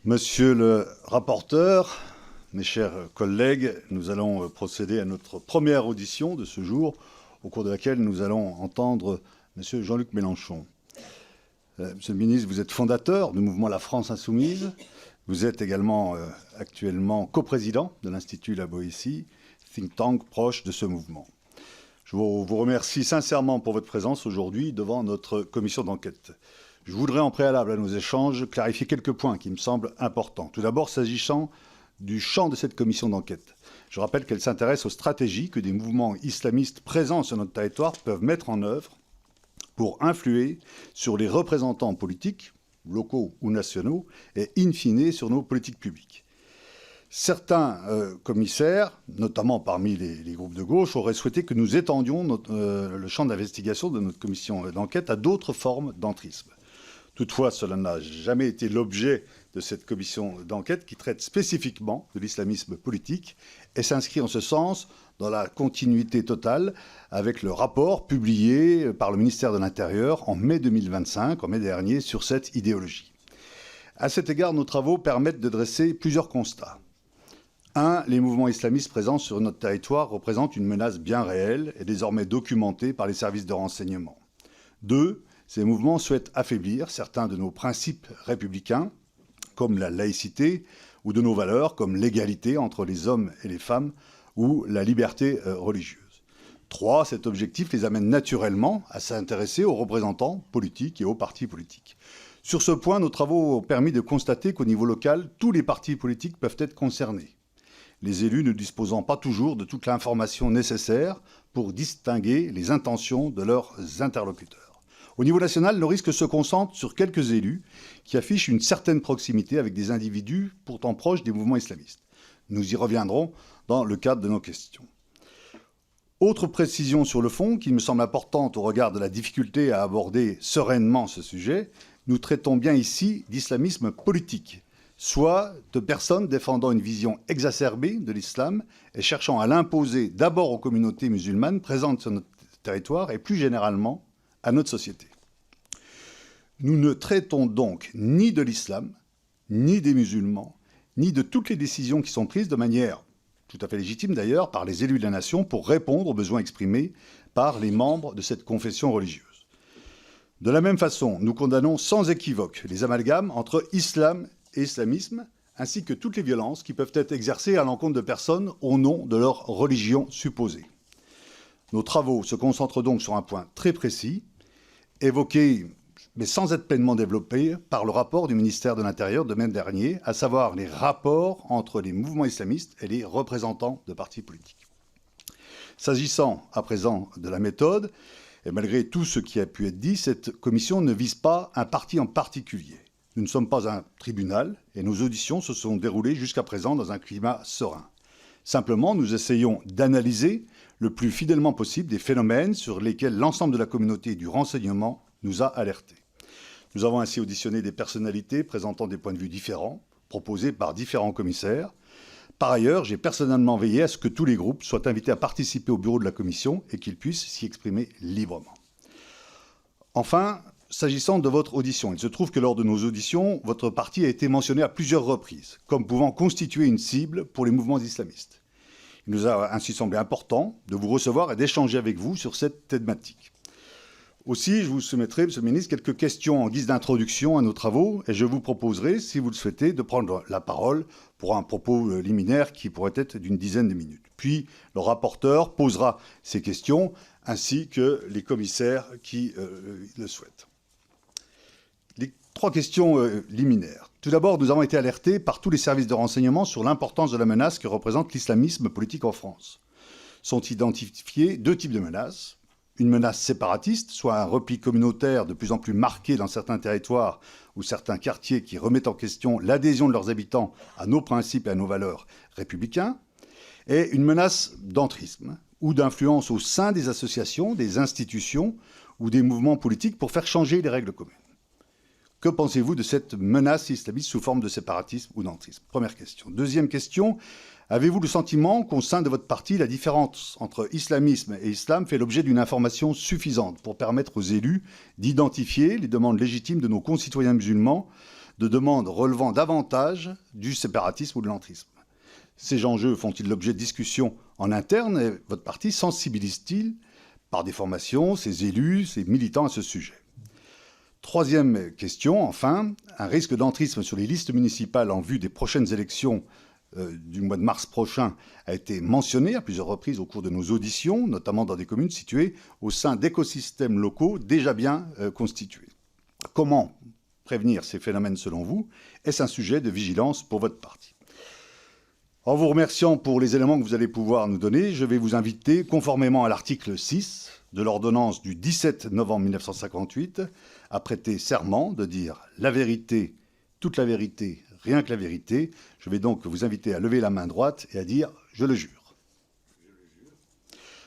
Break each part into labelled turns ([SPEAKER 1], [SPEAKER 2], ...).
[SPEAKER 1] Monsieur le rapporteur, mes chers collègues, nous allons procéder à notre première audition de ce jour, au cours de laquelle nous allons entendre Monsieur Jean-Luc Mélenchon. Monsieur le ministre, vous êtes fondateur du mouvement La France Insoumise. Vous êtes également actuellement coprésident de l'Institut La Boétie, think tank proche de ce mouvement. Je vous remercie sincèrement pour votre présence aujourd'hui devant notre commission d'enquête. Je voudrais, en préalable à nos échanges, clarifier quelques points qui me semblent importants. Tout d'abord, s'agissant du champ de cette commission d'enquête. Je rappelle qu'elle s'intéresse aux stratégies que des mouvements islamistes présents sur notre territoire peuvent mettre en œuvre pour influer sur les représentants politiques, locaux ou nationaux, et in fine sur nos politiques publiques. Certains commissaires, notamment parmi les groupes de gauche, auraient souhaité que nous étendions le champ d'investigation de notre commission d'enquête à d'autres formes d'entrisme. Toutefois, cela n'a jamais été l'objet de cette commission d'enquête qui traite spécifiquement de l'islamisme politique et s'inscrit en ce sens dans la continuité totale avec le rapport publié par le ministère de l'Intérieur en mai 2025, en mai dernier, sur cette idéologie. À cet égard, nos travaux permettent de dresser plusieurs constats. 1. Les mouvements islamistes présents sur notre territoire représentent une menace bien réelle et désormais documentée par les services de renseignement. 2. Ces mouvements souhaitent affaiblir certains de nos principes républicains, comme la laïcité, ou de nos valeurs, comme l'égalité entre les hommes et les femmes, ou la liberté religieuse. 3. Cet objectif les amène naturellement à s'intéresser aux représentants politiques et aux partis politiques. Sur ce point, nos travaux ont permis de constater qu'au niveau local, tous les partis politiques peuvent être concernés, les élus ne disposant pas toujours de toute l'information nécessaire pour distinguer les intentions de leurs interlocuteurs. Au niveau national, le risque se concentre sur quelques élus qui affichent une certaine proximité avec des individus pourtant proches des mouvements islamistes. Nous y reviendrons dans le cadre de nos questions. Autre précision sur le fond qui me semble importante au regard de la difficulté à aborder sereinement ce sujet, nous traitons bien ici d'islamisme politique, soit de personnes défendant une vision exacerbée de l'islam et cherchant à l'imposer d'abord aux communautés musulmanes présentes sur notre territoire et plus généralement à notre société. Nous ne traitons donc ni de l'islam, ni des musulmans, ni de toutes les décisions qui sont prises de manière tout à fait légitime d'ailleurs par les élus de la nation pour répondre aux besoins exprimés par les membres de cette confession religieuse. De la même façon, nous condamnons sans équivoque les amalgames entre islam et islamisme, ainsi que toutes les violences qui peuvent être exercées à l'encontre de personnes au nom de leur religion supposée. Nos travaux se concentrent donc sur un point très précis, évoqué, mais sans être pleinement développé, par le rapport du ministère de l'Intérieur de mai dernier, à savoir les rapports entre les mouvements islamistes et les représentants de partis politiques. S'agissant à présent de la méthode, et malgré tout ce qui a pu être dit, cette commission ne vise pas un parti en particulier. Nous ne sommes pas un tribunal et nos auditions se sont déroulées jusqu'à présent dans un climat serein. Simplement, nous essayons d'analyser le plus fidèlement possible des phénomènes sur lesquels l'ensemble de la communauté du renseignement nous a alertés. Nous avons ainsi auditionné des personnalités présentant des points de vue différents, proposés par différents commissaires. Par ailleurs, j'ai personnellement veillé à ce que tous les groupes soient invités à participer au bureau de la commission et qu'ils puissent s'y exprimer librement. Enfin, s'agissant de votre audition, il se trouve que lors de nos auditions, votre parti a été mentionné à plusieurs reprises comme pouvant constituer une cible pour les mouvements islamistes. Il nous a ainsi semblé important de vous recevoir et d'échanger avec vous sur cette thématique. Aussi, je vous soumettrai, Monsieur le Ministre, quelques questions en guise d'introduction à nos travaux et je vous proposerai, si vous le souhaitez, de prendre la parole pour un propos liminaire qui pourrait être d'une dizaine de minutes. Puis, le rapporteur posera ces questions ainsi que les commissaires qui le souhaitent. Les 3 questions liminaires. Tout d'abord, nous avons été alertés par tous les services de renseignement sur l'importance de la menace que représente l'islamisme politique en France. Sont identifiés 2 types de menaces. Une menace séparatiste, soit un repli communautaire de plus en plus marqué dans certains territoires ou certains quartiers qui remettent en question l'adhésion de leurs habitants à nos principes et à nos valeurs républicains, et une menace d'entrisme ou d'influence au sein des associations, des institutions ou des mouvements politiques pour faire changer les règles communes. Que pensez-vous de cette menace islamiste sous forme de séparatisme ou d'entrisme? Première question. Deuxième question, avez-vous le sentiment qu'au sein de votre parti, la différence entre islamisme et islam fait l'objet d'une information suffisante pour permettre aux élus d'identifier les demandes légitimes de nos concitoyens musulmans de demandes relevant davantage du séparatisme ou de l'entrisme. Ces enjeux font-ils l'objet de discussions en interne et votre parti sensibilise-t-il par des formations ses élus, ses militants à ce sujet? Troisième question, enfin, un risque d'entrisme sur les listes municipales en vue des prochaines élections du mois de mars prochain a été mentionné à plusieurs reprises au cours de nos auditions, notamment dans des communes situées au sein d'écosystèmes locaux déjà bien constitués. Comment prévenir ces phénomènes selon vous? Est-ce un sujet de vigilance pour votre parti? En vous remerciant pour les éléments que vous allez pouvoir nous donner, je vais vous inviter, conformément à l'article 6 de l'ordonnance du 17 novembre 1958, à prêter serment de dire la vérité, toute la vérité, rien que la vérité. Je vais donc vous inviter à lever la main droite et à dire « Je le jure ».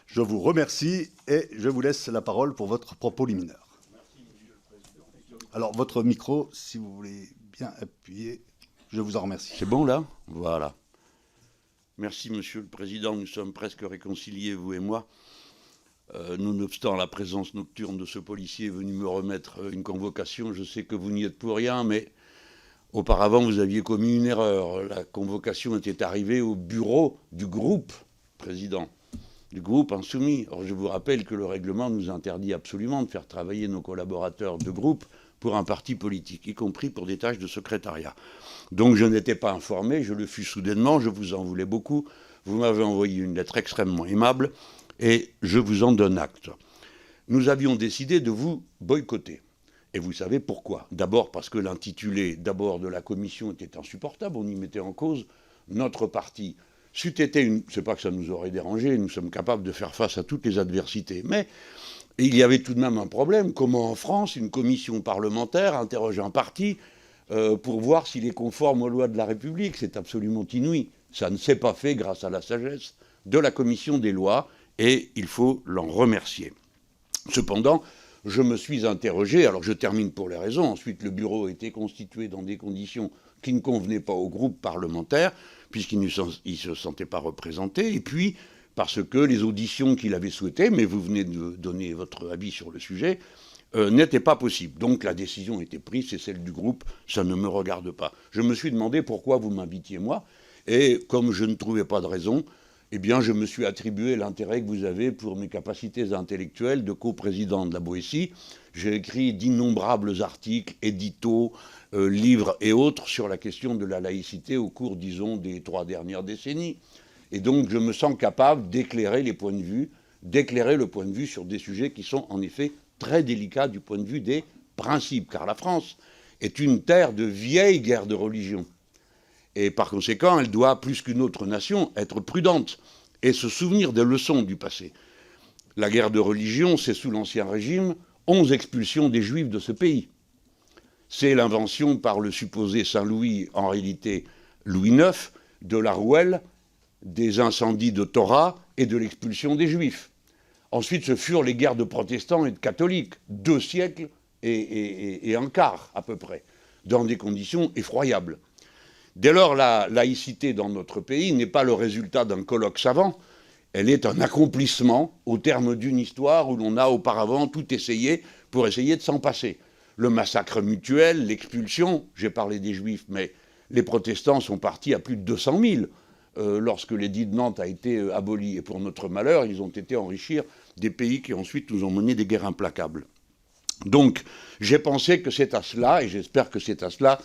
[SPEAKER 1] Je vous remercie et je vous laisse la parole pour votre propos liminaire.
[SPEAKER 2] Merci, Monsieur le Président.
[SPEAKER 1] Alors, votre micro, si vous voulez bien appuyer, je vous en remercie.
[SPEAKER 2] C'est bon, là? Voilà. Merci, Monsieur le Président. Nous sommes presque réconciliés, vous et moi. Nonobstant la présence nocturne de ce policier venu me remettre une convocation, je sais que vous n'y êtes pour rien, mais auparavant, vous aviez commis une erreur. La convocation était arrivée au bureau du groupe, Président, du groupe insoumis. Or, je vous rappelle que le règlement nous interdit absolument de faire travailler nos collaborateurs de groupe pour un parti politique, y compris pour des tâches de secrétariat. Donc, je n'étais pas informé, je le fus soudainement, je vous en voulais beaucoup. Vous m'avez envoyé une lettre extrêmement aimable et je vous en donne acte. Nous avions décidé de vous boycotter. Et vous savez pourquoi? D'abord parce que l'intitulé de la commission était insupportable, on y mettait en cause notre parti. C'eût été c'est pas que ça nous aurait dérangé, nous sommes capables de faire face à toutes les adversités, mais il y avait tout de même un problème. Comment en France, une commission parlementaire interroge un parti pour voir s'il est conforme aux lois de la République? C'est absolument inouï. Ça ne s'est pas fait grâce à la sagesse de la commission des lois, et il faut l'en remercier. Cependant, je me suis interrogé, alors je termine pour les raisons, ensuite le bureau a été constitué dans des conditions qui ne convenaient pas au groupe parlementaire, puisqu'il ne se sentait pas représenté, et puis parce que les auditions qu'il avait souhaitées, mais vous venez de donner votre avis sur le sujet, n'étaient pas possibles. Donc la décision était prise, c'est celle du groupe, ça ne me regarde pas. Je me suis demandé pourquoi vous m'invitiez moi, et comme je ne trouvais pas de raison, eh bien, je me suis attribué l'intérêt que vous avez pour mes capacités intellectuelles de coprésident de la Boétie. J'ai écrit d'innombrables articles, éditos, livres et autres sur la question de la laïcité au cours, disons, des 3 dernières décennies. Et donc, je me sens capable d'éclairer les points de vue, d'éclairer le point de vue sur des sujets qui sont en effet très délicats du point de vue des principes, car la France est une terre de vieilles guerres de religion. Et par conséquent, elle doit, plus qu'une autre nation, être prudente et se souvenir des leçons du passé. La guerre de religion, c'est sous l'Ancien Régime 11 expulsions des Juifs de ce pays. C'est l'invention par le supposé Saint-Louis, en réalité Louis IX, de la rouelle, des incendies de Torah et de l'expulsion des Juifs. Ensuite, ce furent les guerres de protestants et de catholiques, 2 siècles et un quart à peu près, dans des conditions effroyables. Dès lors, la laïcité dans notre pays n'est pas le résultat d'un colloque savant, elle est un accomplissement au terme d'une histoire où l'on a auparavant tout essayé pour essayer de s'en passer. Le massacre mutuel, l'expulsion, j'ai parlé des Juifs, mais les protestants sont partis à plus de 200 000 lorsque l'édit de Nantes a été aboli. Et pour notre malheur, ils ont été enrichir des pays qui ensuite nous ont mené des guerres implacables. Donc, j'ai pensé que c'est à cela, et j'espère que c'est à cela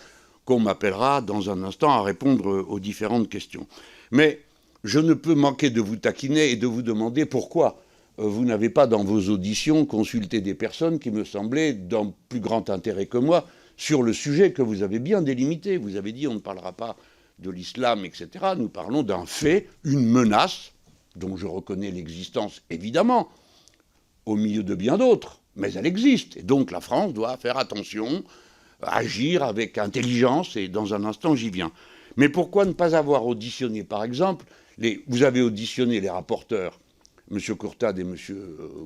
[SPEAKER 2] qu'on m'appellera dans un instant à répondre aux différentes questions. Mais je ne peux manquer de vous taquiner et de vous demander pourquoi vous n'avez pas dans vos auditions consulté des personnes qui me semblaient d'un plus grand intérêt que moi sur le sujet que vous avez bien délimité. Vous avez dit on ne parlera pas de l'islam, etc. Nous parlons d'un fait, une menace, dont je reconnais l'existence évidemment, au milieu de bien d'autres, mais elle existe. Et donc la France doit faire attention, agir avec intelligence, et dans un instant, j'y viens. Mais pourquoi ne pas avoir auditionné, par exemple, vous avez auditionné les rapporteurs, M. Courtade et M.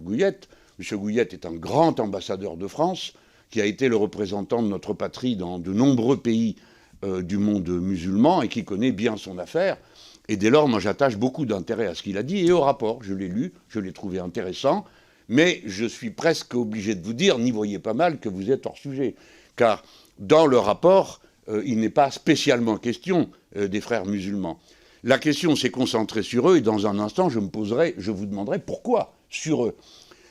[SPEAKER 2] Gouillette. M. Gouillette est un grand ambassadeur de France, qui a été le représentant de notre patrie dans de nombreux pays du monde musulman, et qui connaît bien son affaire. Et dès lors, moi, j'attache beaucoup d'intérêt à ce qu'il a dit, et au rapport. Je l'ai lu, je l'ai trouvé intéressant, mais je suis presque obligé de vous dire, n'y voyez pas mal que vous êtes hors sujet. Car dans le rapport, il n'est pas spécialement question des frères musulmans. La question s'est concentrée sur eux, et dans un instant, je vous demanderai pourquoi sur eux.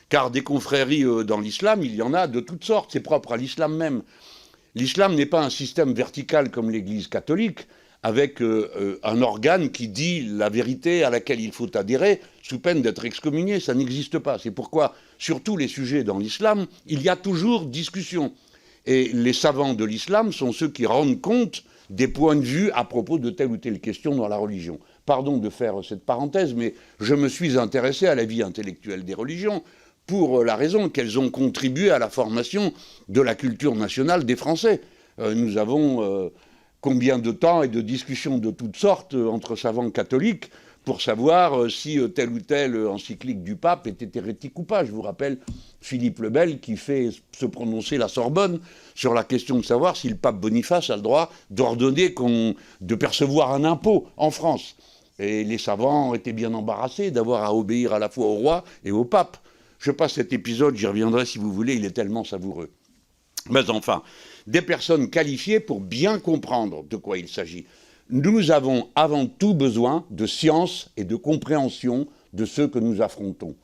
[SPEAKER 2] Car des confréries dans l'islam, il y en a de toutes sortes, c'est propre à l'islam même. L'islam n'est pas un système vertical comme l'Église catholique, avec un organe qui dit la vérité à laquelle il faut adhérer, sous peine d'être excommunié. Ça n'existe pas. C'est pourquoi, sur tous les sujets dans l'islam, il y a toujours discussion. Et les savants de l'islam sont ceux qui rendent compte des points de vue à propos de telle ou telle question dans la religion. Pardon de faire cette parenthèse, mais je me suis intéressé à la vie intellectuelle des religions pour la raison qu'elles ont contribué à la formation de la culture nationale des Français. Nous avons combien de temps et de discussions de toutes sortes entre savants catholiques pour savoir si telle ou telle encyclique du pape était hérétique ou pas. Je vous rappelle Philippe le Bel qui fait se prononcer la Sorbonne sur la question de savoir si le pape Boniface a le droit d'ordonner de percevoir un impôt en France. Et les savants étaient bien embarrassés d'avoir à obéir à la fois au roi et au pape. Je passe cet épisode, j'y reviendrai si vous voulez, il est tellement savoureux. Mais enfin, des personnes qualifiées pour bien comprendre de quoi il s'agit. Nous avons avant tout besoin de science et de compréhension de ceux que nous affrontons.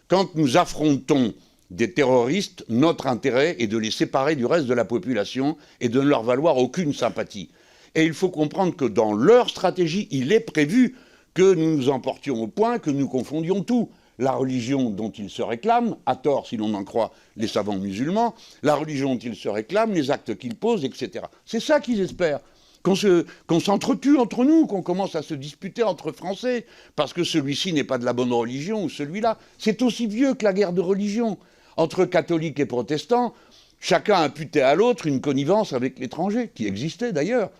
[SPEAKER 2] Quand nous affrontons des terroristes, notre intérêt est de les séparer du reste de la population et de ne leur valoir aucune sympathie. Et il faut comprendre que dans leur stratégie, il est prévu que nous nous emportions au point que nous confondions tout. La religion dont ils se réclament, à tort si l'on en croit les savants musulmans, la religion dont ils se réclament, les actes qu'ils posent, etc. C'est ça qu'ils espèrent. Qu'on s'entretue entre nous, qu'on commence à se disputer entre Français, parce que celui-ci n'est pas de la bonne religion ou celui-là. C'est aussi vieux que la guerre de religion. Entre catholiques et protestants, chacun imputait à l'autre une connivence avec l'étranger, qui existait d'ailleurs.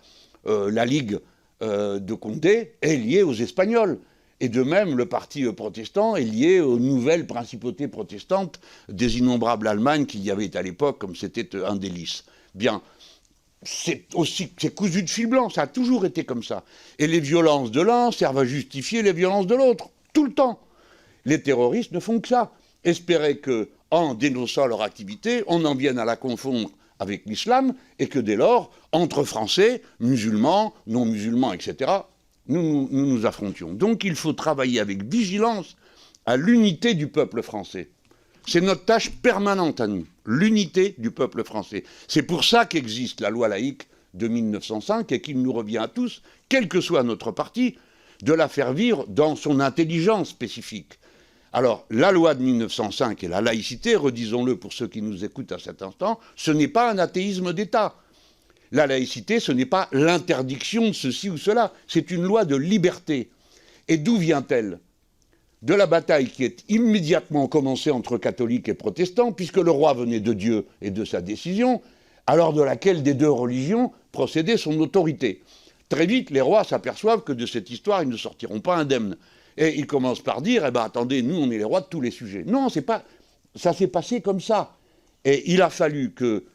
[SPEAKER 2] La Ligue de Condé est liée aux Espagnols. Et de même, le parti protestant est lié aux nouvelles principautés protestantes des innombrables Allemagnes qu'il y avait à l'époque, comme c'était un délice. Bien, c'est cousu de fil blanc, ça a toujours été comme ça. Et les violences de l'un servent à justifier les violences de l'autre, tout le temps. Les terroristes ne font que ça. Espérer qu'en dénonçant leur activité, on en vienne à la confondre avec l'islam, et que dès lors, entre Français, musulmans, non-musulmans, etc., nous affrontions. Donc il faut travailler avec vigilance à l'unité du peuple français. C'est notre tâche permanente à nous, l'unité du peuple français. C'est pour ça qu'existe la loi laïque de 1905 et qu'il nous revient à tous, quel que soit notre parti, de la faire vivre dans son intelligence spécifique. Alors, la loi de 1905 et la laïcité, redisons-le pour ceux qui nous écoutent à cet instant, ce n'est pas un athéisme d'État. La laïcité, ce n'est pas l'interdiction de ceci ou cela, c'est une loi de liberté. Et d'où vient-elle ? De la bataille qui est immédiatement commencée entre catholiques et protestants, puisque le roi venait de Dieu et de sa décision, alors de laquelle des deux religions procédait son autorité. Très vite, les rois s'aperçoivent que de cette histoire, ils ne sortiront pas indemnes. Et ils commencent par dire, attendez, nous, on est les rois de tous les sujets. Non, ça s'est passé comme ça. Et il a fallu que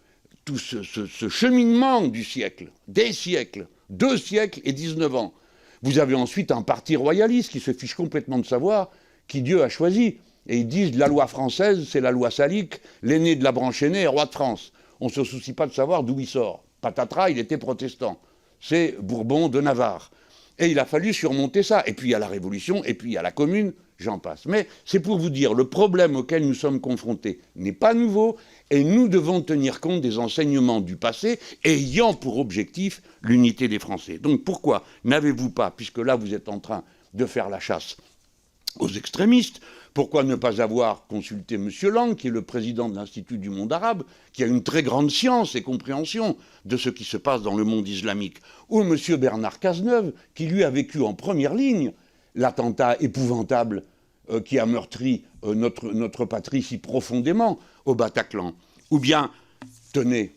[SPEAKER 2] tout ce cheminement du siècle, des siècles, 2 siècles et 19 ans, vous avez ensuite un parti royaliste qui se fiche complètement de savoir qui Dieu a choisi. Et ils disent la loi française, c'est la loi salique, l'aîné de la branche aînée est roi de France. On ne se soucie pas de savoir d'où il sort. Patatras, il était protestant. C'est Bourbon de Navarre. Et il a fallu surmonter ça. Et puis il y a la Révolution, et puis il y a la Commune, j'en passe. Mais c'est pour vous dire, le problème auquel nous sommes confrontés n'est pas nouveau, et nous devons tenir compte des enseignements du passé, ayant pour objectif l'unité des Français. Donc pourquoi n'avez-vous pas, puisque là vous êtes en train de faire la chasse aux extrémistes, pourquoi ne pas avoir consulté M. Lang, qui est le président de l'Institut du monde arabe, qui a une très grande science et compréhension de ce qui se passe dans le monde islamique, ou M. Bernard Cazeneuve, qui lui a vécu en première ligne l'attentat épouvantable qui a meurtri notre patrie si profondément au Bataclan. Ou bien, tenez,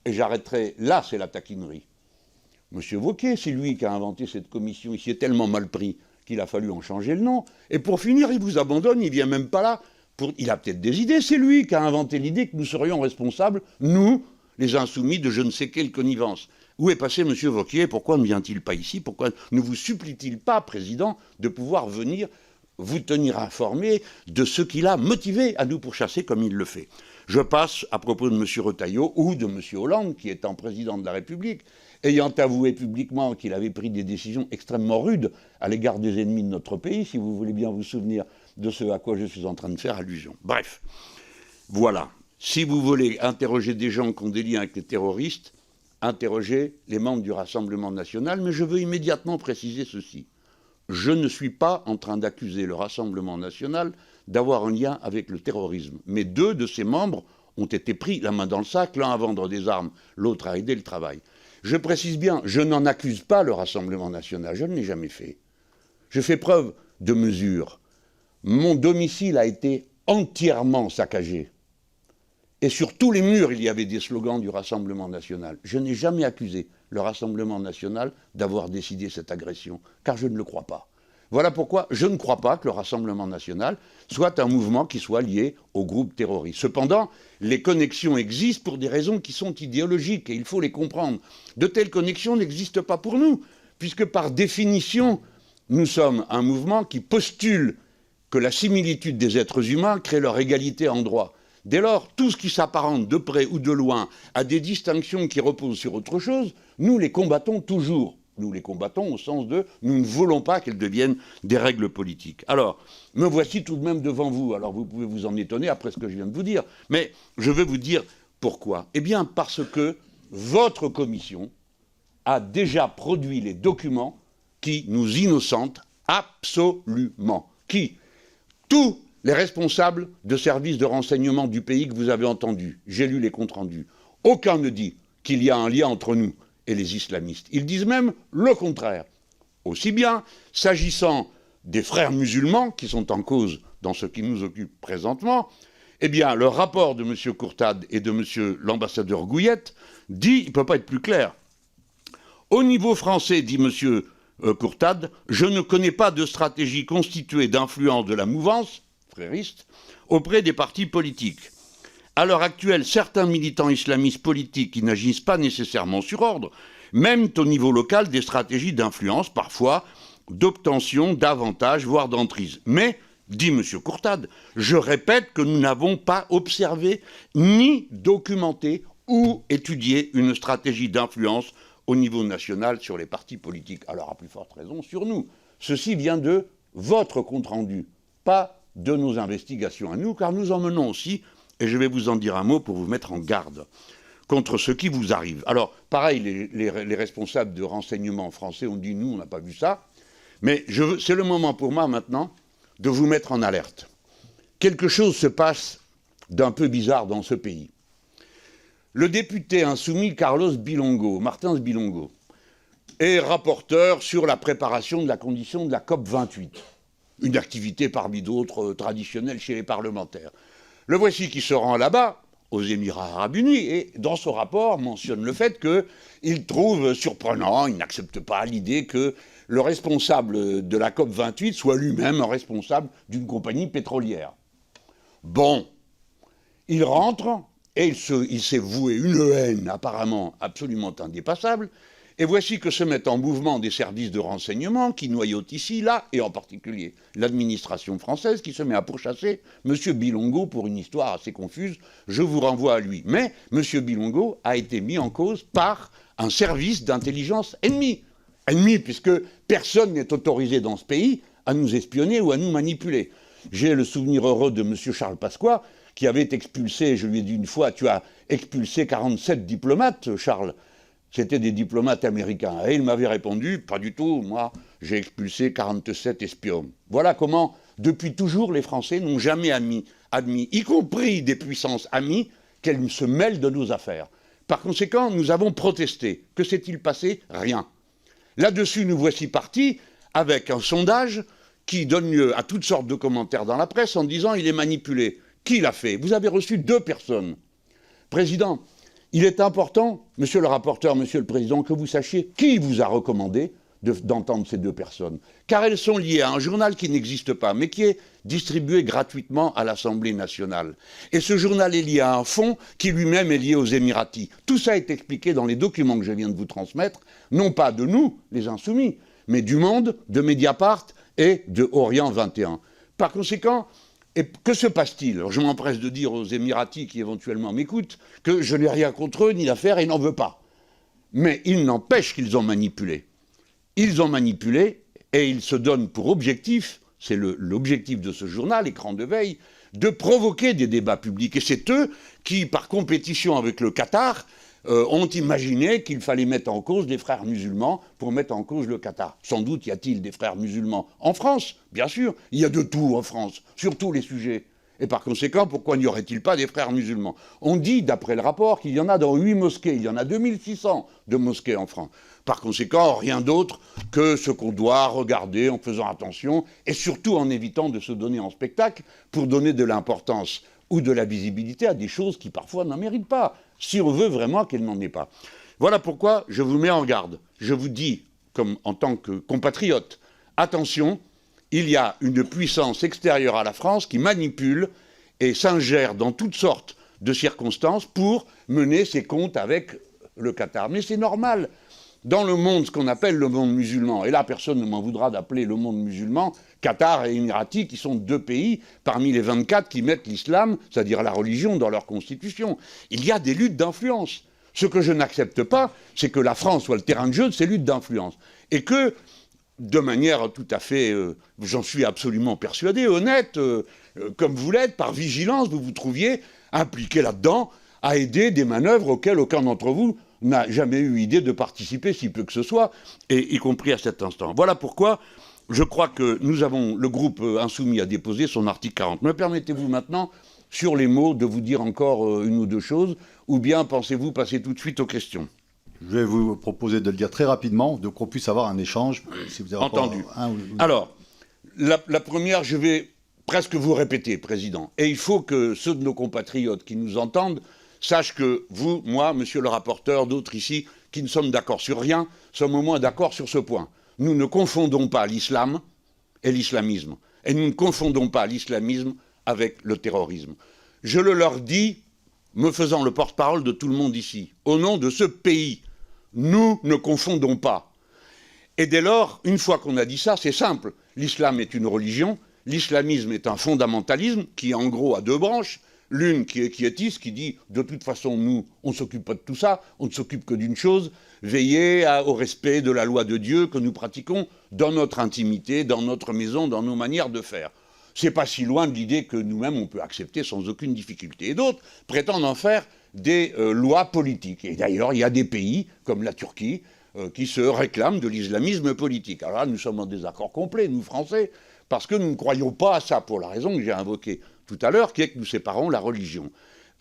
[SPEAKER 2] et j'arrêterai, là c'est la taquinerie. M. Wauquiez, c'est lui qui a inventé cette commission, il s'y est tellement mal pris qu'il a fallu en changer le nom. Et pour finir, il vous abandonne, il ne vient même pas là. Il a peut-être des idées, c'est lui qui a inventé l'idée que nous serions responsables, nous, les insoumis, de je ne sais quelle connivence. Où est passé M. Wauquiez? Pourquoi ne vient-il pas ici? Pourquoi ne vous supplie-t-il pas, Président, de pouvoir venir vous tenir informé de ce qui l'a motivé à nous pourchasser comme il le fait? Je passe à propos de M. Retailleau ou de M. Hollande, qui étant président de la République, ayant avoué publiquement qu'il avait pris des décisions extrêmement rudes à l'égard des ennemis de notre pays, si vous voulez bien vous souvenir de ce à quoi je suis en train de faire allusion. Bref, voilà. Si vous voulez interroger des gens qui ont des liens avec les terroristes, interrogez les membres du Rassemblement national, mais je veux immédiatement préciser ceci. Je ne suis pas en train d'accuser le Rassemblement national d'avoir un lien avec le terrorisme. Mais 2 de ses membres ont été pris la main dans le sac, l'un à vendre des armes, l'autre à aider le travail. Je précise bien, je n'en accuse pas le Rassemblement national, je ne l'ai jamais fait. Je fais preuve de mesure. Mon domicile a été entièrement saccagé. Et sur tous les murs, il y avait des slogans du Rassemblement national. Je n'ai jamais accusé le Rassemblement national d'avoir décidé cette agression, car je ne le crois pas. Voilà pourquoi je ne crois pas que le Rassemblement national soit un mouvement qui soit lié au groupe terroriste. Cependant, les connexions existent pour des raisons qui sont idéologiques, et il faut les comprendre. De telles connexions n'existent pas pour nous, puisque par définition, nous sommes un mouvement qui postule que la similitude des êtres humains crée leur égalité en droit. Dès lors, tout ce qui s'apparente de près ou de loin à des distinctions qui reposent sur autre chose, nous les combattons toujours. Nous les combattons au sens de nous ne voulons pas qu'elles deviennent des règles politiques. Alors, me voici tout de même devant vous. Alors, vous pouvez vous en étonner après ce que je viens de vous dire. Mais je vais vous dire pourquoi. Eh bien, parce que votre commission a déjà produit les documents qui nous innocentent absolument. Qui ? Tous les responsables de services de renseignement du pays que vous avez entendus. J'ai lu les comptes rendus. Aucun ne dit qu'il y a un lien entre nous et les islamistes. Ils disent même le contraire. Aussi bien s'agissant des frères musulmans qui sont en cause dans ce qui nous occupe présentement, eh bien, le rapport de M. Courtade et de M. l'ambassadeur Gouillette dit, il ne peut pas être plus clair. Au niveau français, dit M. Courtade, je ne connais pas de stratégie constituée d'influence de la mouvance frériste auprès des partis politiques. À l'heure actuelle, certains militants islamistes politiques qui n'agissent pas nécessairement sur ordre mènent au niveau local des stratégies d'influence, parfois d'obtention d'avantages, voire d'emprise. Mais, dit M. Courtade, je répète que nous n'avons pas observé ni documenté ou étudié une stratégie d'influence au niveau national sur les partis politiques. Alors, à plus forte raison, sur nous. Ceci vient de votre compte-rendu, pas de nos investigations à nous, car nous en menons aussi, et je vais vous en dire un mot pour vous mettre en garde contre ce qui vous arrive. Alors, pareil, les responsables de renseignement français ont dit, nous, on n'a pas vu ça, mais c'est le moment pour moi maintenant de vous mettre en alerte. Quelque chose se passe d'un peu bizarre dans ce pays. Le député insoumis Carlos Bilongo, Martins Bilongo, est rapporteur sur la préparation de la condition de la COP28. Une activité parmi d'autres traditionnelles chez les parlementaires. Le voici qui se rend là-bas, aux Émirats arabes unis, et dans son rapport mentionne le fait qu'il trouve surprenant, il n'accepte pas l'idée que le responsable de la COP28 soit lui-même un responsable d'une compagnie pétrolière. Bon, il rentre, et il s'est voué une haine apparemment absolument indépassable, et voici que se mettent en mouvement des services de renseignement qui noyautent ici, là, et en particulier l'administration française qui se met à pourchasser M. Bilongo pour une histoire assez confuse. Je vous renvoie à lui. Mais M. Bilongo a été mis en cause par un service d'intelligence ennemi. Ennemi, puisque personne n'est autorisé dans ce pays à nous espionner ou à nous manipuler. J'ai le souvenir heureux de M. Charles Pasqua, qui avait expulsé, je lui ai dit une fois, tu as expulsé 47 diplomates, Charles. C'était des diplomates américains. Et il m'avait répondu, pas du tout, moi, j'ai expulsé 47 espions. Voilà comment, depuis toujours, les Français n'ont jamais admis, y compris des puissances amies, qu'elles se mêlent de nos affaires. Par conséquent, nous avons protesté. Que s'est-il passé? Rien. Là-dessus, nous voici partis avec un sondage qui donne lieu à toutes sortes de commentaires dans la presse en disant il est manipulé. Qui l'a fait? Vous avez reçu 2 personnes. Président, il est important, monsieur le rapporteur, monsieur le président, que vous sachiez qui vous a recommandé d'entendre ces 2 personnes. Car elles sont liées à un journal qui n'existe pas, mais qui est distribué gratuitement à l'Assemblée nationale. Et ce journal est lié à un fonds qui lui-même est lié aux Émiratis. Tout ça est expliqué dans les documents que je viens de vous transmettre, non pas de nous, les Insoumis, mais du Monde, de Mediapart et de Orient 21. Par conséquent, et que se passe-t-il? Alors je m'empresse de dire aux Émiratis qui éventuellement m'écoutent que je n'ai rien contre eux ni l'affaire et n'en veux pas. Mais il n'empêche qu'ils ont manipulé. Ils ont manipulé et ils se donnent pour objectif, c'est l'objectif de ce journal, Écran de veille, de provoquer des débats publics. Et c'est eux qui, par compétition avec le Qatar, ont imaginé qu'il fallait mettre en cause des frères musulmans pour mettre en cause le Qatar. Sans doute y a-t-il des frères musulmans en France, bien sûr. Il y a de tout en France, sur tous les sujets. Et par conséquent, pourquoi n'y aurait-il pas des frères musulmans? On dit, d'après le rapport, qu'il y en a dans 8 mosquées. Il y en a 2600 de mosquées en France. Par conséquent, rien d'autre que ce qu'on doit regarder en faisant attention et surtout en évitant de se donner en spectacle pour donner de l'importance ou de la visibilité à des choses qui parfois n'en méritent pas, si on veut vraiment qu'elles n'en aient pas. Voilà pourquoi je vous mets en garde. Je vous dis, comme en tant que compatriote, attention, il y a une puissance extérieure à la France qui manipule et s'ingère dans toutes sortes de circonstances pour mener ses comptes avec le Qatar. Mais c'est normal. Dans le monde, ce qu'on appelle le monde musulman, et là personne ne m'en voudra d'appeler le monde musulman, Qatar et Émiratis, qui sont 2 pays parmi les 24 qui mettent l'islam, c'est-à-dire la religion, dans leur constitution. Il y a des luttes d'influence. Ce que je n'accepte pas, c'est que la France soit le terrain de jeu de ces luttes d'influence. Et que, de manière tout à fait, j'en suis absolument persuadé, honnête, comme vous l'êtes, par vigilance, vous vous trouviez impliqué là-dedans, à aider des manœuvres auxquelles aucun d'entre vous n'a jamais eu idée de participer, si peu que ce soit, et y compris à cet instant. Voilà pourquoi je crois que le groupe Insoumis a déposé son article 40. Me permettez-vous maintenant, sur les mots, de vous dire encore une ou deux choses, ou bien pensez-vous passer tout de suite aux questions?
[SPEAKER 1] Je vais vous proposer de le dire très rapidement, de qu'on puisse avoir un échange. Si vous avez
[SPEAKER 2] entendu. Alors, la première, je vais presque vous répéter, Président. Et il faut que ceux de nos compatriotes qui nous entendent sachent que vous, moi, monsieur le rapporteur, d'autres ici, qui ne sommes d'accord sur rien, sommes au moins d'accord sur ce point. Nous ne confondons pas l'islam et l'islamisme. Et nous ne confondons pas l'islamisme avec le terrorisme. Je le leur dis, me faisant le porte-parole de tout le monde ici, au nom de ce pays. Nous ne confondons pas. Et dès lors, une fois qu'on a dit ça, c'est simple. L'islam est une religion, l'islamisme est un fondamentalisme qui, en gros, a 2 branches. L'une qui est quiétiste, qui dit « de toute façon, nous, on ne s'occupe pas de tout ça, on ne s'occupe que d'une chose, veiller au respect de la loi de Dieu que nous pratiquons dans notre intimité, dans notre maison, dans nos manières de faire ». C'est pas si loin de l'idée que nous-mêmes, on peut accepter sans aucune difficulté. Et d'autres prétendent en faire des lois politiques. Et d'ailleurs, il y a des pays, comme la Turquie, qui se réclament de l'islamisme politique. Alors là, nous sommes en désaccord complet, nous, Français, parce que nous ne croyons pas à ça, pour la raison que j'ai invoquée tout à l'heure, qui est que nous séparons la religion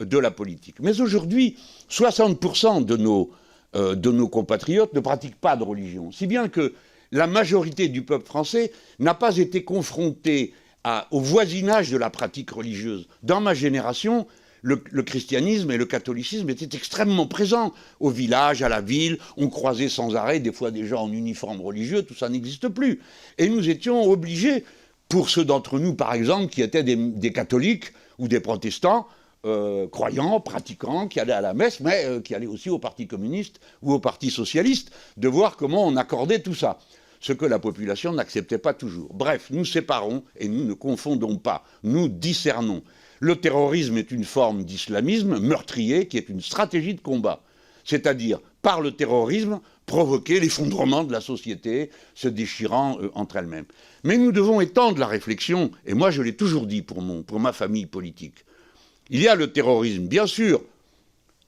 [SPEAKER 2] de la politique. Mais aujourd'hui, 60% de nos compatriotes ne pratiquent pas de religion, si bien que la majorité du peuple français n'a pas été confrontée au voisinage de la pratique religieuse. Dans ma génération, le christianisme et le catholicisme étaient extrêmement présents au village, à la ville. On croisait sans arrêt des fois des gens en uniforme religieux, tout ça n'existe plus. Et nous étions obligés, pour ceux d'entre nous, par exemple, qui étaient des catholiques ou des protestants, croyants, pratiquants, qui allaient à la messe, mais qui allaient aussi au Parti communiste ou au Parti socialiste, de voir comment on accordait tout ça. Ce que la population n'acceptait pas toujours. Bref, nous séparons et nous ne confondons pas, nous discernons. Le terrorisme est une forme d'islamisme meurtrier qui est une stratégie de combat. C'est-à-dire, par le terrorisme, provoquer l'effondrement de la société, se déchirant entre elles-mêmes. Mais nous devons étendre la réflexion, et moi je l'ai toujours dit pour ma famille politique. Il y a le terrorisme, bien sûr.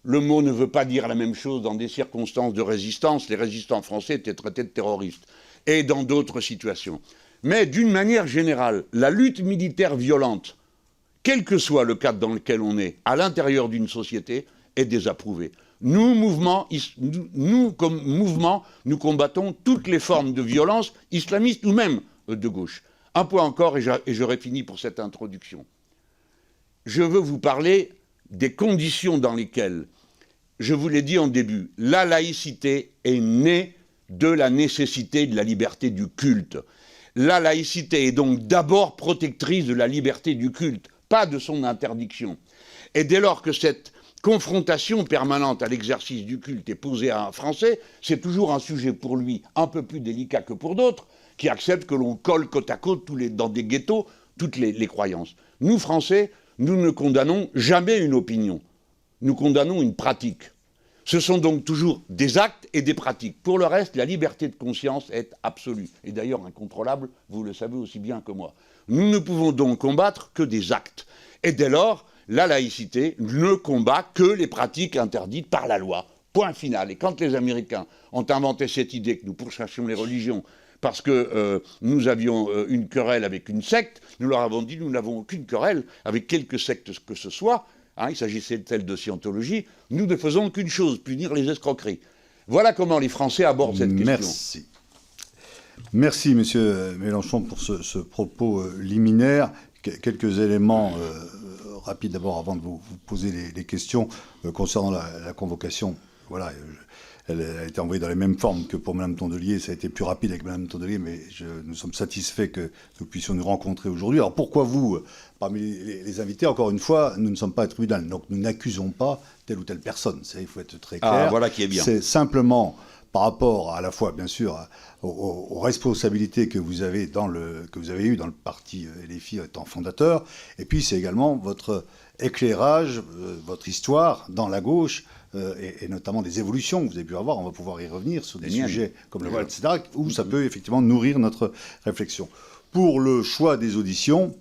[SPEAKER 2] Le mot ne veut pas dire la même chose dans des circonstances de résistance. Les résistants français étaient traités de terroristes. Et dans d'autres situations. Mais d'une manière générale, la lutte militaire violente, quel que soit le cadre dans lequel on est, à l'intérieur d'une société, est désapprouvée. Nous, comme mouvement, nous combattons toutes les formes de violence, islamistes ou même de gauche. Un point encore, et j'aurai fini pour cette introduction. Je veux vous parler des conditions dans lesquelles, je vous l'ai dit en début, la laïcité est née de la nécessité de la liberté du culte. La laïcité est donc d'abord protectrice de la liberté du culte, pas de son interdiction. Et dès lors que cette confrontation permanente à l'exercice du culte est posée à un Français, c'est toujours un sujet pour lui un peu plus délicat que pour d'autres, qui acceptent que l'on colle côte à côte dans des ghettos toutes les croyances. Nous, Français, nous ne condamnons jamais une opinion. Nous condamnons une pratique. Ce sont donc toujours des actes et des pratiques. Pour le reste, la liberté de conscience est absolue, et d'ailleurs incontrôlable, vous le savez aussi bien que moi. Nous ne pouvons donc combattre que des actes. Et dès lors, la laïcité ne combat que les pratiques interdites par la loi. Point final. Et quand les Américains ont inventé cette idée que nous pourchassions les religions parce que nous avions une querelle avec une secte, nous leur avons dit nous n'avons aucune querelle avec quelque secte que ce soit. Hein, il s'agissait de celle de Scientologie. Nous ne faisons qu'une chose, punir les escroqueries. Voilà comment les Français abordent cette question.
[SPEAKER 1] Merci. Merci, Monsieur Mélenchon, pour ce propos liminaire. Quelques éléments rapides d'abord avant de vous poser les questions concernant la convocation. Voilà, elle a été envoyée dans les mêmes formes que pour Mme Tondelier. Ça a été plus rapide avec Mme Tondelier, mais nous sommes satisfaits que nous puissions nous rencontrer aujourd'hui. Alors pourquoi vous, parmi les invités, encore une fois, nous ne sommes pas un tribunal, donc nous n'accusons pas telle ou telle personne. Il faut être très clair.
[SPEAKER 2] Ah, voilà qui est bien.
[SPEAKER 1] C'est simplement par rapport à la fois, bien sûr, aux responsabilités que vous avez eues dans le parti LFI étant fondateur, et puis c'est également votre éclairage, votre histoire dans la gauche, et notamment des évolutions que vous avez pu avoir. On va pouvoir y revenir sur des sujets comme le voile, etc., où ça peut effectivement nourrir notre réflexion. Pour le choix des auditions,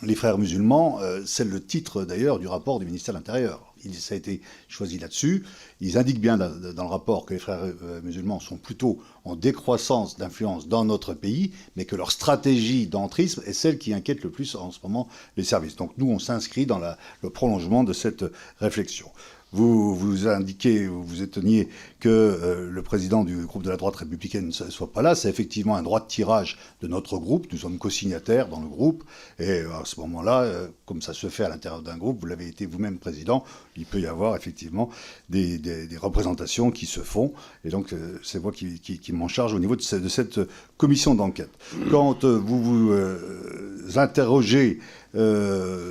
[SPEAKER 1] les frères musulmans, c'est le titre d'ailleurs du rapport du ministère de l'Intérieur. Ça a été choisi là-dessus. Ils indiquent bien dans le rapport que les frères musulmans sont plutôt en décroissance d'influence dans notre pays, mais que leur stratégie d'entrisme est celle qui inquiète le plus en ce moment les services. Donc nous, on s'inscrit dans le prolongement de cette réflexion. Vous indiquez, vous étonniez que le président du groupe de la droite républicaine ne soit pas là. C'est effectivement un droit de tirage de notre groupe. Nous sommes co-signataires dans le groupe. Et à ce moment-là, comme ça se fait à l'intérieur d'un groupe, vous l'avez été vous-même président, il peut y avoir effectivement des représentations qui se font. Et donc, c'est moi qui m'en charge au niveau de cette commission d'enquête. Quand vous vous interrogez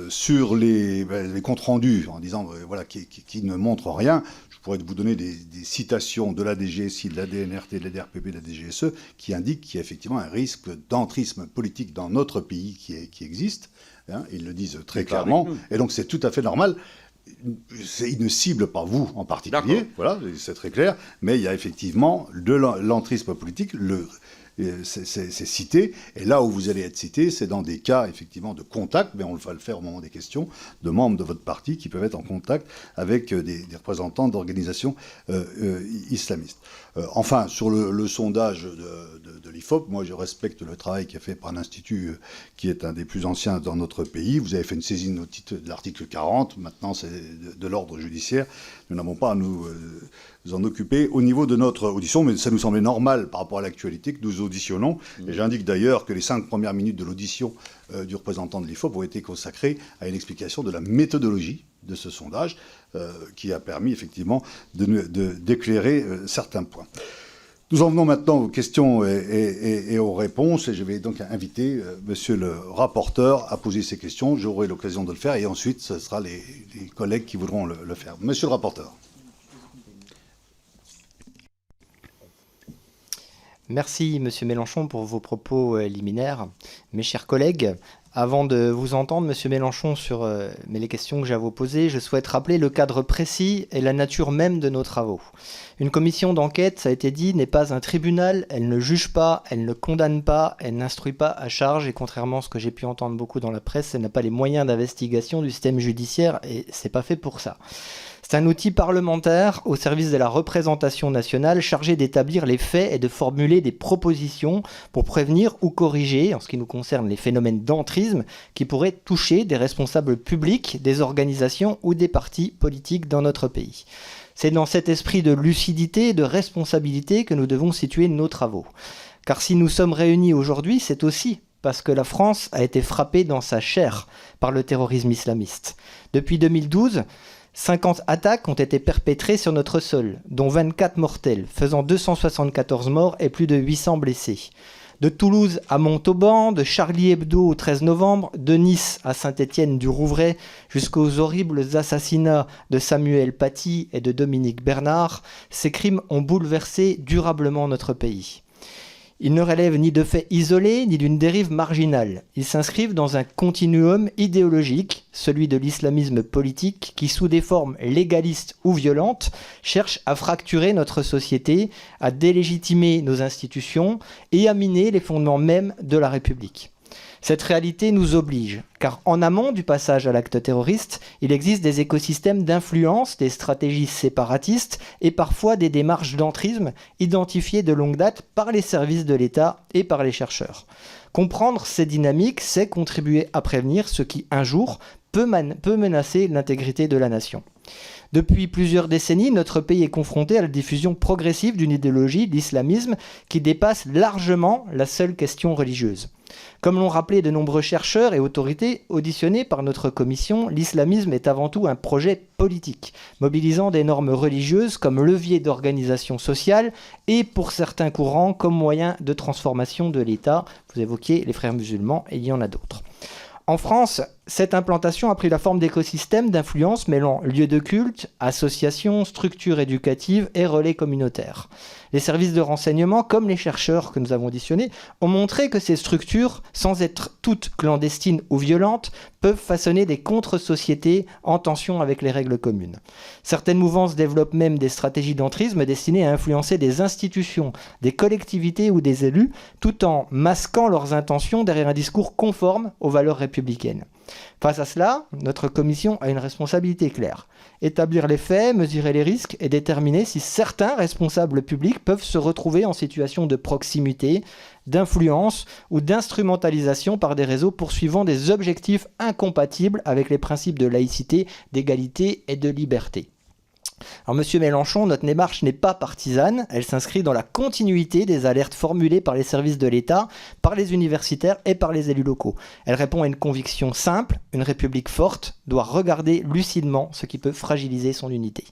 [SPEAKER 1] sur les comptes rendus en disant voilà qui ne montrent rien, je pourrais vous donner des citations de la DGSI, de la DNRT, de la DRPP, de la DGSE qui indiquent qu'il y a effectivement un risque d'entrisme politique dans notre pays qui existe. Hein, ils le disent très clairement. Et donc c'est tout à fait normal. Ils ne ciblent pas vous en particulier, voilà, c'est très clair, mais il y a effectivement de l'entrisme politique. C'est cité, et là où vous allez être cité, c'est dans des cas effectivement de contact, mais on va le faire au moment des questions, de membres de votre parti qui peuvent être en contact avec des représentants d'organisations islamistes. Enfin, sur le sondage de l'IFOP, moi je respecte le travail qui est fait par un institut qui est un des plus anciens dans notre pays. Vous avez fait une saisine au titre de l'article 40, maintenant c'est de l'ordre judiciaire. Nous n'avons pas à nous en occuper au niveau de notre audition, mais ça nous semblait normal par rapport à l'actualité que nous auditionnons. Et j'indique d'ailleurs que les 5 premières minutes de l'audition du représentant de l'IFOP ont été consacrées à une explication de la méthodologie de ce sondage qui a permis effectivement d'éclairer certains points. Nous en venons maintenant aux questions et aux réponses, et je vais donc inviter monsieur le rapporteur à poser ces questions. J'aurai l'occasion de le faire, et ensuite ce sera les collègues qui voudront le faire. Monsieur le rapporteur.
[SPEAKER 3] Merci, Monsieur Mélenchon, pour vos propos liminaires. Mes chers collègues, avant de vous entendre, Monsieur Mélenchon, sur les questions que j'ai à vous poser, je souhaite rappeler le cadre précis et la nature même de nos travaux. Une commission d'enquête, ça a été dit, n'est pas un tribunal, elle ne juge pas, elle ne condamne pas, elle n'instruit pas à charge, et contrairement à ce que j'ai pu entendre beaucoup dans la presse, elle n'a pas les moyens d'investigation du système judiciaire, et c'est pas fait pour ça. C'est un outil parlementaire au service de la représentation nationale chargé d'établir les faits et de formuler des propositions pour prévenir ou corriger, en ce qui nous concerne, les phénomènes d'entrisme qui pourraient toucher des responsables publics, des organisations ou des partis politiques dans notre pays. C'est dans cet esprit de lucidité et de responsabilité que nous devons situer nos travaux. Car si nous sommes réunis aujourd'hui, c'est aussi parce que la France a été frappée dans sa chair par le terrorisme islamiste. Depuis 2012, 50 attaques ont été perpétrées sur notre sol, dont 24 mortelles, faisant 274 morts et plus de 800 blessés. De Toulouse à Montauban, de Charlie Hebdo au 13 novembre, de Nice à Saint-Étienne-du-Rouvray, jusqu'aux horribles assassinats de Samuel Paty et de Dominique Bernard, ces crimes ont bouleversé durablement notre pays. Ils ne relèvent ni de faits isolés, ni d'une dérive marginale. Ils s'inscrivent dans un continuum idéologique, celui de l'islamisme politique, qui, sous des formes légalistes ou violentes, cherche à fracturer notre société, à délégitimer nos institutions et à miner les fondements mêmes de la République. Cette réalité nous oblige, car en amont du passage à l'acte terroriste, il existe des écosystèmes d'influence, des stratégies séparatistes et parfois des démarches d'entrisme identifiées de longue date par les services de l'État et par les chercheurs. Comprendre ces dynamiques, c'est contribuer à prévenir ce qui, un jour, peut menacer l'intégrité de la nation. Depuis plusieurs décennies, notre pays est confronté à la diffusion progressive d'une idéologie, l'islamisme, qui dépasse largement la seule question religieuse. Comme l'ont rappelé de nombreux chercheurs et autorités auditionnés par notre commission, l'islamisme est avant tout un projet politique, mobilisant des normes religieuses comme levier d'organisation sociale et, pour certains courants, comme moyen de transformation de l'État. Vous évoquiez les frères musulmans et il y en a d'autres. En France, cette implantation a pris la forme d'écosystèmes d'influence mêlant lieux de culte, associations, structures éducatives et relais communautaires. Les services de renseignement, comme les chercheurs que nous avons auditionnés, ont montré que ces structures, sans être toutes clandestines ou violentes, peuvent façonner des contre-sociétés en tension avec les règles communes. Certaines mouvances développent même des stratégies d'entrisme destinées à influencer des institutions, des collectivités ou des élus, tout en masquant leurs intentions derrière un discours conforme aux valeurs républicaines. Face à cela, notre commission a une responsabilité claire. Établir les faits, mesurer les risques et déterminer si certains responsables publics peuvent se retrouver en situation de proximité, d'influence ou d'instrumentalisation par des réseaux poursuivant des objectifs incompatibles avec les principes de laïcité, d'égalité et de liberté. Alors, Monsieur Mélenchon, notre démarche n'est pas partisane, elle s'inscrit dans la continuité des alertes formulées par les services de l'État, par les universitaires et par les élus locaux. Elle répond à une conviction simple, une République forte doit regarder lucidement ce qui peut fragiliser son unité.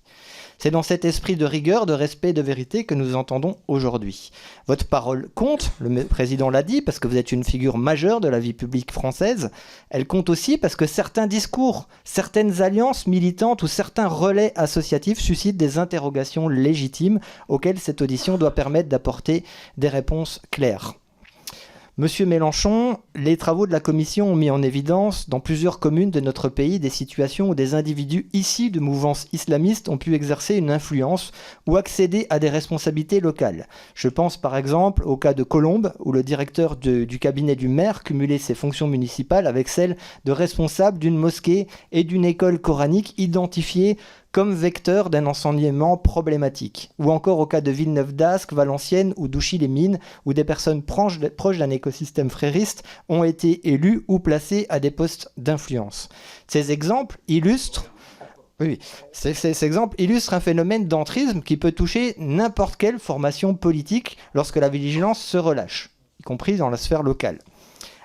[SPEAKER 3] C'est dans cet esprit de rigueur, de respect et de vérité que nous entendons aujourd'hui. Votre parole compte, le président l'a dit, parce que vous êtes une figure majeure de la vie publique française. Elle compte aussi parce que certains discours, certaines alliances militantes ou certains relais associatifs suscitent des interrogations légitimes auxquelles cette audition doit permettre d'apporter des réponses claires. Monsieur Mélenchon, les travaux de la commission ont mis en évidence dans plusieurs communes de notre pays des situations où des individus issus de mouvances islamistes ont pu exercer une influence ou accéder à des responsabilités locales. Je pense par exemple au cas de Colombes, où le directeur du cabinet du maire cumulait ses fonctions municipales avec celles de responsable d'une mosquée et d'une école coranique identifiées comme vecteur d'un enseignement problématique. Ou encore au cas de Villeneuve d'Ascq, Valenciennes ou Douchy-les-Mines, où des personnes proches d'un écosystème frériste ont été élues ou placées à des postes d'influence. Ces exemples illustrent un phénomène d'entrisme qui peut toucher n'importe quelle formation politique lorsque la vigilance se relâche, y compris dans la sphère locale.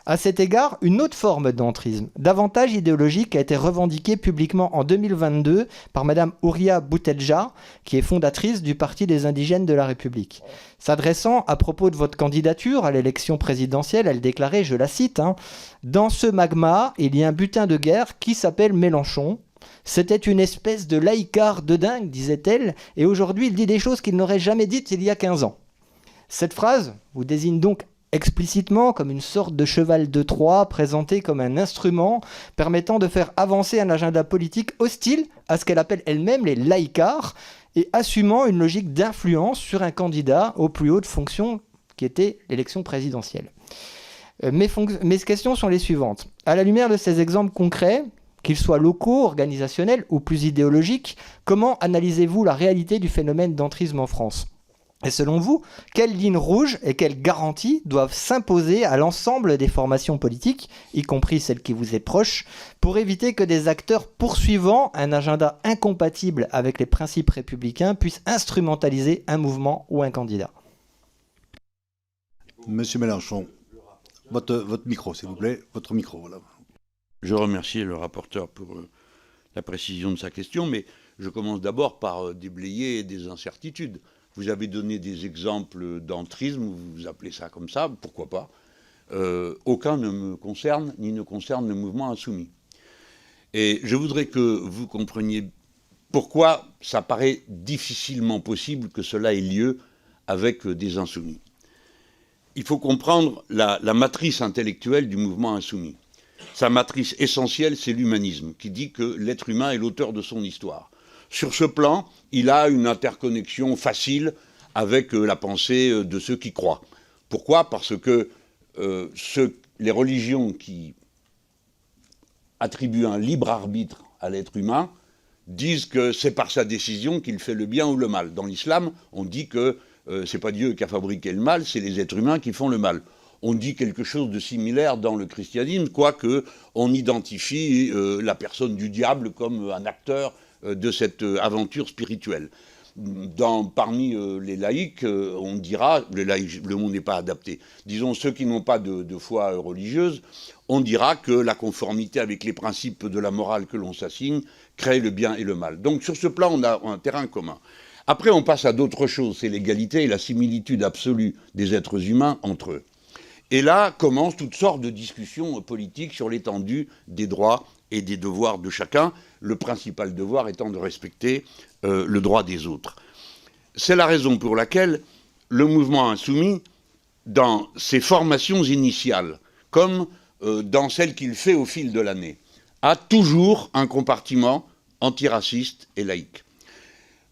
[SPEAKER 3] À cet égard, une autre forme d'entrisme, davantage idéologique, a été revendiquée publiquement en 2022 par Mme Houria Boutelja, qui est fondatrice du Parti des indigènes de la République. S'adressant à propos de votre candidature à l'élection présidentielle, elle déclarait, je la cite, « Dans ce magma, il y a un butin de guerre qui s'appelle Mélenchon. C'était une espèce de laïcard de dingue, disait-elle, et aujourd'hui il dit des choses qu'il n'aurait jamais dites il y a 15 ans. » Cette phrase vous désigne donc explicitement comme une sorte de cheval de Troie présenté comme un instrument permettant de faire avancer un agenda politique hostile à ce qu'elle appelle elle-même les laïcards et assumant une logique d'influence sur un candidat aux plus hautes fonctions qui était l'élection présidentielle. Mes questions sont les suivantes. À la lumière de ces exemples concrets, qu'ils soient locaux, organisationnels ou plus idéologiques, comment analysez-vous la réalité du phénomène d'entrisme en France ? Et selon vous, quelles lignes rouges et quelles garanties doivent s'imposer à l'ensemble des formations politiques, y compris celles qui vous est proche, pour éviter que des acteurs poursuivant un agenda incompatible avec les principes républicains puissent instrumentaliser un mouvement ou un candidat ?
[SPEAKER 1] Monsieur Mélenchon, votre micro, s'il vous plaît. Votre micro, voilà.
[SPEAKER 2] Je remercie le rapporteur pour la précision de sa question, mais je commence d'abord par déblayer des incertitudes. Vous avez donné des exemples d'entrisme, vous appelez ça comme ça, pourquoi pas. Aucun ne me concerne, ni ne concerne le mouvement insoumis. Et je voudrais que vous compreniez pourquoi ça paraît difficilement possible que cela ait lieu avec des insoumis. il faut comprendre la matrice intellectuelle du mouvement insoumis. Sa matrice essentielle, c'est l'humanisme, qui dit que l'être humain est l'auteur de son histoire. Sur ce plan, il a une interconnexion facile avec la pensée de ceux qui croient. Pourquoi ? Parce que les religions qui attribuent un libre arbitre à l'être humain disent que c'est par sa décision qu'il fait le bien ou le mal. Dans l'islam, on dit que c'est pas Dieu qui a fabriqué le mal, c'est les êtres humains qui font le mal. On dit quelque chose de similaire dans le christianisme, quoique on identifie la personne du diable comme un acteur de cette aventure spirituelle. Parmi les laïcs, on dira, le mot n'est pas adapté, disons ceux qui n'ont pas de foi religieuse, on dira que la conformité avec les principes de la morale que l'on s'assigne crée le bien et le mal. Donc sur ce plan, on a un terrain commun. Après, on passe à d'autres choses, c'est l'égalité et la similitude absolue des êtres humains entre eux. Et là commencent toutes sortes de discussions politiques sur l'étendue des droits et des devoirs de chacun, le principal devoir étant de respecter le droit des autres. C'est la raison pour laquelle le mouvement insoumis, dans ses formations initiales, comme dans celles qu'il fait au fil de l'année, a toujours un compartiment antiraciste et laïque.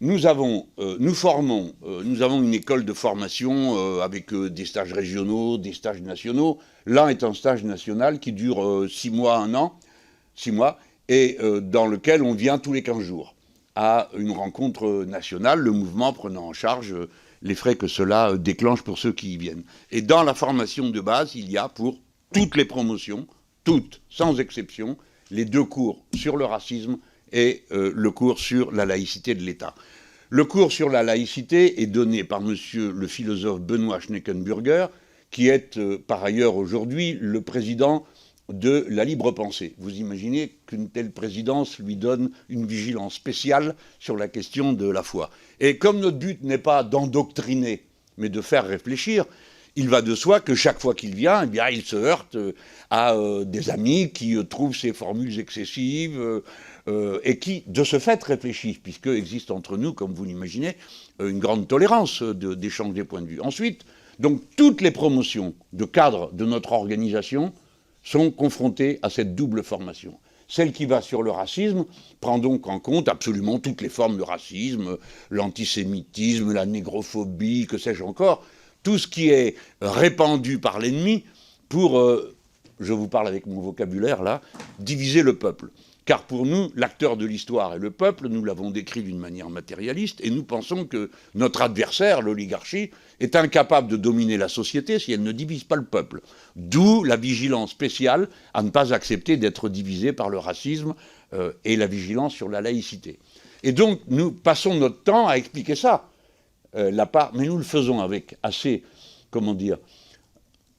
[SPEAKER 2] Nous avons une école de formation avec des stages régionaux, des stages nationaux. L'un est un stage national qui dure 6 mois, 1 an, 6 mois, et dans lequel on vient tous les 15 jours à une rencontre nationale, le mouvement prenant en charge les frais que cela déclenche pour ceux qui y viennent. Et dans la formation de base, il y a pour toutes les promotions, toutes, sans exception, les 2 cours sur le racisme et le cours sur la laïcité de l'État. Le cours sur la laïcité est donné par monsieur le philosophe Benoît Schneckenburger, qui est par ailleurs aujourd'hui le président de la libre pensée. Vous imaginez qu'une telle présidence lui donne une vigilance spéciale sur la question de la foi. Et comme notre but n'est pas d'endoctriner, mais de faire réfléchir, il va de soi que chaque fois qu'il vient, eh bien, il se heurte à des amis qui trouvent ces formules excessives et qui, de ce fait, réfléchissent, puisque existe entre nous, comme vous l'imaginez, une grande tolérance d'échange des points de vue. Ensuite, donc, toutes les promotions de cadres de notre organisation sont confrontées à cette double formation. Celle qui va sur le racisme prend donc en compte absolument toutes les formes de racisme, l'antisémitisme, la négrophobie, que sais-je encore, tout ce qui est répandu par l'ennemi pour, je vous parle avec mon vocabulaire là, diviser le peuple. Car pour nous, l'acteur de l'histoire est le peuple, nous l'avons décrit d'une manière matérialiste, et nous pensons que notre adversaire, l'oligarchie, est incapable de dominer la société si elle ne divise pas le peuple. D'où la vigilance spéciale à ne pas accepter d'être divisé par le racisme et la vigilance sur la laïcité. Et donc, nous passons notre temps à expliquer ça. Mais nous le faisons avec assez, comment dire,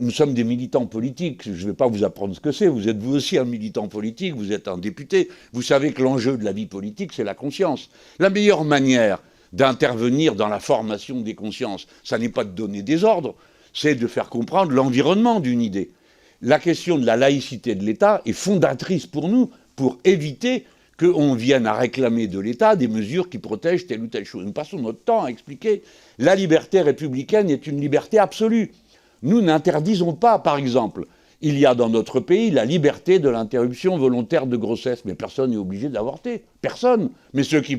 [SPEAKER 2] nous sommes des militants politiques, je ne vais pas vous apprendre ce que c'est, vous êtes vous aussi un militant politique, vous êtes un député, vous savez que l'enjeu de la vie politique, c'est la conscience. La meilleure manière d'intervenir dans la formation des consciences, ça n'est pas de donner des ordres, c'est de faire comprendre l'environnement d'une idée. La question de la laïcité de l'État est fondatrice pour nous, pour éviter qu'on vienne à réclamer de l'État des mesures qui protègent telle ou telle chose. Nous passons notre temps à expliquer la liberté républicaine est une liberté absolue. Nous n'interdisons pas, par exemple, il y a dans notre pays la liberté de l'interruption volontaire de grossesse, mais personne n'est obligé d'avorter, personne. Mais celles qui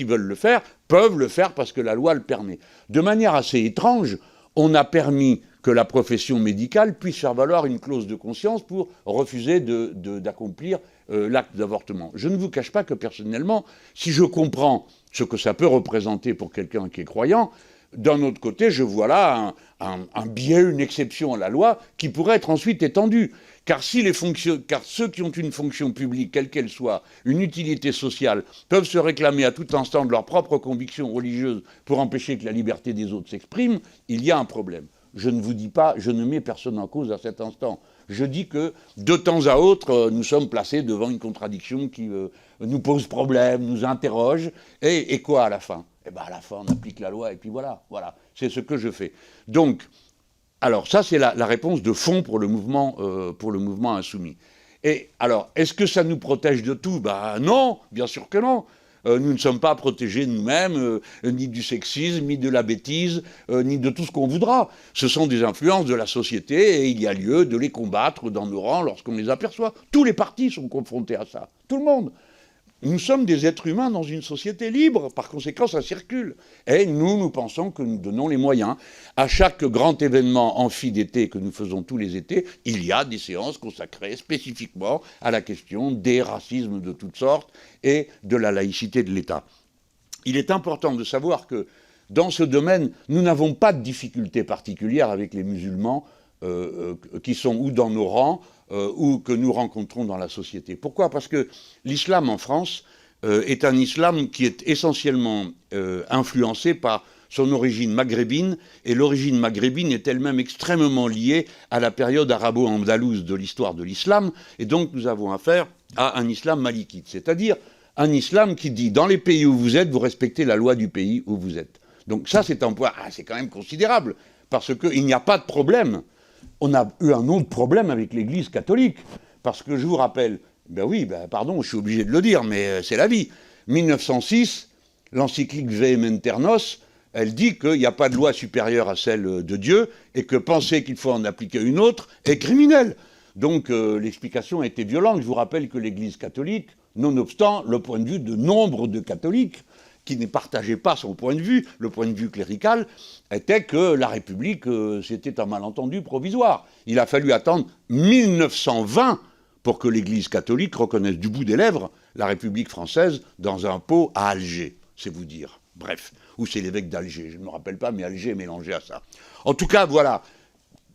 [SPEAKER 2] veulent le faire peuvent le faire parce que la loi le permet. De manière assez étrange, on a permis que la profession médicale puisse faire valoir une clause de conscience pour refuser d'accomplir l'acte d'avortement. Je ne vous cache pas que personnellement, si je comprends ce que ça peut représenter pour quelqu'un qui est croyant, d'un autre côté, je vois là un biais, une exception à la loi qui pourrait être ensuite étendue. Car ceux qui ont une fonction publique, quelle qu'elle soit, une utilité sociale, peuvent se réclamer à tout instant de leurs propres convictions religieuses pour empêcher que la liberté des autres s'exprime, il y a un problème. Je ne vous dis pas, je ne mets personne en cause à cet instant. Je dis que, de temps à autre, nous sommes placés devant une contradiction qui nous pose problème, nous interroge, et quoi à la fin ? Eh bien, à la fin, on applique la loi, et puis voilà. C'est ce que je fais. Donc, alors, ça, c'est la réponse de fond pour le mouvement insoumis. Et alors, est-ce que ça nous protège de tout ? Ben non, bien sûr que non. nous ne sommes pas protégés nous-mêmes, ni du sexisme, ni de la bêtise, ni de tout ce qu'on voudra. Ce sont des influences de la société et il y a lieu de les combattre dans nos rangs lorsqu'on les aperçoit. Tous les partis sont confrontés à ça, tout le monde. Nous sommes des êtres humains dans une société libre, par conséquent ça circule. Et nous pensons que nous donnons les moyens. À chaque grand événement amphi d'été que nous faisons tous les étés, il y a des séances consacrées spécifiquement à la question des racismes de toutes sortes et de la laïcité de l'État. Il est important de savoir que dans ce domaine, nous n'avons pas de difficultés particulières avec les musulmans qui sont ou dans nos rangs, ou que nous rencontrons dans la société. Pourquoi ? Parce que l'islam en France est un islam qui est essentiellement influencé par son origine maghrébine, et l'origine maghrébine est elle-même extrêmement liée à la période arabo-andalouse de l'histoire de l'islam, et donc nous avons affaire à un islam malikite, c'est-à-dire un islam qui dit, dans les pays où vous êtes, vous respectez la loi du pays où vous êtes. Donc ça, c'est un point, c'est quand même considérable, parce qu'il n'y a pas de problème. On a eu un autre problème avec l'Église catholique, parce que je vous rappelle, pardon, je suis obligé de le dire, mais c'est la vie. 1906, l'encyclique Vehementernos, elle dit qu'il n'y a pas de loi supérieure à celle de Dieu, et que penser qu'il faut en appliquer une autre est criminel. Donc l'explication a été violente. Je vous rappelle que l'Église catholique, nonobstant le point de vue de nombre de catholiques, qui ne partageait pas son point de vue, le point de vue clérical, était que la République, c'était un malentendu provisoire. Il a fallu attendre 1920 pour que l'Église catholique reconnaisse du bout des lèvres la République française dans un pot à Alger, c'est vous dire. Bref, ou c'est l'évêque d'Alger, je ne me rappelle pas, mais Alger est mélangé à ça. En tout cas, voilà.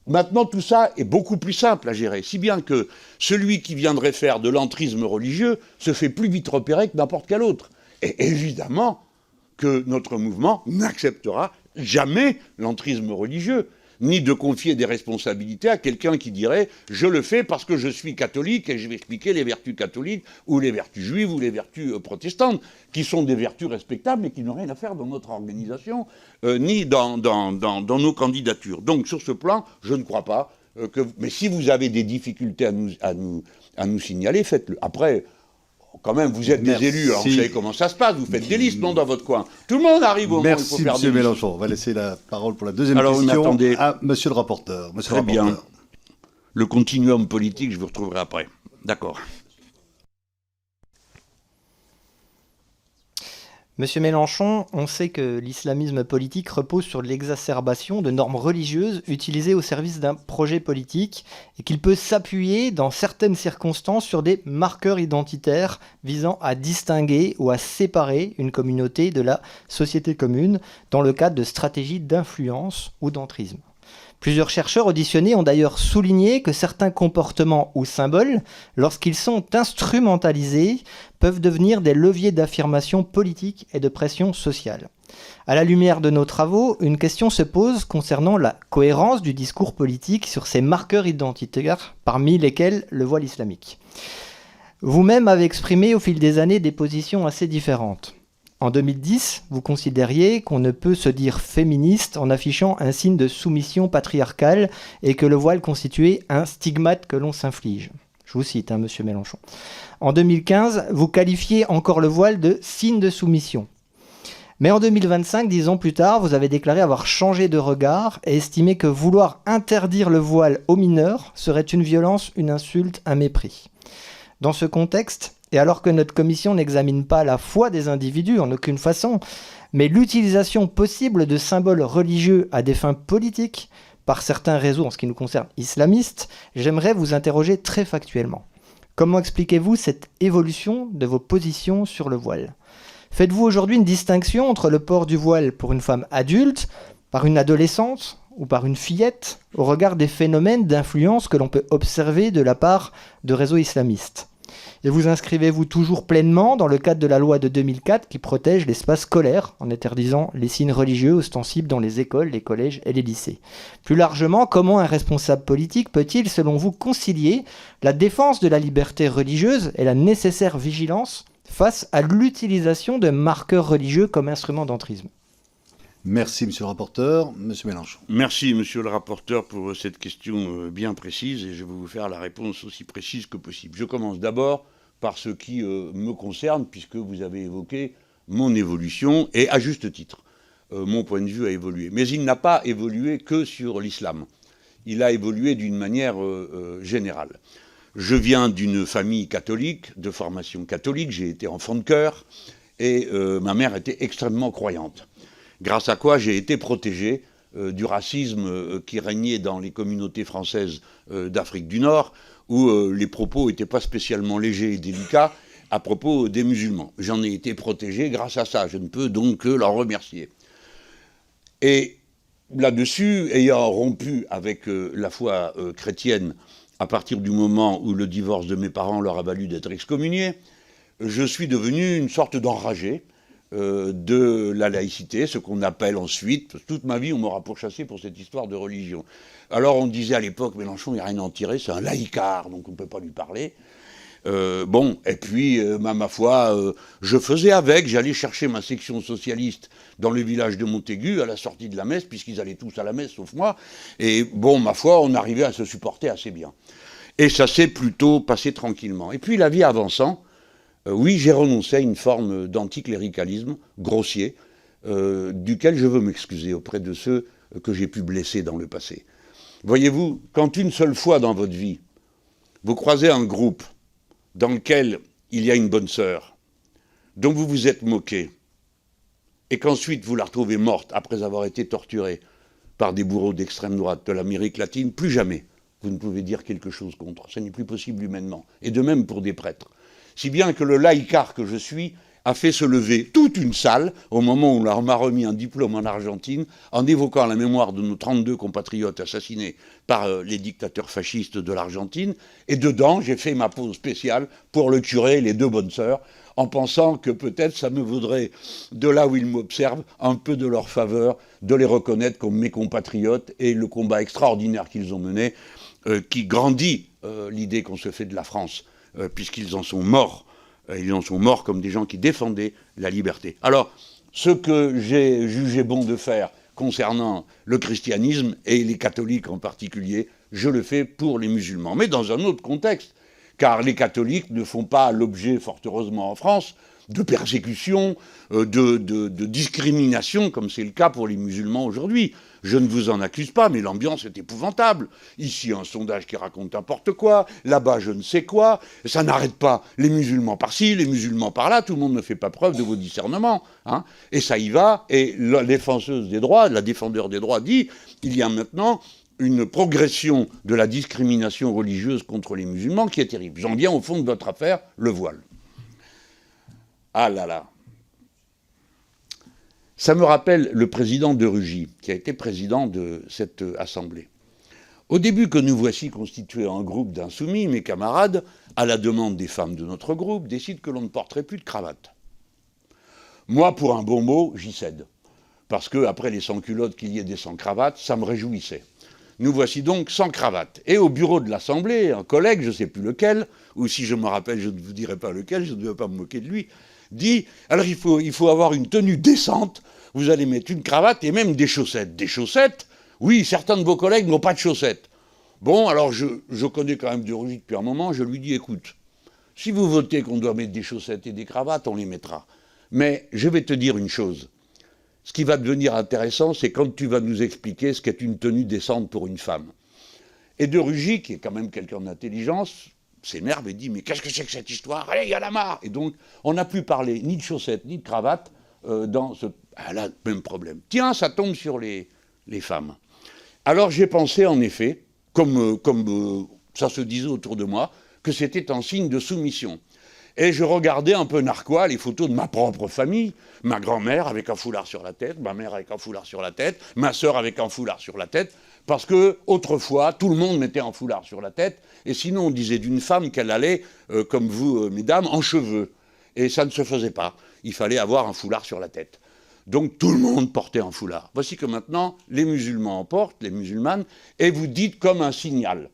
[SPEAKER 2] Maintenant, tout ça est beaucoup plus simple à gérer, si bien que celui qui viendrait faire de l'entrisme religieux se fait plus vite repérer que n'importe quel autre. Et évidemment que notre mouvement n'acceptera jamais l'entrisme religieux, ni de confier des responsabilités à quelqu'un qui dirait « je le fais parce que je suis catholique et je vais expliquer les vertus catholiques ou les vertus juives ou les vertus protestantes », qui sont des vertus respectables mais qui n'ont rien à faire dans notre organisation, ni dans nos candidatures. Donc sur ce plan, je ne crois pas que... Mais si vous avez des difficultés à nous signaler, faites-le. Après... Quand même, vous êtes des élus, alors vous savez comment ça se passe, vous faites des listes, non, dans votre coin. Tout le monde arrive au moment où il faut faire des listes. Merci, M.
[SPEAKER 1] Mélenchon. On va laisser la parole pour la deuxième question à M. le rapporteur.
[SPEAKER 2] Très bien. Le continuum politique, je vous retrouverai après. D'accord.
[SPEAKER 3] Monsieur Mélenchon, on sait que l'islamisme politique repose sur l'exacerbation de normes religieuses utilisées au service d'un projet politique et qu'il peut s'appuyer dans certaines circonstances sur des marqueurs identitaires visant à distinguer ou à séparer une communauté de la société commune dans le cadre de stratégies d'influence ou d'entrisme. Plusieurs chercheurs auditionnés ont d'ailleurs souligné que certains comportements ou symboles, lorsqu'ils sont instrumentalisés, peuvent devenir des leviers d'affirmation politique et de pression sociale. À la lumière de nos travaux, une question se pose concernant la cohérence du discours politique sur ces marqueurs identitaires, parmi lesquels le voile islamique. Vous-même avez exprimé au fil des années des positions assez différentes. En 2010, vous considériez qu'on ne peut se dire féministe en affichant un signe de soumission patriarcale et que le voile constituait un stigmate que l'on s'inflige. Je vous cite, Monsieur Mélenchon. En 2015, vous qualifiez encore le voile de signe de soumission. Mais en 2025, 10 ans plus tard, vous avez déclaré avoir changé de regard et estimé que vouloir interdire le voile aux mineurs serait une violence, une insulte, un mépris. Dans ce contexte, et alors que notre commission n'examine pas la foi des individus en aucune façon, mais l'utilisation possible de symboles religieux à des fins politiques par certains réseaux en ce qui nous concerne islamistes, j'aimerais vous interroger très factuellement. Comment expliquez-vous cette évolution de vos positions sur le voile ? Faites-vous aujourd'hui une distinction entre le port du voile pour une femme adulte, par une adolescente ou par une fillette, au regard des phénomènes d'influence que l'on peut observer de la part de réseaux islamistes ? Et vous inscrivez-vous toujours pleinement dans le cadre de la loi de 2004 qui protège l'espace scolaire en interdisant les signes religieux ostensibles dans les écoles, les collèges et les lycées. Plus largement, comment un responsable politique peut-il, selon vous, concilier la défense de la liberté religieuse et la nécessaire vigilance face à l'utilisation de marqueurs religieux comme instrument d'entrisme ?
[SPEAKER 1] Merci, Monsieur le rapporteur. Monsieur Mélenchon.
[SPEAKER 2] Merci, Monsieur le rapporteur, pour cette question bien précise, et je vais vous faire la réponse aussi précise que possible. Je commence d'abord par ce qui me concerne, puisque vous avez évoqué mon évolution, et à juste titre. Mon point de vue a évolué. Mais il n'a pas évolué que sur l'islam. Il a évolué d'une manière générale. Je viens d'une famille catholique, de formation catholique, j'ai été enfant de chœur, et ma mère était extrêmement croyante. Grâce à quoi j'ai été protégé du racisme qui régnait dans les communautés françaises d'Afrique du Nord, où les propos n'étaient pas spécialement légers et délicats à propos des musulmans. J'en ai été protégé grâce à ça, je ne peux donc que leur remercier. Et là-dessus, ayant rompu avec la foi chrétienne à partir du moment où le divorce de mes parents leur a valu d'être excommuniés, je suis devenu une sorte d'enragé de la laïcité, ce qu'on appelle ensuite, toute ma vie on m'aura pourchassé pour cette histoire de religion. Alors on disait à l'époque, Mélenchon, il n'y a rien à en tirer, c'est un laïcard, donc on ne peut pas lui parler. Et puis, ma foi, je faisais avec, j'allais chercher ma section socialiste dans le village de Montaigu à la sortie de la messe, puisqu'ils allaient tous à la messe, sauf moi, et bon, ma foi, on arrivait à se supporter assez bien. Et ça s'est plutôt passé tranquillement. Et puis, la vie avançant, oui, j'ai renoncé à une forme d'anticléricalisme grossier, duquel je veux m'excuser auprès de ceux que j'ai pu blesser dans le passé. Voyez-vous, quand une seule fois dans votre vie, vous croisez un groupe dans lequel il y a une bonne sœur, dont vous vous êtes moqué, et qu'ensuite vous la retrouvez morte après avoir été torturée par des bourreaux d'extrême droite de l'Amérique latine, plus jamais vous ne pouvez dire quelque chose contre. Ce n'est plus possible humainement. Et de même pour des prêtres. Si bien que le laïcard que je suis a fait se lever toute une salle au moment où on m'a remis un diplôme en Argentine en évoquant la mémoire de nos 32 compatriotes assassinés par les dictateurs fascistes de l'Argentine. Et dedans, j'ai fait ma pause spéciale pour le curé et les deux bonnes sœurs en pensant que peut-être ça me vaudrait, de là où ils m'observent, un peu de leur faveur, de les reconnaître comme mes compatriotes et le combat extraordinaire qu'ils ont mené, qui grandit l'idée qu'on se fait de la France, puisqu'ils en sont morts. Ils en sont morts comme des gens qui défendaient la liberté. Alors, ce que j'ai jugé bon de faire concernant le christianisme, et les catholiques en particulier, je le fais pour les musulmans. Mais dans un autre contexte, car les catholiques ne font pas l'objet, fort heureusement en France, de persécution, de discrimination, comme c'est le cas pour les musulmans aujourd'hui. Je ne vous en accuse pas, mais l'ambiance est épouvantable. Ici, un sondage qui raconte n'importe quoi, là-bas, je ne sais quoi. Ça n'arrête pas. Les musulmans par-ci, les musulmans par-là, tout le monde ne fait pas preuve de vos discernements. Hein. Et ça y va, et la défenseuse des droits, la défendeur des droits dit, il y a maintenant une progression de la discrimination religieuse contre les musulmans qui est terrible. J'en viens au fond de votre affaire, le voile. Ah là là. Ça me rappelle le président de Rugy, qui a été président de cette assemblée. Au début que nous voici constitués en groupe d'insoumis, mes camarades, à la demande des femmes de notre groupe, décident que l'on ne porterait plus de cravate. Moi, pour un bon mot, j'y cède. Parce qu'après les sans-culottes qu'il y ait des sans-cravates, ça me réjouissait. Nous voici donc sans cravate. Et au bureau de l'Assemblée, un collègue, je ne sais plus lequel, ou si je me rappelle, je ne vous dirai pas lequel, je ne vais pas me moquer de lui, dit, alors il faut avoir une tenue décente, vous allez mettre une cravate et même des chaussettes. Des chaussettes? Oui, certains de vos collègues n'ont pas de chaussettes. Bon, alors je connais quand même de Rugy depuis un moment, je lui dis, écoute, si vous votez qu'on doit mettre des chaussettes et des cravates, on les mettra. Mais je vais te dire une chose. Ce qui va devenir intéressant, c'est quand tu vas nous expliquer ce qu'est une tenue décente pour une femme. Et de Rugy, qui est quand même quelqu'un d'intelligence, s'énerve et dit « Mais qu'est-ce que c'est que cette histoire? Allez, il y a la marre !» Et donc, on n'a plus parlé ni de chaussettes, ni de cravates dans ce... Ah là, même problème. Tiens, ça tombe sur les femmes. Alors, j'ai pensé, en effet, comme ça se disait autour de moi, que c'était un signe de soumission. Et je regardais un peu narquois les photos de ma propre famille, ma grand-mère avec un foulard sur la tête, ma mère avec un foulard sur la tête, ma sœur avec un foulard sur la tête, parce que autrefois, tout le monde mettait un foulard sur la tête, et sinon on disait d'une femme qu'elle allait, comme vous, mesdames, en cheveux. Et ça ne se faisait pas. Il fallait avoir un foulard sur la tête. Donc tout le monde portait un foulard. Voici que maintenant, les musulmans en portent, les musulmanes, et vous dites comme un signal.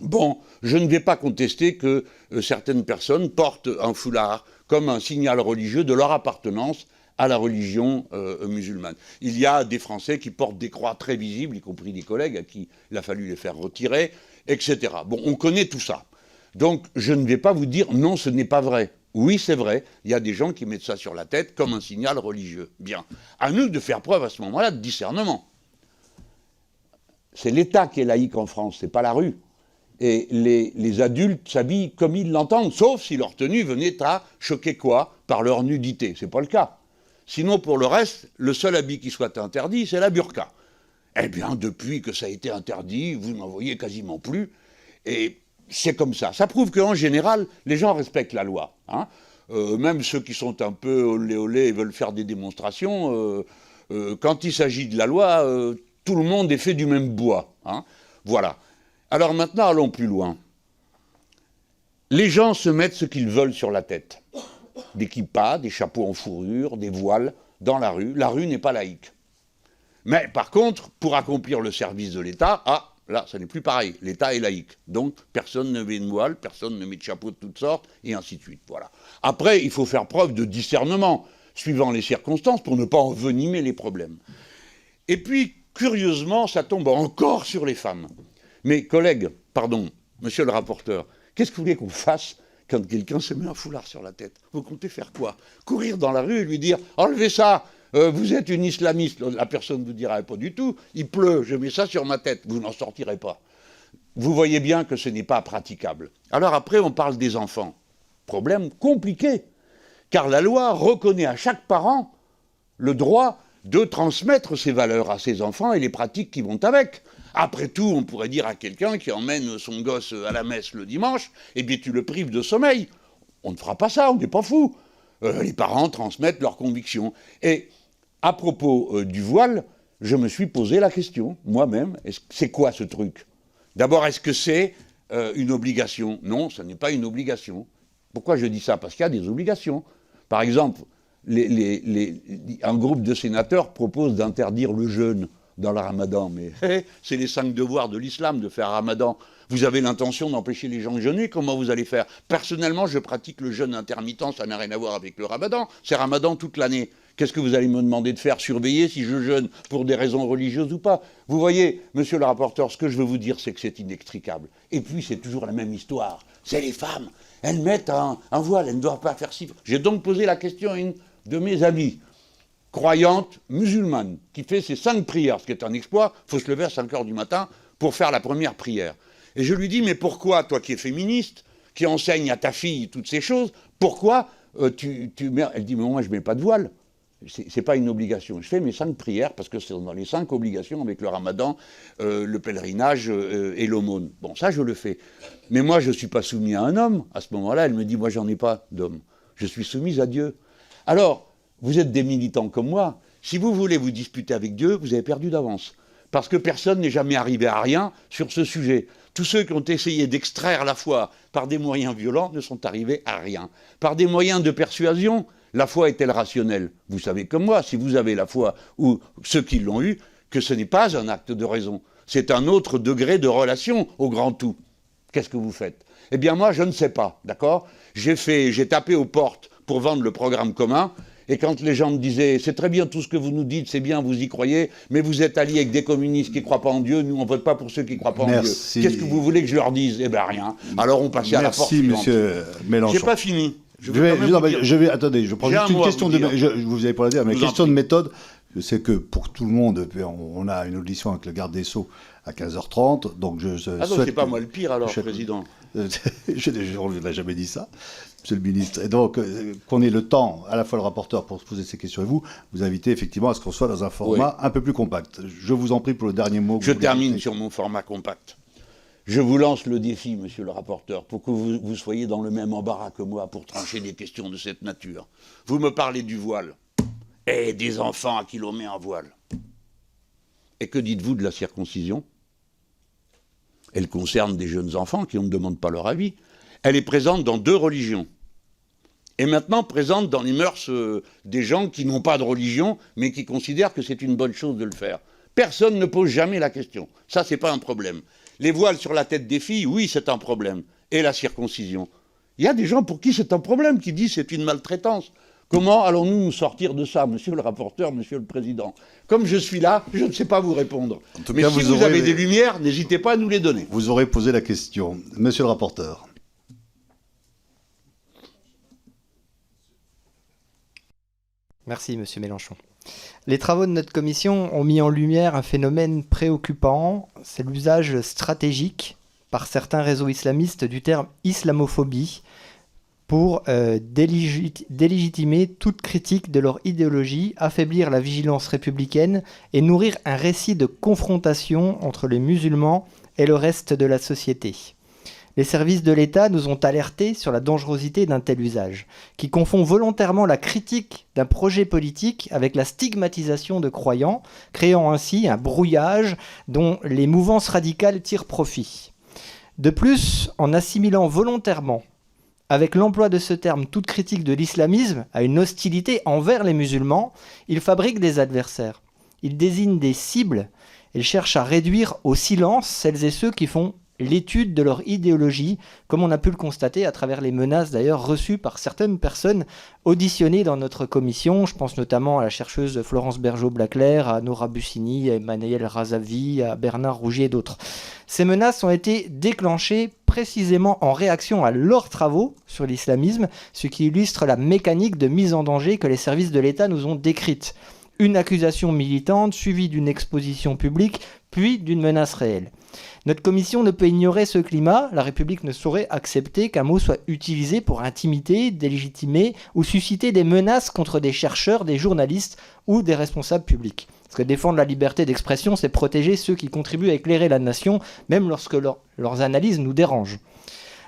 [SPEAKER 2] Bon, je ne vais pas contester que certaines personnes portent un foulard comme un signal religieux de leur appartenance à la religion musulmane. Il y a des Français qui portent des croix très visibles, y compris des collègues à qui il a fallu les faire retirer, etc. Bon, on connaît tout ça. Donc, je ne vais pas vous dire non, ce n'est pas vrai. Oui, c'est vrai, il y a des gens qui mettent ça sur la tête comme un signal religieux. Bien. À nous de faire preuve à ce moment-là de discernement. C'est l'État qui est laïque en France, c'est pas la rue. Et les adultes s'habillent comme ils l'entendent, sauf si leur tenue venait à choquer quoi? Par leur nudité. C'est pas le cas. Sinon, pour le reste, le seul habit qui soit interdit, c'est la burqa. Eh bien, depuis que ça a été interdit, vous n'en voyez quasiment plus. Et c'est comme ça. Ça prouve qu'en général, les gens respectent la loi. Hein. Même ceux qui sont un peu olé olé et veulent faire des démonstrations, quand il s'agit de la loi, tout le monde est fait du même bois. Hein. Voilà. Alors maintenant, allons plus loin. Les gens se mettent ce qu'ils veulent sur la tête. Des kippas, des chapeaux en fourrure, des voiles, dans la rue. La rue n'est pas laïque. Mais par contre, pour accomplir le service de l'État, là, ça n'est plus pareil. L'État est laïque. Donc, personne ne met de voile, personne ne met de chapeau de toutes sortes, et ainsi de suite. Voilà. Après, il faut faire preuve de discernement, suivant les circonstances, pour ne pas envenimer les problèmes. Et puis, curieusement, ça tombe encore sur les femmes. Mes collègues, pardon, monsieur le rapporteur, qu'est-ce que vous voulez qu'on fasse quand quelqu'un se met un foulard sur la tête? Vous comptez faire quoi? Courir dans la rue et lui dire « Enlevez ça, vous êtes une islamiste ». La personne vous dira « Pas du tout, il pleut, je mets ça sur ma tête ». Vous n'en sortirez pas. Vous voyez bien que ce n'est pas praticable. Alors après, on parle des enfants. Problème compliqué, car la loi reconnaît à chaque parent le droit de transmettre ses valeurs à ses enfants et les pratiques qui vont avec. Après tout, on pourrait dire à quelqu'un qui emmène son gosse à la messe le dimanche, eh bien tu le prives de sommeil. On ne fera pas ça, on n'est pas fous. Les parents transmettent leurs convictions. Et à propos du voile, je me suis posé la question, moi-même, c'est quoi ce truc? D'abord, est-ce que c'est une obligation? Non, ce n'est pas une obligation. Pourquoi je dis ça? Parce qu'il y a des obligations. Par exemple, un groupe de sénateurs propose d'interdire le jeûne dans le ramadan, mais c'est les 5 devoirs de l'islam de faire ramadan. Vous avez l'intention d'empêcher les gens de jeûner, comment vous allez faire? Personnellement, je pratique le jeûne intermittent, ça n'a rien à voir avec le ramadan, c'est ramadan toute l'année. Qu'est-ce que vous allez me demander de faire? Surveiller si je jeûne pour des raisons religieuses ou pas? Vous voyez, monsieur le rapporteur, ce que je veux vous dire, c'est que c'est inextricable. Et puis, c'est toujours la même histoire. C'est les femmes, elles mettent un voile, elles ne doivent pas faire ci. J'ai donc posé la question à une de mes amies, croyante musulmane, qui fait ses 5 prières, ce qui est un exploit. Il faut se lever à 5 heures du matin pour faire la première prière. Et je lui dis, mais pourquoi, toi qui es féministe, qui enseigne à ta fille toutes ces choses, pourquoi tu mets... Elle dit, mais moi je ne mets pas de voile. C'est pas une obligation. Je fais mes 5 prières parce que c'est dans les 5 obligations avec le ramadan, le pèlerinage et l'aumône. Bon, ça je le fais. Mais moi je ne suis pas soumis à un homme. À ce moment-là, elle me dit, moi j'en ai pas d'homme. Je suis soumise à Dieu. Alors, vous êtes des militants comme moi. Si vous voulez vous disputer avec Dieu, vous avez perdu d'avance. Parce que personne n'est jamais arrivé à rien sur ce sujet. Tous ceux qui ont essayé d'extraire la foi par des moyens violents ne sont arrivés à rien. Par des moyens de persuasion, la foi est-elle rationnelle? Vous savez comme moi, si vous avez la foi, ou ceux qui l'ont eu, que ce n'est pas un acte de raison. C'est un autre degré de relation au grand tout. Qu'est-ce que vous faites? Eh bien moi, je ne sais pas, d'accord? J'ai tapé aux portes pour vendre le programme commun. Et quand les gens me disaient, c'est très bien tout ce que vous nous dites, c'est bien, vous y croyez, mais vous êtes alliés avec des communistes qui ne croient pas en Dieu, nous on ne vote pas pour ceux qui ne croient pas en Dieu. Qu'est-ce que vous voulez que je leur dise? Eh bien rien. Alors on passait à la porte suivante.
[SPEAKER 1] Merci, monsieur Mélenchon.
[SPEAKER 2] J'ai pas fini.
[SPEAKER 1] Attendez, je prends juste une question de... vous avez pas la dire, mais question de méthode. Je sais que pour tout le monde, on a une audition avec le garde des Sceaux à 15h30, donc je
[SPEAKER 2] non, c'est pas moi le pire alors, président.
[SPEAKER 1] On ne l'a jamais dit ça, monsieur le ministre. Et donc, qu'on ait le temps, à la fois le rapporteur pour se poser ces questions et vous invitez effectivement à ce qu'on soit dans un format un peu plus compact. Je vous en prie pour le dernier mot.
[SPEAKER 2] Je termine sur mon format compact. Je vous lance le défi, monsieur le rapporteur, pour que vous soyez dans le même embarras que moi pour trancher des questions de cette nature. Vous me parlez du voile. Et des enfants à qui l'on met un voile. Et que dites-vous de la circoncision? Elle concerne des jeunes enfants qui on ne demande pas leur avis. Elle est présente dans 2 religions. Et maintenant présente dans les mœurs des gens qui n'ont pas de religion, mais qui considèrent que c'est une bonne chose de le faire. Personne ne pose jamais la question. Ça, c'est pas un problème. Les voiles sur la tête des filles, oui, c'est un problème. Et la circoncision. Il y a des gens pour qui c'est un problème, qui disent c'est une maltraitance. Comment allons-nous nous sortir de ça, monsieur le rapporteur, monsieur le président? Comme je suis là, je ne sais pas vous répondre. En tout cas, si vous avez des lumières, n'hésitez pas à nous les donner.
[SPEAKER 1] Vous aurez posé la question. Monsieur le rapporteur.
[SPEAKER 3] Merci, Monsieur Mélenchon. Les travaux de notre commission ont mis en lumière un phénomène préoccupant, c'est l'usage stratégique par certains réseaux islamistes du terme islamophobie pour délégitimer toute critique de leur idéologie, affaiblir la vigilance républicaine et nourrir un récit de confrontation entre les musulmans et le reste de la société. Les services de l'État nous ont alertés sur la dangerosité d'un tel usage, qui confond volontairement la critique d'un projet politique avec la stigmatisation de croyants, créant ainsi un brouillage dont les mouvances radicales tirent profit. De plus, en assimilant volontairement avec l'emploi de ce terme toute critique de l'islamisme à une hostilité envers les musulmans, ils fabriquent des adversaires. Ils désignent des cibles, ils cherchent à réduire au silence celles et ceux qui font l'étude de leur idéologie, comme on a pu le constater à travers les menaces d'ailleurs reçues par certaines personnes auditionnées dans notre commission. Je pense notamment à la chercheuse Florence Bergeau-Blaclair, à Nora Bussini, à Emmanuel Razavi, à Bernard Rougier et d'autres. Ces menaces ont été déclenchées précisément en réaction à leurs travaux sur l'islamisme, ce qui illustre la mécanique de mise en danger que les services de l'État nous ont décrite. Une accusation militante suivie d'une exposition publique, puis d'une menace réelle. Notre commission ne peut ignorer ce climat. La République ne saurait accepter qu'un mot soit utilisé pour intimider, délégitimer ou susciter des menaces contre des chercheurs, des journalistes ou des responsables publics. Parce que défendre la liberté d'expression, c'est protéger ceux qui contribuent à éclairer la nation, même lorsque leurs analyses nous dérangent.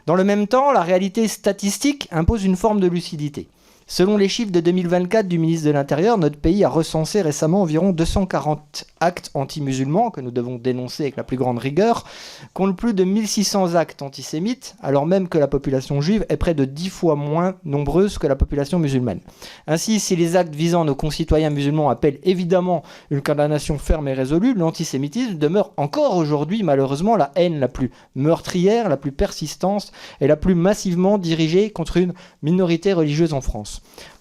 [SPEAKER 3] Dans le même temps, la réalité statistique impose une forme de lucidité. Selon les chiffres de 2024 du ministre de l'Intérieur, notre pays a recensé récemment environ 240 actes anti-musulmans que nous devons dénoncer avec la plus grande rigueur, compte plus de 1600 actes antisémites, alors même que la population juive est près de 10 fois moins nombreuse que la population musulmane. Ainsi, si les actes visant nos concitoyens musulmans appellent évidemment une condamnation ferme et résolue, l'antisémitisme demeure encore aujourd'hui malheureusement la haine la plus meurtrière, la plus persistante et la plus massivement dirigée contre une minorité religieuse en France.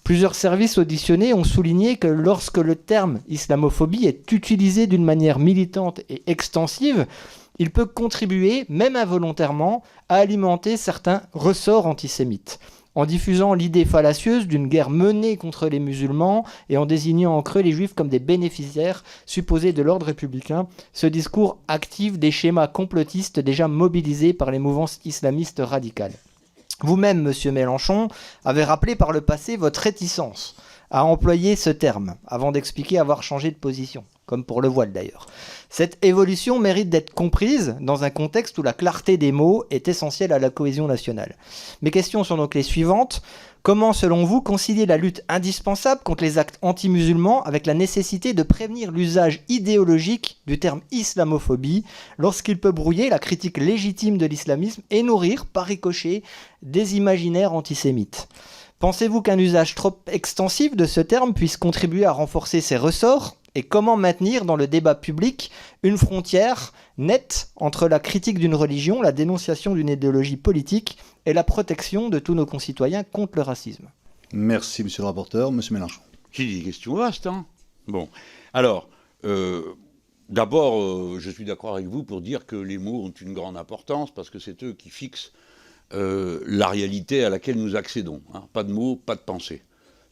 [SPEAKER 3] Plusieurs services auditionnés ont souligné que lorsque le terme islamophobie est utilisé d'une manière militante et extensive, il peut contribuer, même involontairement, à alimenter certains ressorts antisémites. En diffusant l'idée fallacieuse d'une guerre menée contre les musulmans et en désignant en creux les juifs comme des bénéficiaires supposés de l'ordre républicain, ce discours active des schémas complotistes déjà mobilisés par les mouvances islamistes radicales. Vous-même, Monsieur Mélenchon, avez rappelé par le passé votre réticence à employer ce terme, avant d'expliquer avoir changé de position, comme pour le voile d'ailleurs. Cette évolution mérite d'être comprise dans un contexte où la clarté des mots est essentielle à la cohésion nationale. Mes questions sont donc les suivantes. Comment, selon vous, concilier la lutte indispensable contre les actes anti-musulmans avec la nécessité de prévenir l'usage idéologique du terme islamophobie lorsqu'il peut brouiller la critique légitime de l'islamisme et nourrir, par ricochet, des imaginaires antisémites ? Pensez-vous qu'un usage trop extensif de ce terme puisse contribuer à renforcer ses ressorts ? Et comment maintenir dans le débat public une frontière nette entre la critique d'une religion, la dénonciation d'une idéologie politique et la protection de tous nos concitoyens contre le racisme ?
[SPEAKER 1] Merci, monsieur le rapporteur. Monsieur Mélenchon.
[SPEAKER 2] J'ai des questions vastes, hein. Bon, alors, d'abord, je suis d'accord avec vous pour dire que les mots ont une grande importance parce que c'est eux qui fixent la réalité à laquelle nous accédons. Hein. Pas de mots, pas de pensée.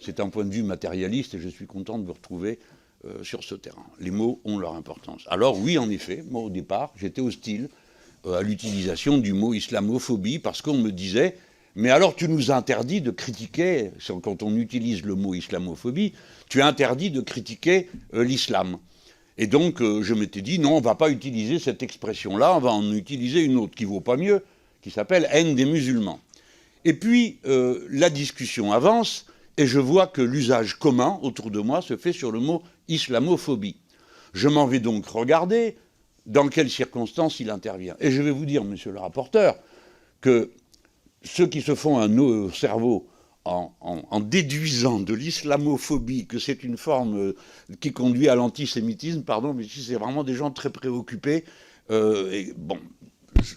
[SPEAKER 2] C'est un point de vue matérialiste et je suis content de vous retrouver sur ce terrain. Les mots ont leur importance. Alors oui, en effet, moi au départ, j'étais hostile à l'utilisation du mot islamophobie parce qu'on me disait « mais alors tu nous interdis de critiquer, quand on utilise le mot islamophobie, tu interdis de critiquer l'islam ». Et donc je m'étais dit « non, on ne va pas utiliser cette expression-là, on va en utiliser une autre qui ne vaut pas mieux, qui s'appelle « haine des musulmans ». Et puis la discussion avance et je vois que l'usage commun autour de moi se fait sur le mot islamophobie. Je m'en vais donc regarder dans quelles circonstances il intervient. Et je vais vous dire, monsieur le rapporteur, que ceux qui se font un nœud au cerveau en déduisant de l'islamophobie que c'est une forme qui conduit à l'antisémitisme, pardon, mais c'est vraiment des gens très préoccupés. Et bon,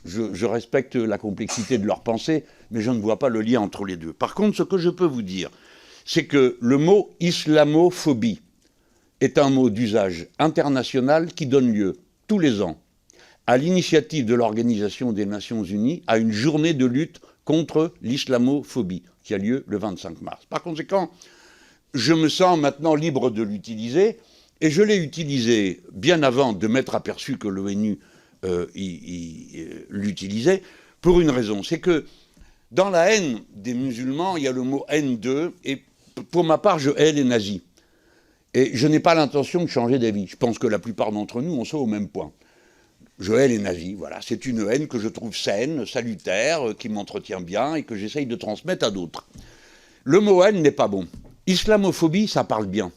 [SPEAKER 2] je respecte la complexité de leur pensée, mais je ne vois pas le lien entre les deux. Par contre, ce que je peux vous dire, c'est que le mot islamophobie est un mot d'usage international qui donne lieu tous les ans, à l'initiative de l'Organisation des Nations Unies, à une journée de lutte contre l'islamophobie qui a lieu le 25 mars. Par conséquent, je me sens maintenant libre de l'utiliser, et je l'ai utilisé bien avant de m'être aperçu que l'ONU l'utilisait, pour une raison, c'est que dans la haine des musulmans, il y a le mot haine d'eux, et pour ma part, je hais les nazis. Et je n'ai pas l'intention de changer d'avis. Je pense que la plupart d'entre nous, on soit au même point. Je hais les nazis, voilà. C'est une haine que je trouve saine, salutaire, qui m'entretient bien et que j'essaye de transmettre à d'autres. Le mot haine n'est pas bon. Islamophobie, ça parle bien.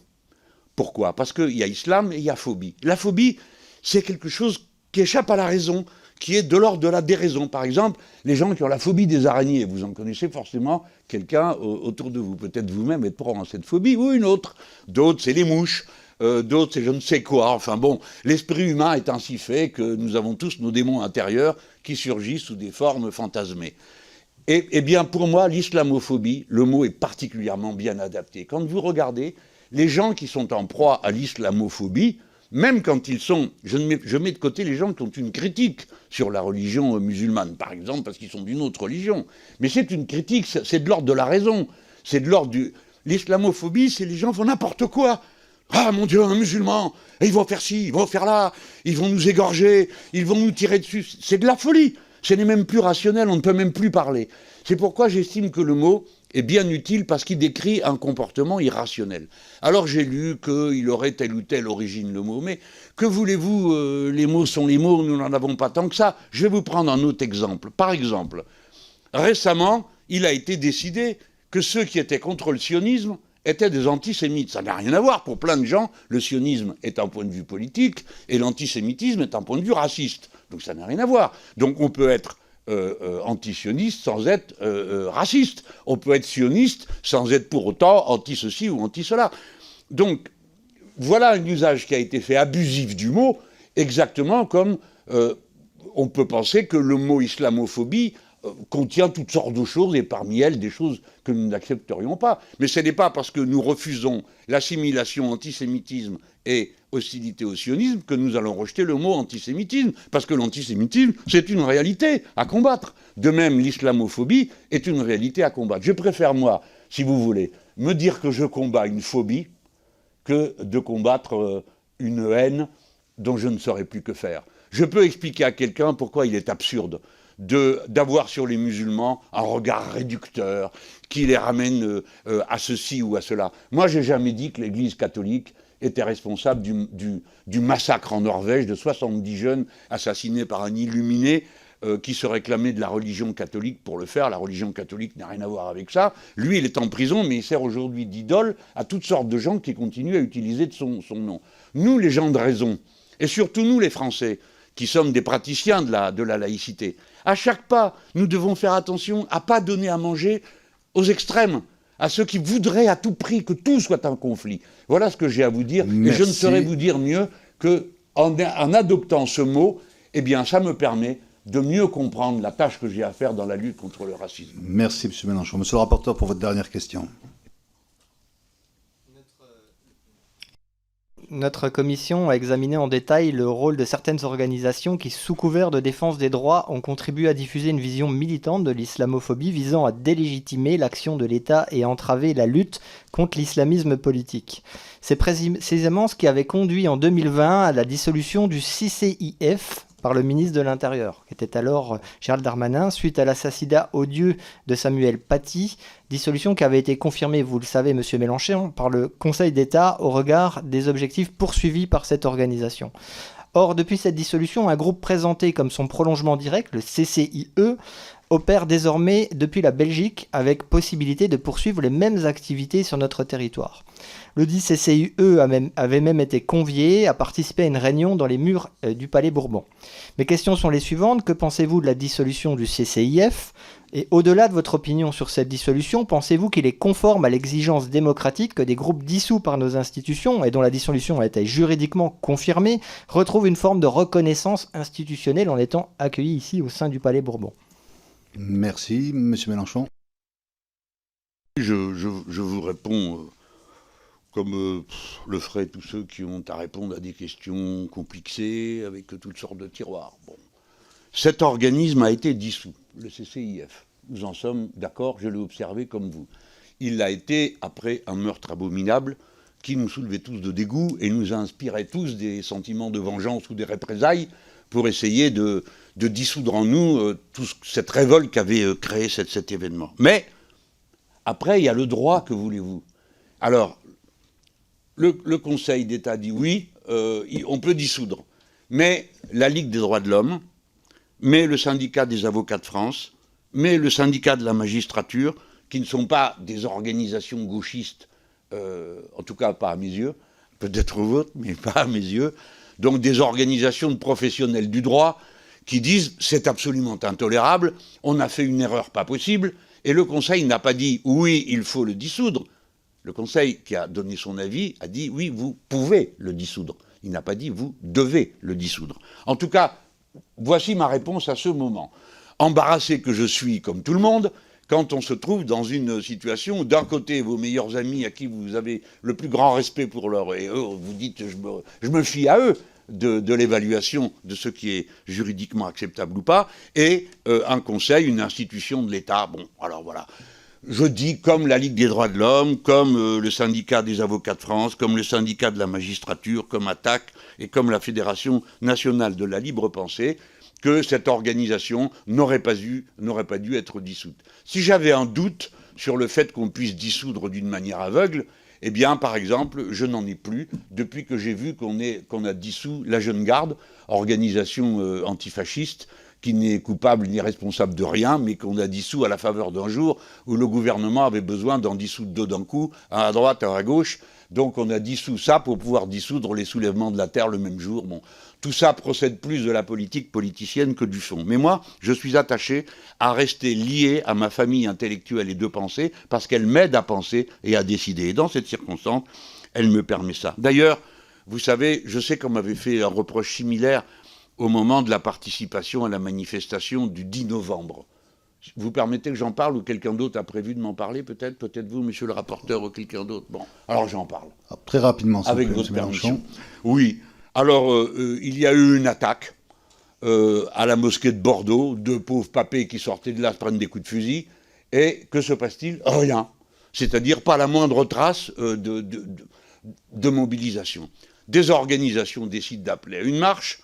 [SPEAKER 2] Pourquoi? Parce qu'il y a islam et il y a phobie. La phobie, c'est quelque chose qui échappe à la raison, qui est de l'ordre de la déraison. Par exemple, les gens qui ont la phobie des araignées, vous en connaissez forcément quelqu'un autour de vous. Peut-être vous-même êtes proche de cette phobie, ou une autre. D'autres, c'est les mouches. D'autres, c'est je ne sais quoi. Enfin bon, l'esprit humain est ainsi fait que nous avons tous nos démons intérieurs qui surgissent sous des formes fantasmées. Eh bien, pour moi, l'islamophobie, le mot est particulièrement bien adapté. Quand vous regardez, les gens qui sont en proie à l'islamophobie, même quand ils sont... Je mets de côté les gens qui ont une critique sur la religion musulmane, par exemple, parce qu'ils sont d'une autre religion. Mais c'est une critique, c'est de l'ordre de la raison. C'est de l'ordre du... L'islamophobie, c'est les gens font n'importe quoi. Ah, mon Dieu, un musulman, et ils vont faire ci, ils vont faire là, ils vont nous égorger, ils vont nous tirer dessus. C'est de la folie. Ce n'est même plus rationnel, on ne peut même plus parler. C'est pourquoi j'estime que le mot est bien utile parce qu'il décrit un comportement irrationnel. Alors j'ai lu qu'il aurait telle ou telle origine le mot, mais que voulez-vous, les mots sont les mots, nous n'en avons pas tant que ça. Je vais vous prendre un autre exemple. Par exemple, récemment, il a été décidé que ceux qui étaient contre le sionisme étaient des antisémites. Ça n'a rien à voir. Pour plein de gens, le sionisme est un point de vue politique et l'antisémitisme est un point de vue raciste. Donc ça n'a rien à voir. Donc on peut être anti-sioniste sans être raciste. On peut être sioniste sans être pour autant anti-ceci ou anti-cela. Donc voilà un usage qui a été fait abusif du mot, exactement comme on peut penser que le mot islamophobie contient toutes sortes de choses, et parmi elles des choses que nous n'accepterions pas. Mais ce n'est pas parce que nous refusons l'assimilation antisémitisme et hostilité au sionisme que nous allons rejeter le mot antisémitisme, parce que l'antisémitisme, c'est une réalité à combattre. De même, l'islamophobie est une réalité à combattre. Je préfère, moi, si vous voulez, me dire que je combats une phobie que de combattre une haine dont je ne saurais plus que faire. Je peux expliquer à quelqu'un pourquoi il est absurde d'avoir sur les musulmans un regard réducteur qui les ramène à ceci ou à cela. Moi, j'ai jamais dit que l'Église catholique était responsable du massacre en Norvège de 70 jeunes assassinés par un illuminé qui se réclamait de la religion catholique pour le faire. La religion catholique n'a rien à voir avec ça. Lui, il est en prison, mais il sert aujourd'hui d'idole à toutes sortes de gens qui continuent à utiliser son nom. Nous, les gens de raison, et surtout nous, les Français, qui sommes des praticiens de la laïcité, à chaque pas, nous devons faire attention à ne pas donner à manger aux extrêmes, à ceux qui voudraient à tout prix que tout soit un conflit. Voilà ce que j'ai à vous dire. Merci. Et je ne saurais vous dire mieux qu'en adoptant ce mot, eh bien, ça me permet de mieux comprendre la tâche que j'ai à faire dans la lutte contre le racisme.
[SPEAKER 1] Merci, M. Mélenchon. Monsieur le rapporteur, pour votre dernière question.
[SPEAKER 3] Notre commission a examiné en détail le rôle de certaines organisations qui, sous couvert de défense des droits, ont contribué à diffuser une vision militante de l'islamophobie visant à délégitimer l'action de l'État et entraver la lutte contre l'islamisme politique. C'est précisément ce qui avait conduit en 2020 à la dissolution du CCIF par le ministre de l'Intérieur, qui était alors Gérald Darmanin, suite à l'assassinat odieux de Samuel Paty, dissolution qui avait été confirmée, vous le savez, Monsieur Mélenchon, par le Conseil d'État au regard des objectifs poursuivis par cette organisation. Or, depuis cette dissolution, un groupe présenté comme son prolongement direct, le CCIE, opère désormais depuis la Belgique avec possibilité de poursuivre les mêmes activités sur notre territoire. Le dit CCIE avait même été convié à participer à une réunion dans les murs du Palais Bourbon. Mes questions sont les suivantes. Que pensez-vous de la dissolution du CCIF ? Et au-delà de votre opinion sur cette dissolution, pensez-vous qu'il est conforme à l'exigence démocratique que des groupes dissous par nos institutions et dont la dissolution a été juridiquement confirmée retrouvent une forme de reconnaissance institutionnelle en étant accueillis ici au sein du Palais Bourbon ?
[SPEAKER 1] Merci, M. Mélenchon.
[SPEAKER 2] Je vous réponds comme le feraient tous ceux qui ont à répondre à des questions complexées avec toutes sortes de tiroirs. Bon. Cet organisme a été dissous, le CCIF. Nous en sommes d'accord, je l'ai observé comme vous. il l'a été après un meurtre abominable qui nous soulevait tous de dégoût et nous inspirait tous des sentiments de vengeance ou des représailles pour essayer de dissoudre en nous toute cette révolte qu'avait créé cet événement. Mais après, il y a le droit, que voulez-vous? Alors, le Conseil d'État dit oui, on peut dissoudre. Mais la Ligue des droits de l'homme, mais le syndicat des avocats de France, mais le syndicat de la magistrature, qui ne sont pas des organisations gauchistes, en tout cas pas à mes yeux, peut-être aux vôtres, mais pas à mes yeux, donc des organisations de professionnels du droit qui disent c'est absolument intolérable, on a fait une erreur pas possible, et le Conseil n'a pas dit oui, il faut le dissoudre. Le Conseil qui a donné son avis a dit oui, vous pouvez le dissoudre. Il n'a pas dit vous devez le dissoudre. En tout cas, voici ma réponse à ce moment. Embarrassé que je suis, comme tout le monde, quand on se trouve dans une situation où d'un côté, vos meilleurs amis à qui vous avez le plus grand respect pour leur... Et eux, vous dites, je me fie à eux de l'évaluation de ce qui est juridiquement acceptable ou pas, et un conseil, une institution de l'État. Bon, alors voilà. Je dis comme la Ligue des droits de l'homme, comme le syndicat des avocats de France, comme le syndicat de la magistrature, comme ATTAC et comme la Fédération nationale de la libre pensée, que cette organisation n'aurait pas dû être dissoute. Si j'avais un doute sur le fait qu'on puisse dissoudre d'une manière aveugle, eh bien, par exemple, je n'en ai plus depuis que j'ai vu qu'on a dissous la Jeune Garde, organisation antifasciste, qui n'est coupable ni responsable de rien, mais qu'on a dissous à la faveur d'un jour où le gouvernement avait besoin d'en dissoudre deux d'un coup, un à droite, un à gauche. Donc on a dissous ça pour pouvoir dissoudre les soulèvements de la Terre le même jour. Bon, tout ça procède plus de la politique politicienne que du fond. Mais moi, je suis attaché à rester lié à ma famille intellectuelle et de pensée, parce qu'elle m'aide à penser et à décider. Et dans cette circonstance, elle me permet ça. D'ailleurs, vous savez, je sais qu'on m'avait fait un reproche similaire au moment de la participation à la manifestation du 10 novembre. Vous permettez que j'en parle ou quelqu'un d'autre a prévu de m'en parler peut-être? Peut-être vous, monsieur le rapporteur, ou quelqu'un d'autre. Bon, alors j'en parle.
[SPEAKER 1] Alors, très rapidement,
[SPEAKER 2] avec votre permission. Oui. Alors, il y a eu une attaque à la mosquée de Bordeaux. Deux pauvres papés qui sortaient de là se prennent des coups de fusil. Et que se passe-t-il? Rien. C'est-à-dire pas la moindre trace de mobilisation. Des organisations décident d'appeler à une marche.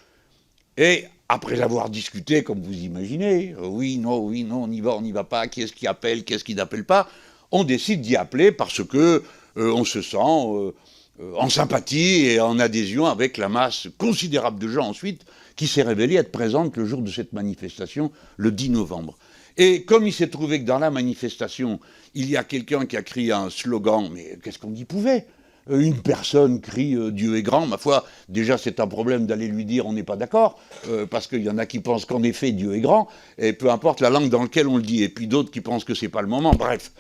[SPEAKER 2] Et après avoir discuté, comme vous imaginez, oui, non, on y va pas, qui est-ce qui appelle, qui est-ce qui n'appelle pas, on décide d'y appeler parce que on se sent en sympathie et en adhésion avec la masse considérable de gens ensuite qui s'est révélée être présente le jour de cette manifestation, le 10 novembre. Et comme il s'est trouvé que dans la manifestation, il y a quelqu'un qui a crié un slogan, mais qu'est-ce qu'on y pouvait ? Une personne crie Dieu est grand, ma foi, déjà c'est un problème d'aller lui dire on n'est pas d'accord, parce qu'il y en a qui pensent qu'en effet Dieu est grand, et peu importe la langue dans laquelle on le dit, et puis d'autres qui pensent que c'est pas le moment, bref,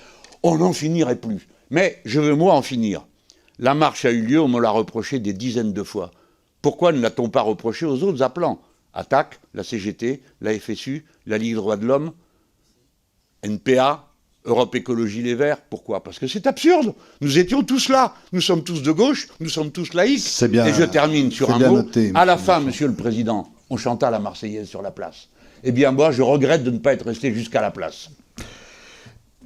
[SPEAKER 2] on n'en finirait plus. Mais je veux moi en finir. La marche a eu lieu, on me l'a reproché des dizaines de fois. Pourquoi ne l'a-t-on pas reproché aux autres appelants? ATTAC, la CGT, la FSU, la Ligue des droits de l'homme, NPA, Europe Écologie Les Verts. Pourquoi? Parce que c'est absurde. Nous étions tous là. Nous sommes tous de gauche, nous sommes tous laïcs.
[SPEAKER 1] C'est bien,
[SPEAKER 2] et je termine sur un mot.
[SPEAKER 1] Noté,
[SPEAKER 2] à la fin, monsieur le Président, on chanta la Marseillaise sur la place. Eh bien, moi, je regrette de ne pas être resté jusqu'à la place.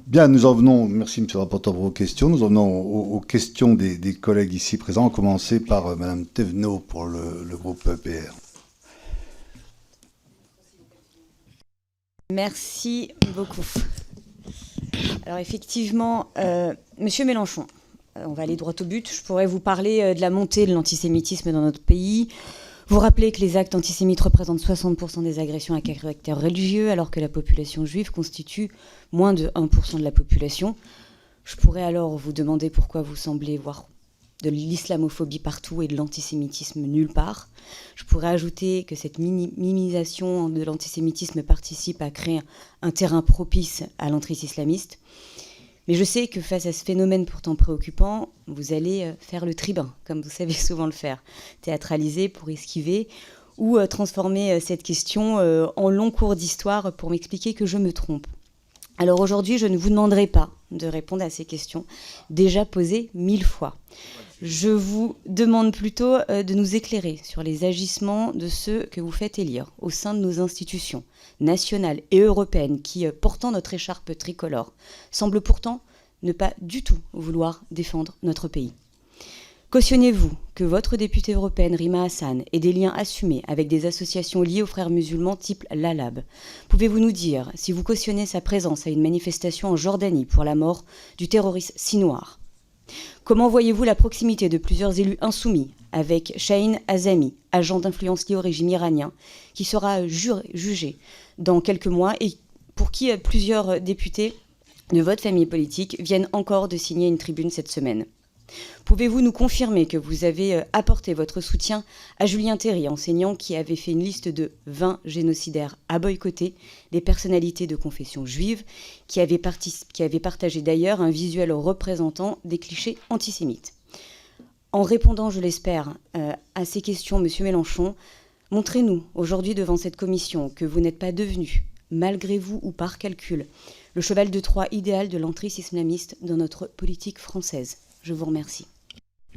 [SPEAKER 1] Bien, nous en venons, merci monsieur le rapporteur pour vos questions, nous en venons aux questions des collègues ici présents, à commencer par madame Thévenot pour le groupe PR.
[SPEAKER 4] Merci beaucoup. Alors effectivement, monsieur Mélenchon, on va aller droit au but. Je pourrais vous parler de la montée de l'antisémitisme dans notre pays, vous rappeler que les actes antisémites représentent 60% des agressions à caractère religieux, alors que la population juive constitue moins de 1% de la population. Je pourrais alors vous demander pourquoi vous semblez voir de l'islamophobie partout et de l'antisémitisme nulle part. Je pourrais ajouter que cette minimisation de l'antisémitisme participe à créer un terrain propice à l'entrise islamiste. Mais je sais que face à ce phénomène pourtant préoccupant, vous allez faire le tribun, comme vous savez souvent le faire, théâtraliser pour esquiver ou transformer cette question en long cours d'histoire pour m'expliquer que je me trompe. Alors aujourd'hui, je ne vous demanderai pas de répondre à ces questions déjà posées 1000 fois. Je vous demande plutôt de nous éclairer sur les agissements de ceux que vous faites élire au sein de nos institutions nationales et européennes qui, portant notre écharpe tricolore, semblent pourtant ne pas du tout vouloir défendre notre pays. Cautionnez-vous que votre députée européenne Rima Hassan ait des liens assumés avec des associations liées aux frères musulmans type l'Alab? Pouvez-vous nous dire si vous cautionnez sa présence à une manifestation en Jordanie pour la mort du terroriste Sinouar? Comment voyez-vous la proximité de plusieurs élus insoumis avec Shaheen Azami, agent d'influence lié au régime iranien, qui sera jugé dans quelques mois et pour qui plusieurs députés de votre famille politique viennent encore de signer une tribune cette semaine? Pouvez-vous nous confirmer que vous avez apporté votre soutien à Julien Terry, enseignant qui avait fait une liste de 20 génocidaires à boycotter, des personnalités de confession juive, qui avait partagé d'ailleurs un visuel représentant des clichés antisémites? En répondant, je l'espère, à ces questions, Monsieur Mélenchon, montrez-nous aujourd'hui devant cette commission que vous n'êtes pas devenu, malgré vous ou par calcul, le cheval de Troie idéal de l'entrisme islamiste dans notre politique française. Je vous remercie.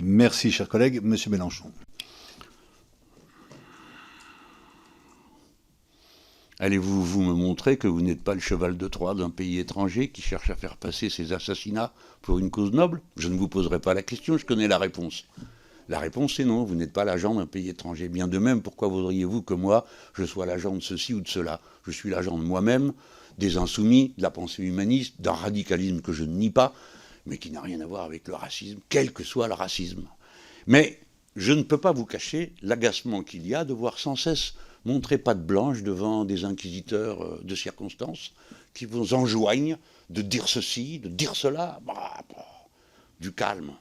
[SPEAKER 1] Merci, cher collègue. Monsieur Mélenchon.
[SPEAKER 2] Allez-vous vous me montrer que vous n'êtes pas le cheval de Troie d'un pays étranger qui cherche à faire passer ses assassinats pour une cause noble? Je ne vous poserai pas la question, je connais la réponse. La réponse c'est non, vous n'êtes pas l'agent d'un pays étranger. Bien de même, pourquoi voudriez-vous que moi, je sois l'agent de ceci ou de cela? Je suis l'agent de moi-même, des insoumis, de la pensée humaniste, d'un radicalisme que je ne nie pas, mais qui n'a rien à voir avec le racisme, quel que soit le racisme. Mais je ne peux pas vous cacher l'agacement qu'il y a de voir sans cesse montrer patte blanche devant des inquisiteurs de circonstance qui vous enjoignent de dire ceci, de dire cela. Du calme.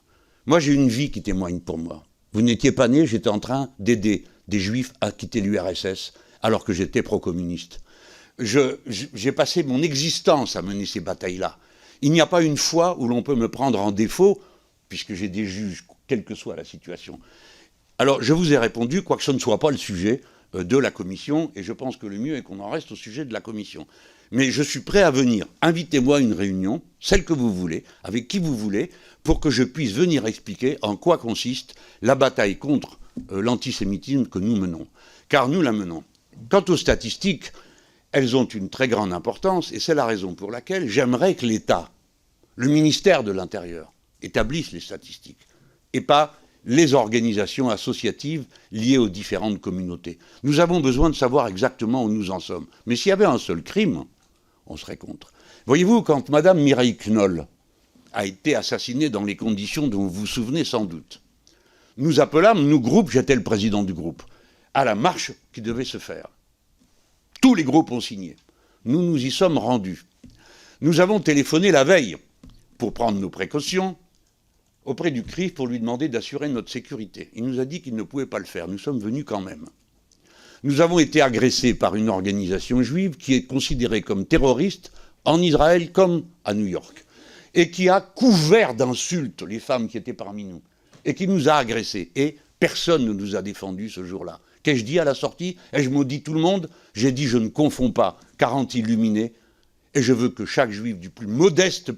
[SPEAKER 2] Moi, j'ai une vie qui témoigne pour moi. Vous n'étiez pas né, j'étais en train d'aider des juifs à quitter l'URSS alors que j'étais pro-communiste. J'ai passé mon existence à mener ces batailles-là. Il n'y a pas une fois où l'on peut me prendre en défaut, puisque j'ai des juges, quelle que soit la situation. Alors, je vous ai répondu, quoique ce ne soit pas le sujet de la commission, et je pense que le mieux est qu'on en reste au sujet de la commission. Mais je suis prêt à venir. Invitez-moi à une réunion, celle que vous voulez, avec qui vous voulez, pour que je puisse venir expliquer en quoi consiste la bataille contre l'antisémitisme que nous menons. Car nous la menons. Quant aux statistiques, elles ont une très grande importance, et c'est la raison pour laquelle j'aimerais que l'État, le ministère de l'Intérieur, établisse les statistiques, et pas les organisations associatives liées aux différentes communautés. Nous avons besoin de savoir exactement où nous en sommes. Mais s'il y avait un seul crime, on serait contre. Voyez-vous, quand Mme Mireille Knoll a été assassinée dans les conditions dont vous vous souvenez sans doute, nous appelâmes, nous groupes, j'étais le président du groupe, à la marche qui devait se faire. Tous les groupes ont signé. Nous nous y sommes rendus. Nous avons téléphoné la veille pour prendre nos précautions auprès du CRIF pour lui demander d'assurer notre sécurité. Il nous a dit qu'il ne pouvait pas le faire. Nous sommes venus quand même. Nous avons été agressés par une organisation juive qui est considérée comme terroriste en Israël comme à New York et qui a couvert d'insultes les femmes qui étaient parmi nous et qui nous a agressés. Et personne ne nous a défendus ce jour-là. Qu'ai-je dit à la sortie? Ai-je maudit tout le monde? J'ai dit je ne confonds pas 40 illuminés et je veux que chaque juif du plus modeste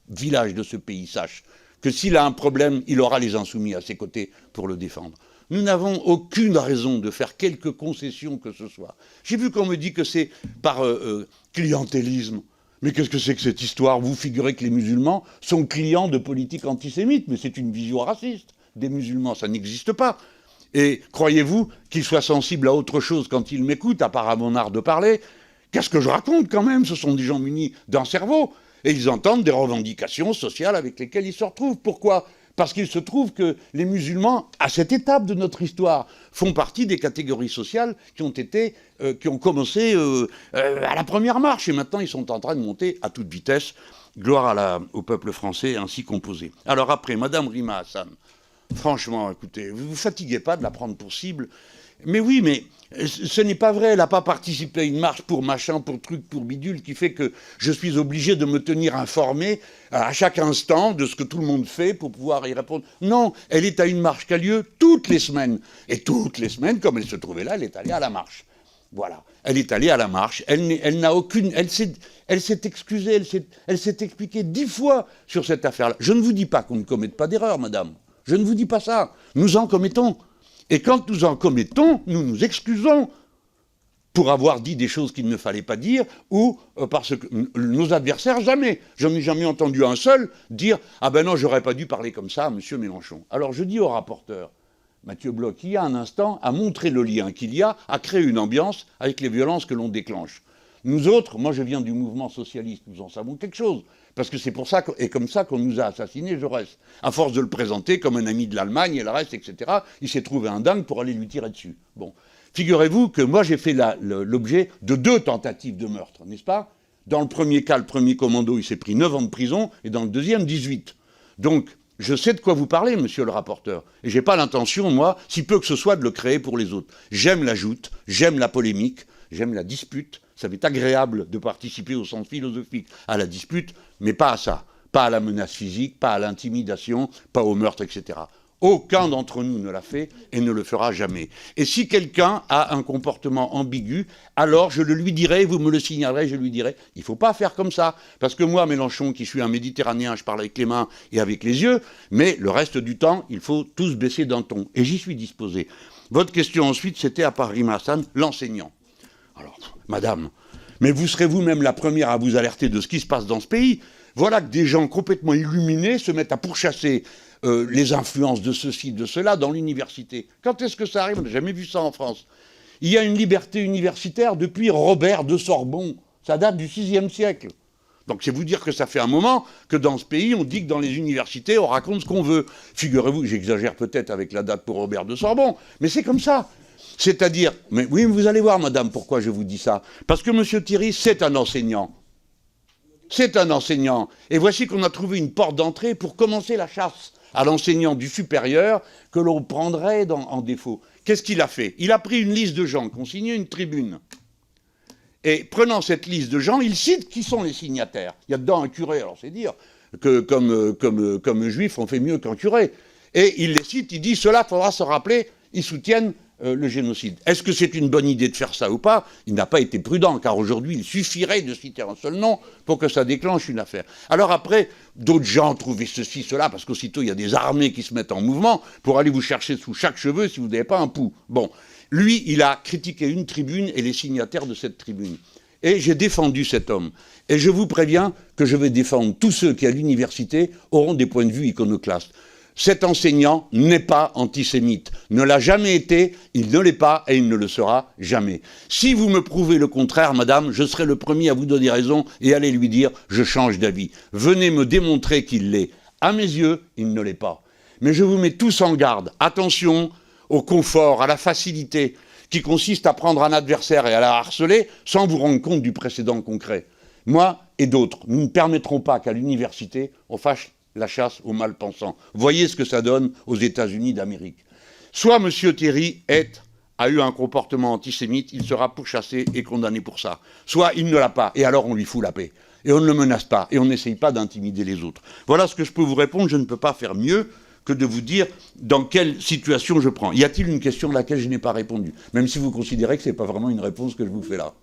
[SPEAKER 2] village de ce pays sache que s'il a un problème, il aura les insoumis à ses côtés pour le défendre. Nous n'avons aucune raison de faire quelque concession que ce soit. J'ai vu qu'on me dit que c'est par clientélisme. Mais qu'est-ce que c'est que cette histoire? Vous figurez que les musulmans sont clients de politique antisémite, mais c'est une vision raciste des musulmans, ça n'existe pas. Et croyez-vous qu'ils soient sensibles à autre chose quand ils m'écoutent, à part à mon art de parler? Qu'est-ce que je raconte quand même? Ce sont des gens munis d'un cerveau. Et ils entendent des revendications sociales avec lesquelles ils se retrouvent. Pourquoi? Parce qu'il se trouve que les musulmans, à cette étape de notre histoire, font partie des catégories sociales qui ont commencé à la première marche. Et maintenant, ils sont en train de monter à toute vitesse. Gloire au peuple français ainsi composé. Alors après, Madame Rima Hassan, franchement, écoutez, vous ne vous fatiguez pas de la prendre pour cible. Mais oui, mais ce n'est pas vrai. Elle n'a pas participé à une marche pour machin, pour truc, pour bidule, qui fait que je suis obligé de me tenir informé à chaque instant de ce que tout le monde fait pour pouvoir y répondre. Non, elle est à une marche qui a lieu toutes les semaines. Et toutes les semaines, comme elle se trouvait là, elle est allée à la marche. Voilà. Elle est allée à la marche. Elle n'a aucune... Elle s'est excusée, elle s'est expliquée 10 fois sur cette affaire-là. Je ne vous dis pas qu'on ne commette pas d'erreur, madame. Je ne vous dis pas ça. Nous en commettons. Et quand nous en commettons, nous nous excusons. pour avoir dit des choses qu'il ne fallait pas dire, ou parce que nos adversaires, jamais. J'en ai jamais entendu un seul dire « Ah ben non, j'aurais pas dû parler comme ça à M. Mélenchon ». Alors je dis au rapporteur, Mathieu Bloch, il y a un instant, a montré le lien qu'il y a, à créer une ambiance avec les violences que l'on déclenche. Nous autres, moi je viens du mouvement socialiste, nous en savons quelque chose. Parce que c'est pour ça, et comme ça qu'on nous a assassinés, Jaurès. À force de le présenter comme un ami de l'Allemagne et le reste, etc., il s'est trouvé un dingue pour aller lui tirer dessus. Bon. Figurez-vous que moi j'ai fait l'objet de 2 tentatives de meurtre, n'est-ce pas? Dans le premier cas, le premier commando, il s'est pris 9 ans de prison, et dans le deuxième, 18. Donc, je sais de quoi vous parlez, monsieur le rapporteur. Et j'ai pas l'intention, moi, si peu que ce soit, de le créer pour les autres. J'aime la joute, j'aime la polémique, j'aime la dispute. Ça m'est agréable de participer au sens philosophique à la dispute, mais pas à ça. Pas à la menace physique, pas à l'intimidation, pas au meurtre, etc. Aucun d'entre nous ne l'a fait et ne le fera jamais. Et si quelqu'un a un comportement ambigu, alors je le lui dirai, vous me le signalerez, je lui dirai, il ne faut pas faire comme ça. Parce que moi, Mélenchon, qui suis un Méditerranéen, je parle avec les mains et avec les yeux, mais le reste du temps, il faut tous baisser d'un ton. Et j'y suis disposé. Votre question ensuite, c'était à Paris Hassan, l'enseignant. Alors, madame, mais vous serez vous-même la première à vous alerter de ce qui se passe dans ce pays. Voilà que des gens complètement illuminés se mettent à pourchasser les influences de ceci, de cela dans l'université. Quand est-ce que ça arrive? On n'a jamais vu ça en France. Il y a une liberté universitaire depuis Robert de Sorbonne. Ça date du VIe siècle. Donc c'est vous dire que ça fait un moment que dans ce pays, on dit que dans les universités, on raconte ce qu'on veut. Figurez-vous, j'exagère peut-être avec la date pour Robert de Sorbonne, mais c'est comme ça. C'est-à-dire, mais oui, vous allez voir, madame, pourquoi je vous dis ça. Parce que M. Thierry, c'est un enseignant. C'est un enseignant. Et voici qu'on a trouvé une porte d'entrée pour commencer la chasse à l'enseignant du supérieur que l'on prendrait en défaut. Qu'est-ce qu'il a fait? Il a pris une liste de gens qui ont signé une tribune. Et prenant cette liste de gens, il cite qui sont les signataires. Il y a dedans un curé, alors c'est dire que comme juif, on fait mieux qu'un curé. Et il les cite, il dit, cela faudra se rappeler, ils soutiennent le génocide. Est-ce que c'est une bonne idée de faire ça ou pas? Il n'a pas été prudent, car aujourd'hui, il suffirait de citer un seul nom pour que ça déclenche une affaire. Alors après, d'autres gens trouvaient ceci, cela, parce qu'aussitôt, il y a des armées qui se mettent en mouvement pour aller vous chercher sous chaque cheveu si vous n'avez pas un pouls. Bon, lui, il a critiqué une tribune et les signataires de cette tribune. Et j'ai défendu cet homme. Et je vous préviens que je vais défendre tous ceux qui, à l'université, auront des points de vue iconoclastes. Cet enseignant n'est pas antisémite, ne l'a jamais été, il ne l'est pas et il ne le sera jamais. Si vous me prouvez le contraire, madame, je serai le premier à vous donner raison et à aller lui dire « je change d'avis ». Venez me démontrer qu'il l'est. À mes yeux, il ne l'est pas. Mais je vous mets tous en garde. Attention au confort, à la facilité, qui consiste à prendre un adversaire et à la harceler sans vous rendre compte du précédent concret. Moi et d'autres, nous ne permettrons pas qu'à l'université, on fasse la chasse aux mal-pensants. Voyez ce que ça donne aux États-Unis d'Amérique. Soit M. Thierry a eu un comportement antisémite, il sera pourchassé et condamné pour ça. Soit il ne l'a pas, et alors on lui fout la paix. Et on ne le menace pas, et on n'essaye pas d'intimider les autres. Voilà ce que je peux vous répondre, je ne peux pas faire mieux que de vous dire dans quelle situation je prends. Y a-t-il une question à laquelle je n'ai pas répondu? Même si vous considérez que ce n'est pas vraiment une réponse que je vous fais là.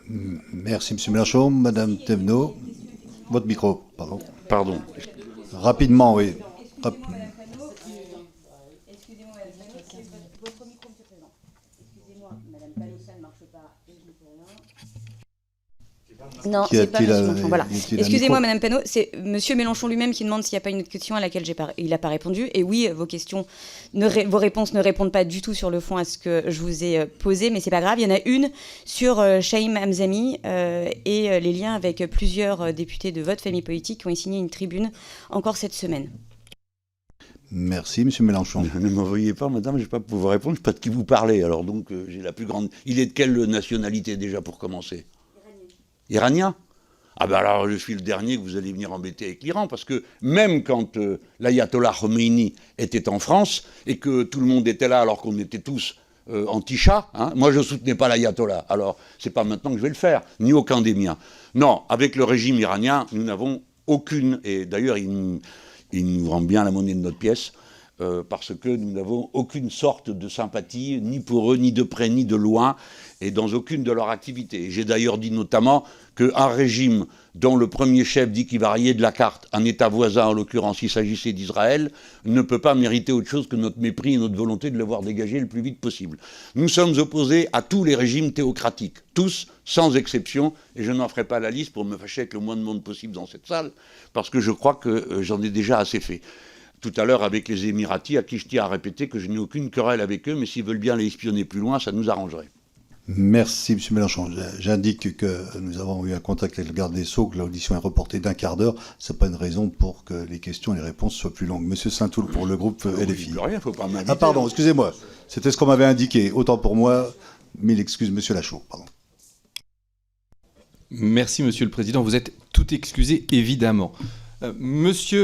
[SPEAKER 1] Merci, M. Mélenchon. Madame Thévenot, votre micro, pardon.
[SPEAKER 2] Pardon.
[SPEAKER 1] Rapidement, oui.
[SPEAKER 4] Excusez-moi, votre micro, monsieur le président. Excusez-moi, madame Palot, ça ne marche pas et je ne peux rien. Non, c'est pas monsieur Mélenchon. Voilà. Excusez-moi, madame Panot, c'est monsieur Mélenchon lui-même qui demande s'il n'y a pas une autre question à laquelle il n'a pas répondu. Et oui, vos réponses ne répondent pas du tout sur le fond à ce que je vous ai posé, mais c'est pas grave. Il y en a une sur Chaim Hamzami et les liens avec plusieurs députés de votre famille politique qui ont signé une tribune encore cette semaine.
[SPEAKER 1] Merci, M. Mélenchon.
[SPEAKER 2] Ne m'envoyez pas, madame, je ne vais pas pouvoir vous répondre, je ne sais pas de qui vous parlez. Alors donc, j'ai la plus grande... Il est de quelle nationalité déjà pour commencer? Iranien? Ah ben alors je suis le dernier que vous allez venir embêter avec l'Iran, parce que même quand l'ayatollah Khomeini était en France, et que tout le monde était là alors qu'on était tous anti-Shah, hein, moi je ne soutenais pas l'ayatollah, alors c'est pas maintenant que je vais le faire, ni aucun des miens. Non, avec le régime iranien, nous n'avons aucune, et d'ailleurs il nous rend bien la monnaie de notre pièce, parce que nous n'avons aucune sorte de sympathie, ni pour eux, ni de près, ni de loin, et dans aucune de leurs activités. J'ai d'ailleurs dit notamment qu'un régime dont le premier chef dit qu'il va rayer de la carte un État voisin, en l'occurrence il s'agissait d'Israël, ne peut pas mériter autre chose que notre mépris et notre volonté de le voir dégager le plus vite possible. Nous sommes opposés à tous les régimes théocratiques, tous, sans exception, et je n'en ferai pas la liste pour me fâcher avec le moins de monde possible dans cette salle, parce que je crois que j'en ai déjà assez fait. Tout à l'heure avec les Émiratis, à qui je tiens à répéter que je n'ai aucune querelle avec eux, mais s'ils veulent bien les espionner plus loin, ça nous arrangerait.
[SPEAKER 1] Merci, M. Mélenchon. J'indique que nous avons eu un contact avec le garde des Sceaux, que l'audition est reportée d'1 quart d'heure. Ce n'est pas une raison pour que les questions et les réponses soient plus longues. Monsieur Saint-Toul, pour le groupe LFI.
[SPEAKER 2] Rien, faut pas m'inviter.
[SPEAKER 1] Ah pardon, excusez-moi. C'était ce qu'on m'avait indiqué. Autant pour moi, mille excuses, Monsieur Lachaud. Pardon.
[SPEAKER 5] Merci, Monsieur le Président. Vous êtes tout excusé, évidemment. Monsieur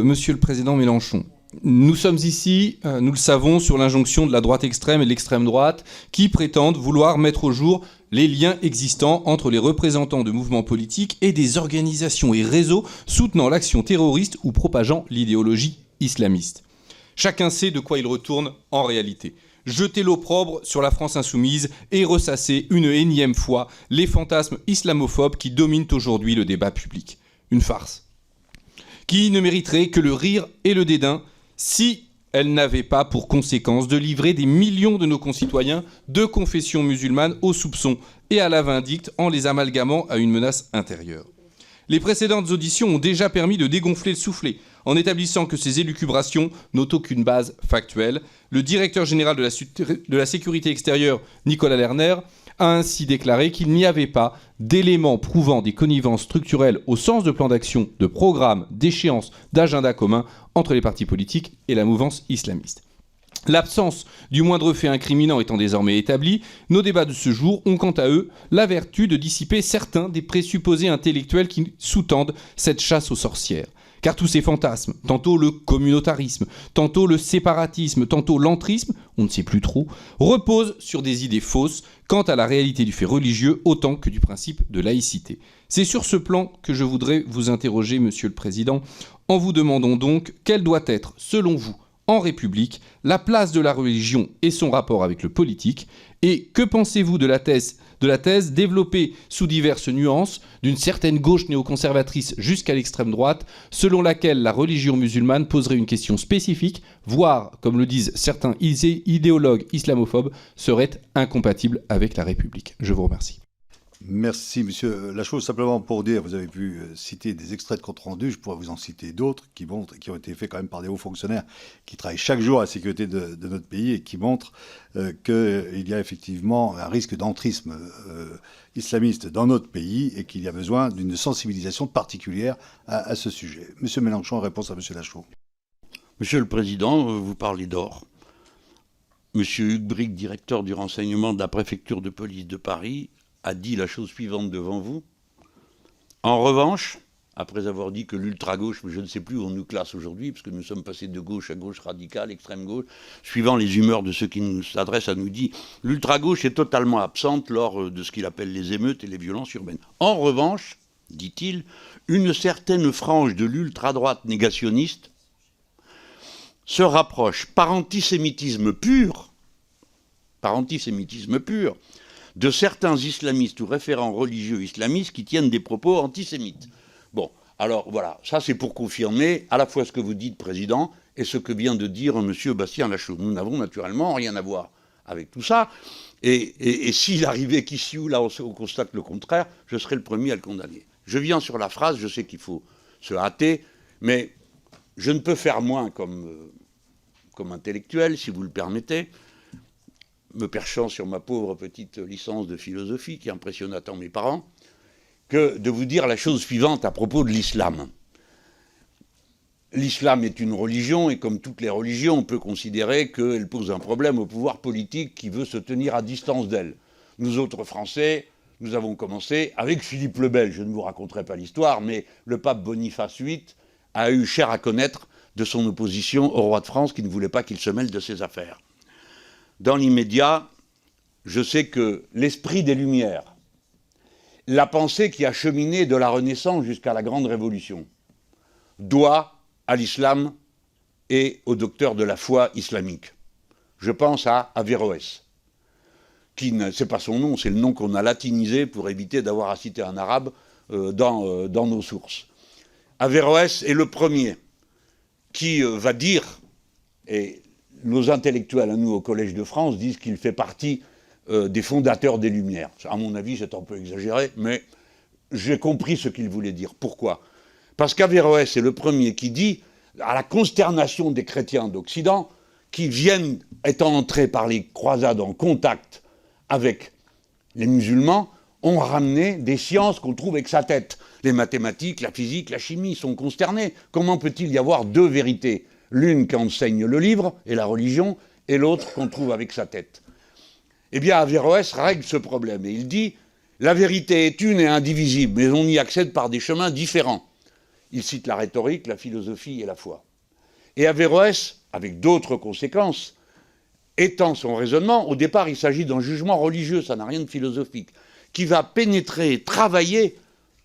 [SPEAKER 5] le Président Mélenchon, nous sommes ici, nous le savons, sur l'injonction de la droite extrême et de l'extrême droite qui prétendent vouloir mettre au jour les liens existants entre les représentants de mouvements politiques et des organisations et réseaux soutenant l'action terroriste ou propageant l'idéologie islamiste. Chacun sait de quoi il retourne en réalité. Jeter l'opprobre sur la France insoumise et ressasser une énième fois les fantasmes islamophobes qui dominent aujourd'hui le débat public. Une farce qui ne mériterait que le rire et le dédain si elle n'avait pas pour conséquence de livrer des millions de nos concitoyens de confession musulmane au soupçon et à la vindicte en les amalgamant à une menace intérieure. Les précédentes auditions ont déjà permis de dégonfler le soufflet en établissant que ces élucubrations n'ont aucune base factuelle. Le directeur général de la sécurité extérieure, Nicolas Lerner, a ainsi déclaré qu'il n'y avait pas d'éléments prouvant des connivences structurelles au sens de plan d'action, de programme, d'échéance, d'agenda commun entre les partis politiques et la mouvance islamiste. L'absence du moindre fait incriminant étant désormais établie, nos débats de ce jour ont quant à eux la vertu de dissiper certains des présupposés intellectuels qui sous-tendent cette chasse aux sorcières. Car tous ces fantasmes, tantôt le communautarisme, tantôt le séparatisme, tantôt l'entrisme, on ne sait plus trop, reposent sur des idées fausses quant à la réalité du fait religieux autant que du principe de laïcité. C'est sur ce plan que je voudrais vous interroger, Monsieur le Président, en vous demandant donc quelle doit être, selon vous, en République, la place de la religion et son rapport avec le politique, et que pensez-vous de la thèse développée sous diverses nuances d'une certaine gauche néoconservatrice jusqu'à l'extrême droite, selon laquelle la religion musulmane poserait une question spécifique, voire, comme le disent certains idéologues islamophobes, serait incompatible avec la République. Je vous remercie.
[SPEAKER 1] Merci, Monsieur Lachaud. Simplement pour dire, vous avez pu citer des extraits de compte rendu, je pourrais vous en citer d'autres qui ont été faits quand même par des hauts fonctionnaires qui travaillent chaque jour à la sécurité de notre pays et qui montrent qu'il y a effectivement un risque d'entrisme islamiste dans notre pays et qu'il y a besoin d'une sensibilisation particulière à ce sujet. Monsieur Mélenchon, en réponse à Monsieur Lachaud.
[SPEAKER 2] Monsieur le Président, vous parlez d'or. Monsieur Hugues Bric, directeur du renseignement de la préfecture de police de Paris, a dit la chose suivante devant vous. En revanche, après avoir dit que l'ultra-gauche, je ne sais plus où on nous classe aujourd'hui, parce que nous sommes passés de gauche à gauche radicale, extrême gauche, suivant les humeurs de ceux qui nous s'adressent à nous dit l'ultra-gauche est totalement absente lors de ce qu'il appelle les émeutes et les violences urbaines. En revanche, dit-il, une certaine frange de l'ultra-droite négationniste se rapproche par antisémitisme pur, de certains islamistes ou référents religieux islamistes qui tiennent des propos antisémites. Bon, alors voilà, ça c'est pour confirmer à la fois ce que vous dites, Président, et ce que vient de dire M. Bastien Lachaud. Nous n'avons naturellement rien à voir avec tout ça, et s'il arrivait qu'ici ou là on constate le contraire, je serais le premier à le condamner. Je viens sur la phrase, je sais qu'il faut se hâter, mais je ne peux faire moins comme intellectuel, si vous le permettez, me perchant sur ma pauvre petite licence de philosophie qui impressionna tant mes parents, que de vous dire la chose suivante à propos de l'islam. L'islam est une religion et comme toutes les religions, on peut considérer qu'elle pose un problème au pouvoir politique qui veut se tenir à distance d'elle. Nous autres Français, nous avons commencé avec Philippe le Bel. Je ne vous raconterai pas l'histoire, mais le pape Boniface VIII a eu cher à connaître de son opposition au roi de France qui ne voulait pas qu'il se mêle de ses affaires. Dans l'immédiat, je sais que l'esprit des Lumières, la pensée qui a cheminé de la Renaissance jusqu'à la Grande Révolution, doit à l'islam et aux docteurs de la foi islamique. Je pense à Averroès, qui c'est pas son nom, c'est le nom qu'on a latinisé pour éviter d'avoir à citer un arabe dans nos sources. Averroès est le premier qui va dire, et nos intellectuels à nous au Collège de France disent qu'il fait partie des fondateurs des Lumières. À mon avis, c'est un peu exagéré, mais j'ai compris ce qu'il voulait dire. Pourquoi ? Parce qu'Averroès est le premier qui dit, à la consternation des chrétiens d'Occident, qui viennent, étant entrés par les croisades en contact avec les musulmans, ont ramené des sciences qu'on trouve avec sa tête. Les mathématiques, la physique, la chimie sont consternés. Comment peut-il y avoir deux vérités ? L'une qu'enseigne le livre et la religion, et l'autre qu'on trouve avec sa tête. Eh bien, Averroès règle ce problème, et il dit « La vérité est une et indivisible, mais on y accède par des chemins différents. » Il cite la rhétorique, la philosophie et la foi. Et Averroès, avec d'autres conséquences, étend son raisonnement. Au départ, il s'agit d'un jugement religieux, ça n'a rien de philosophique, qui va pénétrer, travailler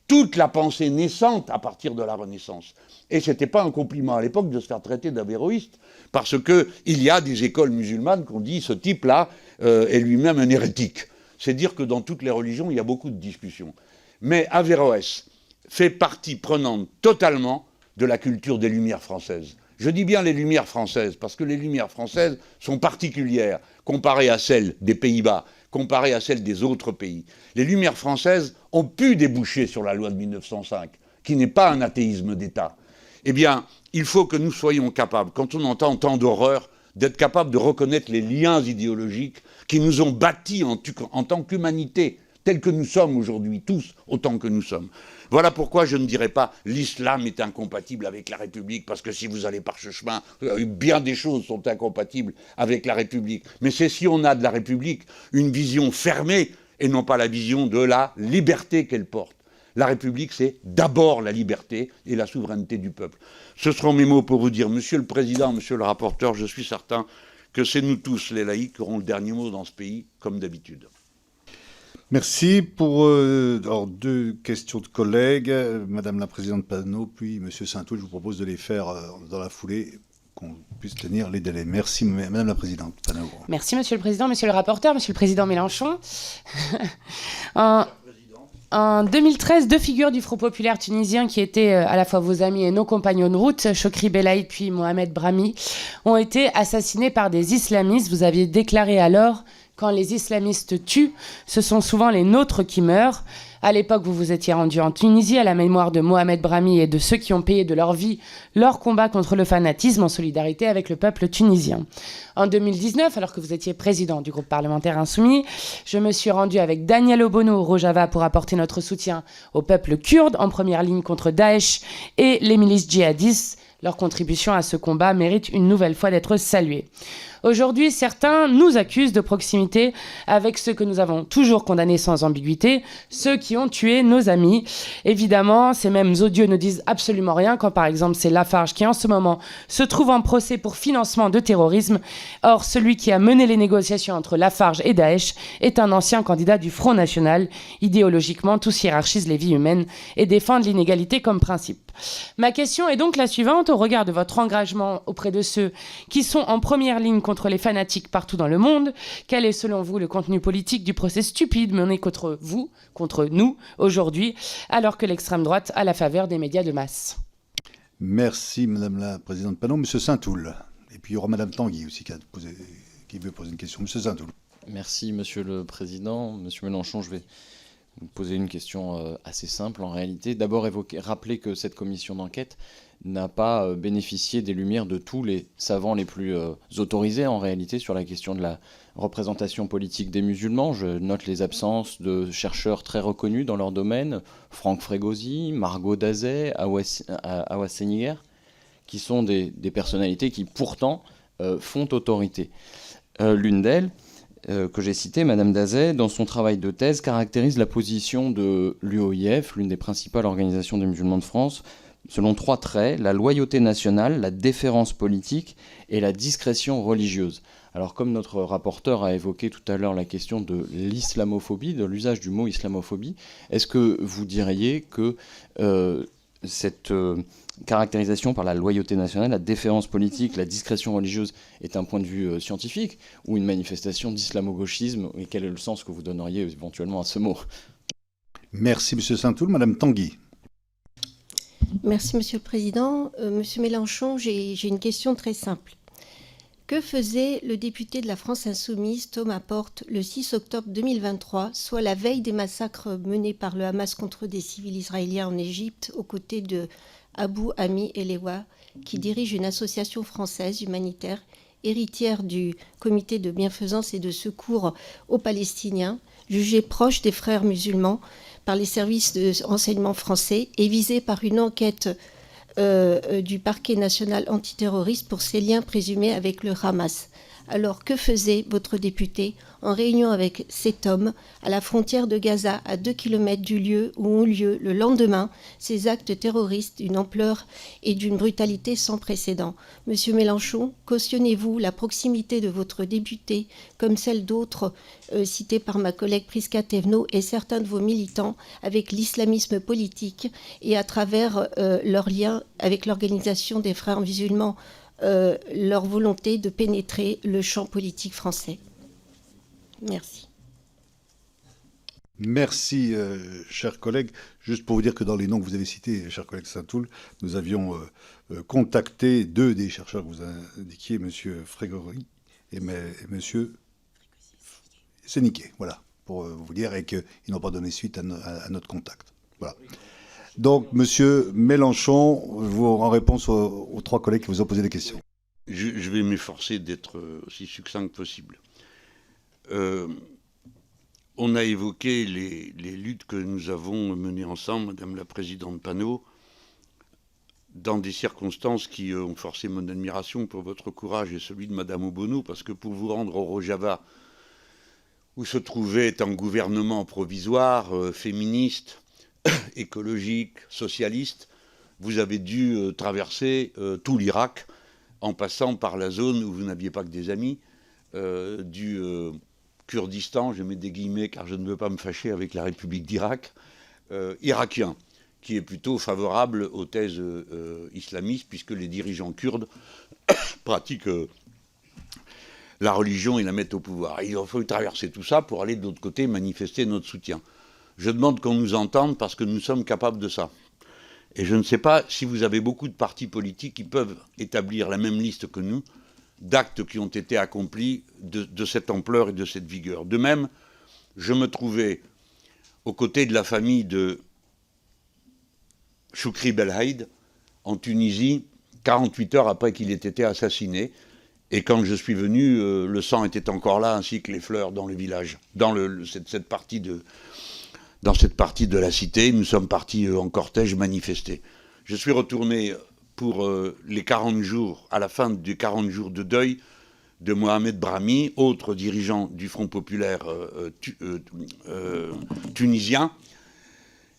[SPEAKER 2] toute la pensée naissante à partir de la Renaissance. Et ce n'était pas un compliment à l'époque de se faire traiter d'avéroïste, parce qu'il y a des écoles musulmanes qui ont dit ce type-là est lui-même un hérétique. C'est dire que dans toutes les religions, il y a beaucoup de discussions. Mais Averroès fait partie prenante totalement de la culture des Lumières françaises. Je dis bien les Lumières françaises, parce que les Lumières françaises sont particulières, comparées à celles des Pays-Bas, comparées à celles des autres pays. Les Lumières françaises ont pu déboucher sur la loi de 1905, qui n'est pas un athéisme d'État. Eh bien, il faut que nous soyons capables, quand on entend tant d'horreur, d'être capables de reconnaître les liens idéologiques qui nous ont bâtis en tant qu'humanité, tels que nous sommes aujourd'hui, tous autant que nous sommes. Voilà pourquoi je ne dirais pas l'islam est incompatible avec la République, parce que si vous allez par ce chemin, bien des choses sont incompatibles avec la République. Mais c'est si on a de la République une vision fermée et non pas la vision de la liberté qu'elle porte. La République, c'est d'abord la liberté et la souveraineté du peuple. Ce seront mes mots pour vous dire, Monsieur le Président, Monsieur le rapporteur, je suis certain que c'est nous tous, les laïcs, qui aurons le dernier mot dans ce pays, comme d'habitude.
[SPEAKER 1] Merci pour alors, deux questions de collègues. Madame la Présidente Panot, puis Monsieur Saint-Oul, je vous propose de les faire dans la foulée, qu'on puisse tenir les délais. Merci Madame la Présidente Panot.
[SPEAKER 6] Merci Monsieur le Président, Monsieur le rapporteur, Monsieur le Président Mélenchon. En 2013, deux figures du Front populaire tunisien qui étaient à la fois vos amis et nos compagnons de route, Chokri Belaïd puis Mohamed Brahmi, ont été assassinés par des islamistes. Vous aviez déclaré alors « Quand les islamistes tuent, ce sont souvent les nôtres qui meurent ». À l'époque, vous vous étiez rendu en Tunisie à la mémoire de Mohamed Brahmi et de ceux qui ont payé de leur vie leur combat contre le fanatisme en solidarité avec le peuple tunisien. En 2019, alors que vous étiez président du groupe parlementaire Insoumis, je me suis rendu avec Daniel Obono au Rojava pour apporter notre soutien au peuple kurde en première ligne contre Daesh et les milices djihadistes. Leur contribution à ce combat mérite une nouvelle fois d'être saluée. Aujourd'hui, certains nous accusent de proximité avec ceux que nous avons toujours condamnés sans ambiguïté, ceux qui ont tué nos amis. Évidemment, ces mêmes odieux ne disent absolument rien quand, par exemple, c'est Lafarge qui, en ce moment, se trouve en procès pour financement de terrorisme. Or, celui qui a mené les négociations entre Lafarge et Daesh est un ancien candidat du Front National. Idéologiquement, tous hiérarchisent les vies humaines et défendent l'inégalité comme principe. Ma question est donc la suivante, au regard de votre engagement auprès de ceux qui sont en première ligne contre les fanatiques partout dans le monde. Quel est selon vous le contenu politique du procès stupide mené contre vous, contre nous, aujourd'hui, alors que l'extrême droite a la faveur des médias de masse ?
[SPEAKER 1] Merci Madame la Présidente Panot. Monsieur Saint-Oul. Et puis il y aura Madame Tanguy aussi qui veut poser une question. Monsieur Saint-Oul.
[SPEAKER 7] Merci Monsieur le Président. Monsieur Mélenchon, je vais vous poser une question assez simple en réalité. D'abord rappeler que cette commission d'enquête n'a pas bénéficié des lumières de tous les savants les plus autorisés en réalité sur la question de la représentation politique des musulmans. Je note les absences de chercheurs très reconnus dans leur domaine, Franck Frégosi, Margot Dazet, Awa Seniger, qui sont des personnalités qui pourtant font autorité. L'une d'elles, que j'ai citée, Madame Dazet, dans son travail de thèse, caractérise la position de l'UOIF, l'une des principales organisations des musulmans de France, selon trois traits: la loyauté nationale, la déférence politique et la discrétion religieuse. Alors, comme notre rapporteur a évoqué tout à l'heure la question de l'islamophobie, de l'usage du mot islamophobie, est-ce que vous diriez que cette caractérisation par la loyauté nationale, la déférence politique, la discrétion religieuse est un point de vue scientifique ou une manifestation d'islamo-gauchisme? Et quel est le sens que vous donneriez éventuellement à ce mot?
[SPEAKER 1] Merci, M. Saint-Toul. Madame Tanguy.
[SPEAKER 8] Merci, Monsieur le Président. Monsieur Mélenchon, j'ai une question très simple. Que faisait le député de la France Insoumise, Thomas Porte, le 6 octobre 2023, soit la veille des massacres menés par le Hamas contre des civils israéliens en Égypte, aux côtés de Abou Ami Elewa, qui dirige une association française humanitaire, héritière du comité de bienfaisance et de secours aux Palestiniens, jugé proche des frères musulmans par les services de renseignement français et visé par une enquête du parquet national antiterroriste pour ses liens présumés avec le Hamas. Alors, que faisait votre député en réunion avec cet homme à la frontière de Gaza, à 2 km du lieu où ont lieu le lendemain ces actes terroristes d'une ampleur et d'une brutalité sans précédent? Monsieur Mélenchon, cautionnez-vous la proximité de votre député, comme celle d'autres cités par ma collègue Prisca Thévenot et certains de vos militants, avec l'islamisme politique et à travers leur lien avec l'organisation des frères musulmans, leur volonté de pénétrer le champ politique français? Merci.
[SPEAKER 1] Merci, chers collègues. Juste pour vous dire que dans les noms que vous avez cités, cher collègue Saint-Toul, nous avions contacté deux des chercheurs que vous indiquiez, M. Frégori et M. Séniquet, voilà, pour vous dire, et qu'ils n'ont pas donné suite à notre contact. Voilà. Donc, M. Mélenchon, vous, en réponse aux trois collègues qui vous ont posé des questions.
[SPEAKER 2] Je vais m'efforcer d'être aussi succinct que possible. On a évoqué les luttes que nous avons menées ensemble, Madame la Présidente Panot, dans des circonstances qui ont forcé mon admiration pour votre courage et celui de Madame Obono, parce que pour vous rendre au Rojava, où se trouvait un gouvernement provisoire, féministe, écologique, socialiste, vous avez dû traverser tout l'Irak en passant par la zone où vous n'aviez pas que des amis, du Kurdistan, je mets des guillemets car je ne veux pas me fâcher avec la République d'Irak, irakien, qui est plutôt favorable aux thèses islamistes, puisque les dirigeants kurdes pratiquent la religion et la mettent au pouvoir. Et il faut traverser tout ça pour aller de l'autre côté manifester notre soutien. Je demande qu'on nous entende parce que nous sommes capables de ça. Et je ne sais pas si vous avez beaucoup de partis politiques qui peuvent établir la même liste que nous d'actes qui ont été accomplis de cette ampleur et de cette vigueur. De même, je me trouvais aux côtés de la famille de Choukri Belhaïd en Tunisie, 48 heures après qu'il ait été assassiné. Et quand je suis venu, le sang était encore là, ainsi que les fleurs dans le village, dans cette partie de la cité. Nous sommes partis en cortège manifester. Je suis retourné pour les 40 jours, à la fin des 40 jours de deuil de Mohamed Brahmi, autre dirigeant du Front populaire tunisien.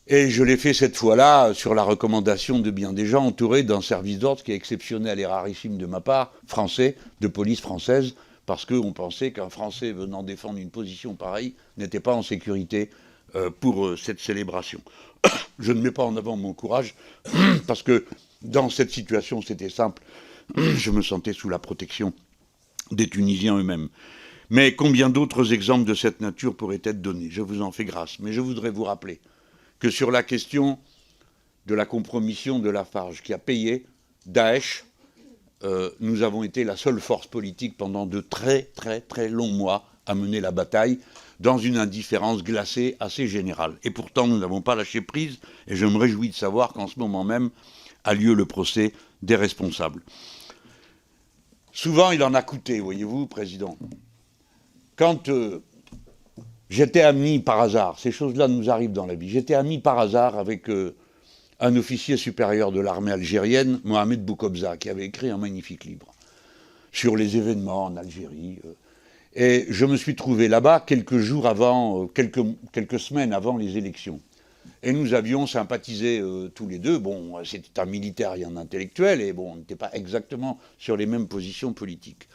[SPEAKER 2] Et je l'ai fait cette fois-là sur la recommandation de bien des gens, entouré d'un service d'ordre qui est exceptionnel et rarissime de ma part, français, de police française, parce qu'on pensait qu'un Français venant défendre une position pareille n'était pas en sécurité pour cette célébration. Je ne mets pas en avant mon courage, parce que dans cette situation, c'était simple. Je me sentais sous la protection des Tunisiens eux-mêmes. Mais combien d'autres exemples de cette nature pourraient être donnés? Je vous en fais grâce. Mais je voudrais vous rappeler que sur la question de la compromission de Lafarge, qui a payé Daesh, nous avons été la seule force politique pendant de très très très longs mois à mener la bataille dans une indifférence glacée assez générale. Et pourtant, nous n'avons pas lâché prise, et je me réjouis de savoir qu'en ce moment même a lieu le procès des responsables. Souvent, il en a coûté, voyez-vous, Président. Quand j'étais ami par hasard, ces choses-là nous arrivent dans la vie, j'étais ami par hasard avec un officier supérieur de l'armée algérienne, Mohamed Boukobza, qui avait écrit un magnifique livre sur les événements en Algérie. Et je me suis trouvé là-bas quelques jours avant, quelques semaines avant les élections. Et nous avions sympathisé tous les deux. Bon, c'était un militaire et un intellectuel, et bon, on n'était pas exactement sur les mêmes positions politiques.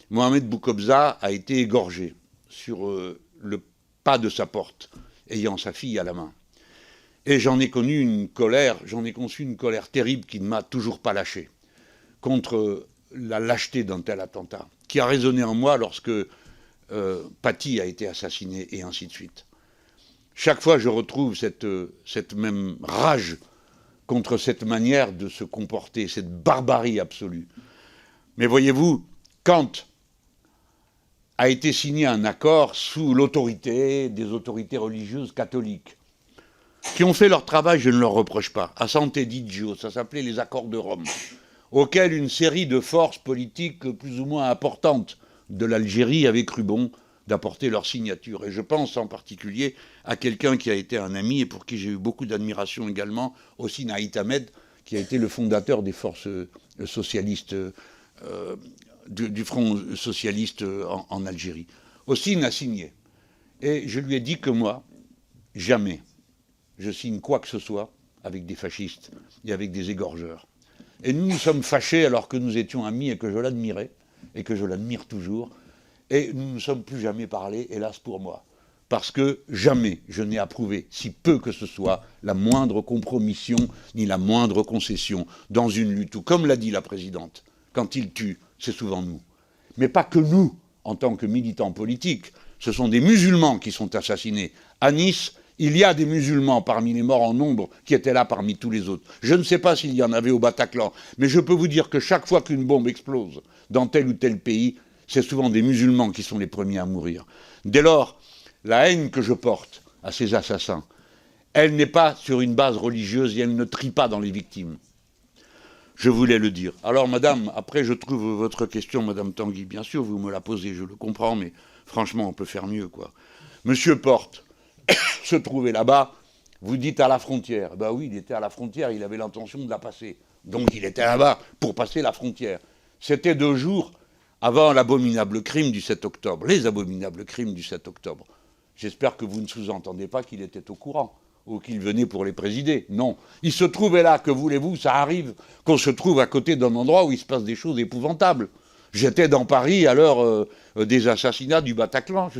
[SPEAKER 2] Mohamed Boukobza a été égorgé sur le pas de sa porte, ayant sa fille à la main. Et j'en ai conçu une colère terrible qui ne m'a toujours pas lâché contre la lâcheté d'un tel attentat, qui a résonné en moi lorsque Paty a été assassiné, et ainsi de suite. Chaque fois, je retrouve cette même rage contre cette manière de se comporter, cette barbarie absolue. Mais voyez-vous, quand a été signé un accord sous l'autorité des autorités religieuses catholiques, qui ont fait leur travail, je ne leur reproche pas, à Sant'Egidio, ça s'appelait les accords de Rome, auxquels une série de forces politiques plus ou moins importantes de l'Algérie avaient cru bon d'apporter leur signature. Et je pense en particulier à quelqu'un qui a été un ami et pour qui j'ai eu beaucoup d'admiration également, aussi Naït Ahmed, qui a été le fondateur des forces socialistes, du Front socialiste en Algérie. Ossine a signé. Et je lui ai dit que moi, jamais je signe quoi que ce soit avec des fascistes et avec des égorgeurs. Et nous nous sommes fâchés alors que nous étions amis et que je l'admirais, et que je l'admire toujours. Et nous ne nous sommes plus jamais parlé, hélas pour moi. Parce que jamais je n'ai approuvé, si peu que ce soit, la moindre compromission ni la moindre concession dans une lutte où, comme l'a dit la présidente, quand ils tuent, c'est souvent nous. Mais pas que nous, en tant que militants politiques. Ce sont des musulmans qui sont assassinés. À Nice, il y a des musulmans parmi les morts en nombre qui étaient là parmi tous les autres. Je ne sais pas s'il y en avait au Bataclan, mais je peux vous dire que chaque fois qu'une bombe explose dans tel ou tel pays, c'est souvent des musulmans qui sont les premiers à mourir. Dès lors, la haine que je porte à ces assassins, elle n'est pas sur une base religieuse et elle ne trie pas dans les victimes. Je voulais le dire. Alors, madame, après, je trouve votre question, madame Tanguy, bien sûr, vous me la posez, je le comprends, mais franchement, on peut faire mieux, quoi. Monsieur Porte se trouvait là-bas, vous dites à la frontière. Ben oui, il était à la frontière, il avait l'intention de la passer. Donc, il était là-bas pour passer la frontière. C'était 2 jours avant l'abominable crime du 7 octobre, les abominables crimes du 7 octobre. J'espère que vous ne sous-entendez pas qu'il était au courant ou qu'il venait pour les présider. Non. Il se trouvait là, que voulez-vous, ça arrive qu'on se trouve à côté d'un endroit où il se passe des choses épouvantables. J'étais dans Paris à l'heure des assassinats du Bataclan.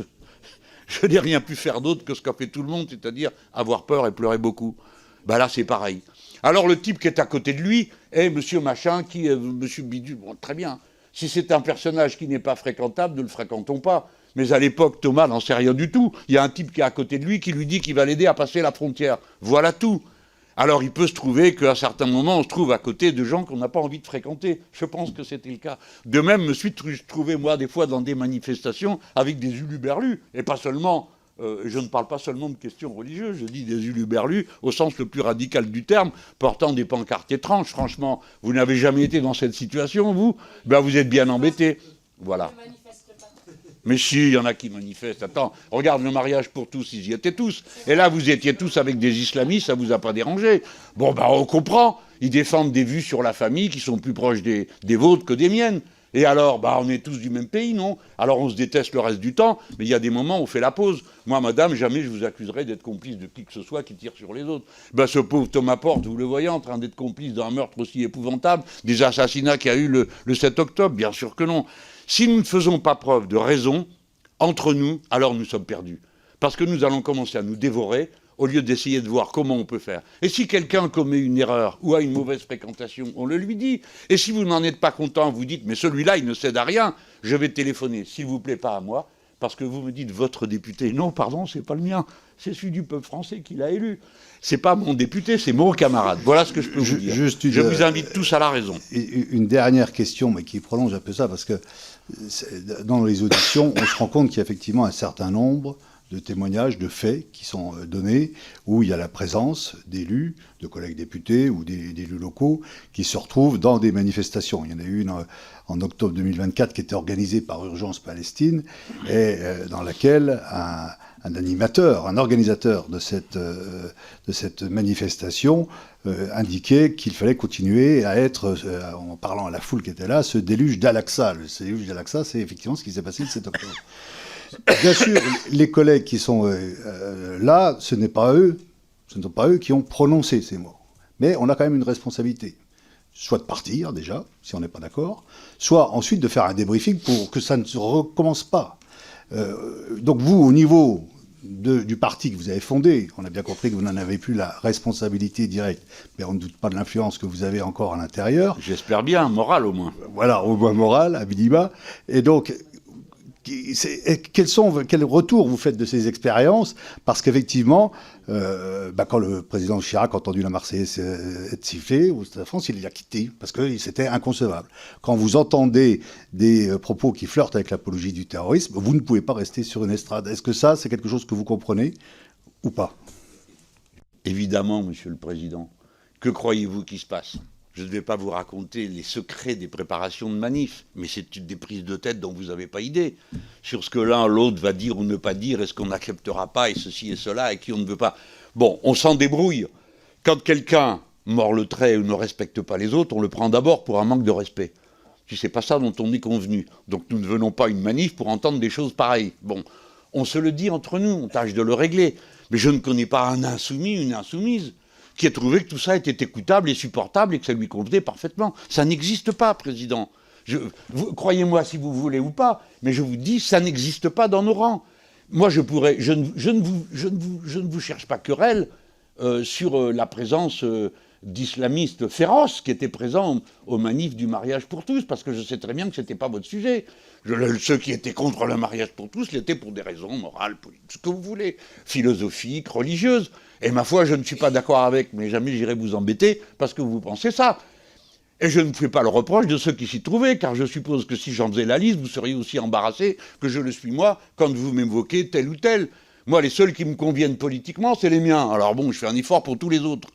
[SPEAKER 2] Je n'ai rien pu faire d'autre que ce qu'a fait tout le monde, c'est-à-dire avoir peur et pleurer beaucoup. Ben là, c'est pareil. Alors le type qui est à côté de lui est monsieur machin, qui est monsieur Bidu. Bon, très bien. Si c'est un personnage qui n'est pas fréquentable, ne le fréquentons pas. Mais à l'époque, Thomas n'en sait rien du tout. Il y a un type qui est à côté de lui qui lui dit qu'il va l'aider à passer la frontière. Voilà tout. Alors il peut se trouver qu'à certains moments, on se trouve à côté de gens qu'on n'a pas envie de fréquenter. Je pense que c'était le cas. De même, je me suis trouvé, moi, des fois, dans des manifestations avec des huluberlus. Et pas seulement, je ne parle pas seulement de questions religieuses, je dis des huluberlus au sens le plus radical du terme, portant des pancartes étranges. Franchement, vous n'avez jamais été dans cette situation, vous ? Ben, vous êtes bien embêtés. Voilà. Mais si, il y en a qui manifestent. Attends, regarde le mariage pour tous, ils y étaient tous. Et là, vous étiez tous avec des islamistes, ça vous a pas dérangé. Bon, ben, on comprend. Ils défendent des vues sur la famille qui sont plus proches des vôtres que des miennes. Et alors, bah, on est tous du même pays, non ? Alors, on se déteste le reste du temps, mais il y a des moments où on fait la pause. Moi, madame, jamais je vous accuserai d'être complice de qui que ce soit qui tire sur les autres. Ben, ce pauvre Thomas Porte, vous le voyez, en train d'être complice d'un meurtre aussi épouvantable, des assassinats qu'il y a eu le 7 octobre, bien sûr que non. Si nous ne faisons pas preuve de raison entre nous, alors nous sommes perdus. Parce que nous allons commencer à nous dévorer au lieu d'essayer de voir comment on peut faire. Et si quelqu'un commet une erreur ou a une mauvaise fréquentation, on le lui dit. Et si vous n'en êtes pas content, vous dites « mais celui-là, il ne cède à rien, je vais téléphoner, s'il vous plaît, pas à moi, parce que vous me dites votre député. Non, pardon, c'est pas le mien, c'est celui du peuple français qui l'a élu. C'est pas mon député, c'est mon camarade. Voilà ce que je peux vous dire. Je vous invite tous à la raison.
[SPEAKER 1] Une dernière question, mais qui prolonge un peu ça, parce que dans les auditions, on se rend compte qu'il y a effectivement un certain nombre de témoignages, de faits qui sont donnés, où il y a la présence d'élus, de collègues députés ou d'élus locaux qui se retrouvent dans des manifestations. Il y en a eu une en octobre 2024 qui était organisée par Urgence Palestine et dans laquelle un animateur, un organisateur de cette manifestation indiquait qu'il fallait continuer à être, en parlant à la foule qui était là, ce déluge d'Al-Aqsa. Le déluge d'Al-Aqsa, c'est effectivement ce qui s'est passé le 7 octobre. Bien sûr, les collègues qui sont là, ce ne sont pas eux qui ont prononcé ces mots. Mais on a quand même une responsabilité. Soit de partir, déjà, si on n'est pas d'accord, soit ensuite de faire un débriefing pour que ça ne se recommence pas. Donc vous, au niveau du parti que vous avez fondé. On a bien compris que vous n'en avez plus la responsabilité directe, mais on ne doute pas de l'influence que vous avez encore à l'intérieur.
[SPEAKER 2] J'espère bien, moral au moins.
[SPEAKER 1] Voilà, au moins moral, à minima. Et donc, quel retour vous faites de ces expériences? Parce qu'effectivement, quand le président Chirac a entendu la Marseillaise être sifflée au Stade de France, il l'a quitté parce que c'était inconcevable. Quand vous entendez des propos qui flirtent avec l'apologie du terrorisme, vous ne pouvez pas rester sur une estrade. Est-ce que ça, c'est quelque chose que vous comprenez ou pas?
[SPEAKER 2] Évidemment, Monsieur le Président. Que croyez-vous qui se passe? Je ne vais pas vous raconter les secrets des préparations de manifs, mais c'est des prises de tête dont vous n'avez pas idée. Sur ce que l'un, l'autre va dire ou ne pas dire, et ce qu'on n'acceptera pas, et ceci et cela, et qui on ne veut pas. Bon, on s'en débrouille. Quand quelqu'un mord le trait ou ne respecte pas les autres, on le prend d'abord pour un manque de respect. Si c'est pas ça dont on est convenu. Donc nous ne venons pas à une manif pour entendre des choses pareilles. Bon, on se le dit entre nous, on tâche de le régler. Mais je ne connais pas un insoumis, une insoumise, qui a trouvé que tout ça était écoutable et supportable et que ça lui convenait parfaitement. Ça n'existe pas, Président. Croyez-moi si vous voulez ou pas, mais je vous dis, ça n'existe pas dans nos rangs. Moi, je ne vous cherche pas querelle sur la présence d'islamistes féroces qui étaient présents au manif du mariage pour tous, parce que je sais très bien que ce n'était pas votre sujet. Ceux qui étaient contre le mariage pour tous l'étaient pour des raisons morales, politiques, ce que vous voulez, philosophiques, religieuses. Et ma foi, je ne suis pas d'accord avec, mais jamais j'irai vous embêter parce que vous pensez ça. Et je ne fais pas le reproche de ceux qui s'y trouvaient, car je suppose que si j'en faisais la liste, vous seriez aussi embarrassé que je le suis moi quand vous m'évoquez tel ou tel. Moi, les seuls qui me conviennent politiquement, c'est les miens. Alors bon, je fais un effort pour tous les autres.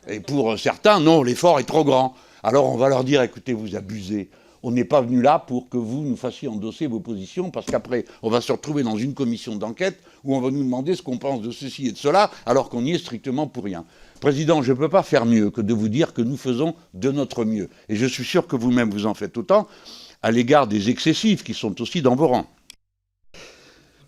[SPEAKER 2] Et pour certains, non, l'effort est trop grand. Alors on va leur dire, écoutez, vous abusez. On n'est pas venu là pour que vous nous fassiez endosser vos positions, parce qu'après, on va se retrouver dans une commission d'enquête où on va nous demander ce qu'on pense de ceci et de cela, alors qu'on y est strictement pour rien. Président, je ne peux pas faire mieux que de vous dire que nous faisons de notre mieux. Et je suis sûr que vous-même vous en faites autant à l'égard des excessifs qui sont aussi dans vos rangs.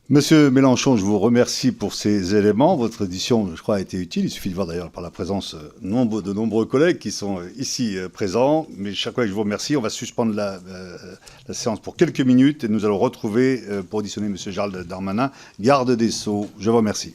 [SPEAKER 1] Monsieur Mélenchon, je vous remercie pour ces éléments. Votre audition, je crois, a été utile. Il suffit de voir d'ailleurs par la présence de nombreux collègues qui sont ici présents. Mais chers collègues, je vous remercie. On va suspendre la séance pour quelques minutes et nous allons retrouver pour auditionner monsieur Gérald Darmanin, garde des Sceaux. Je vous remercie.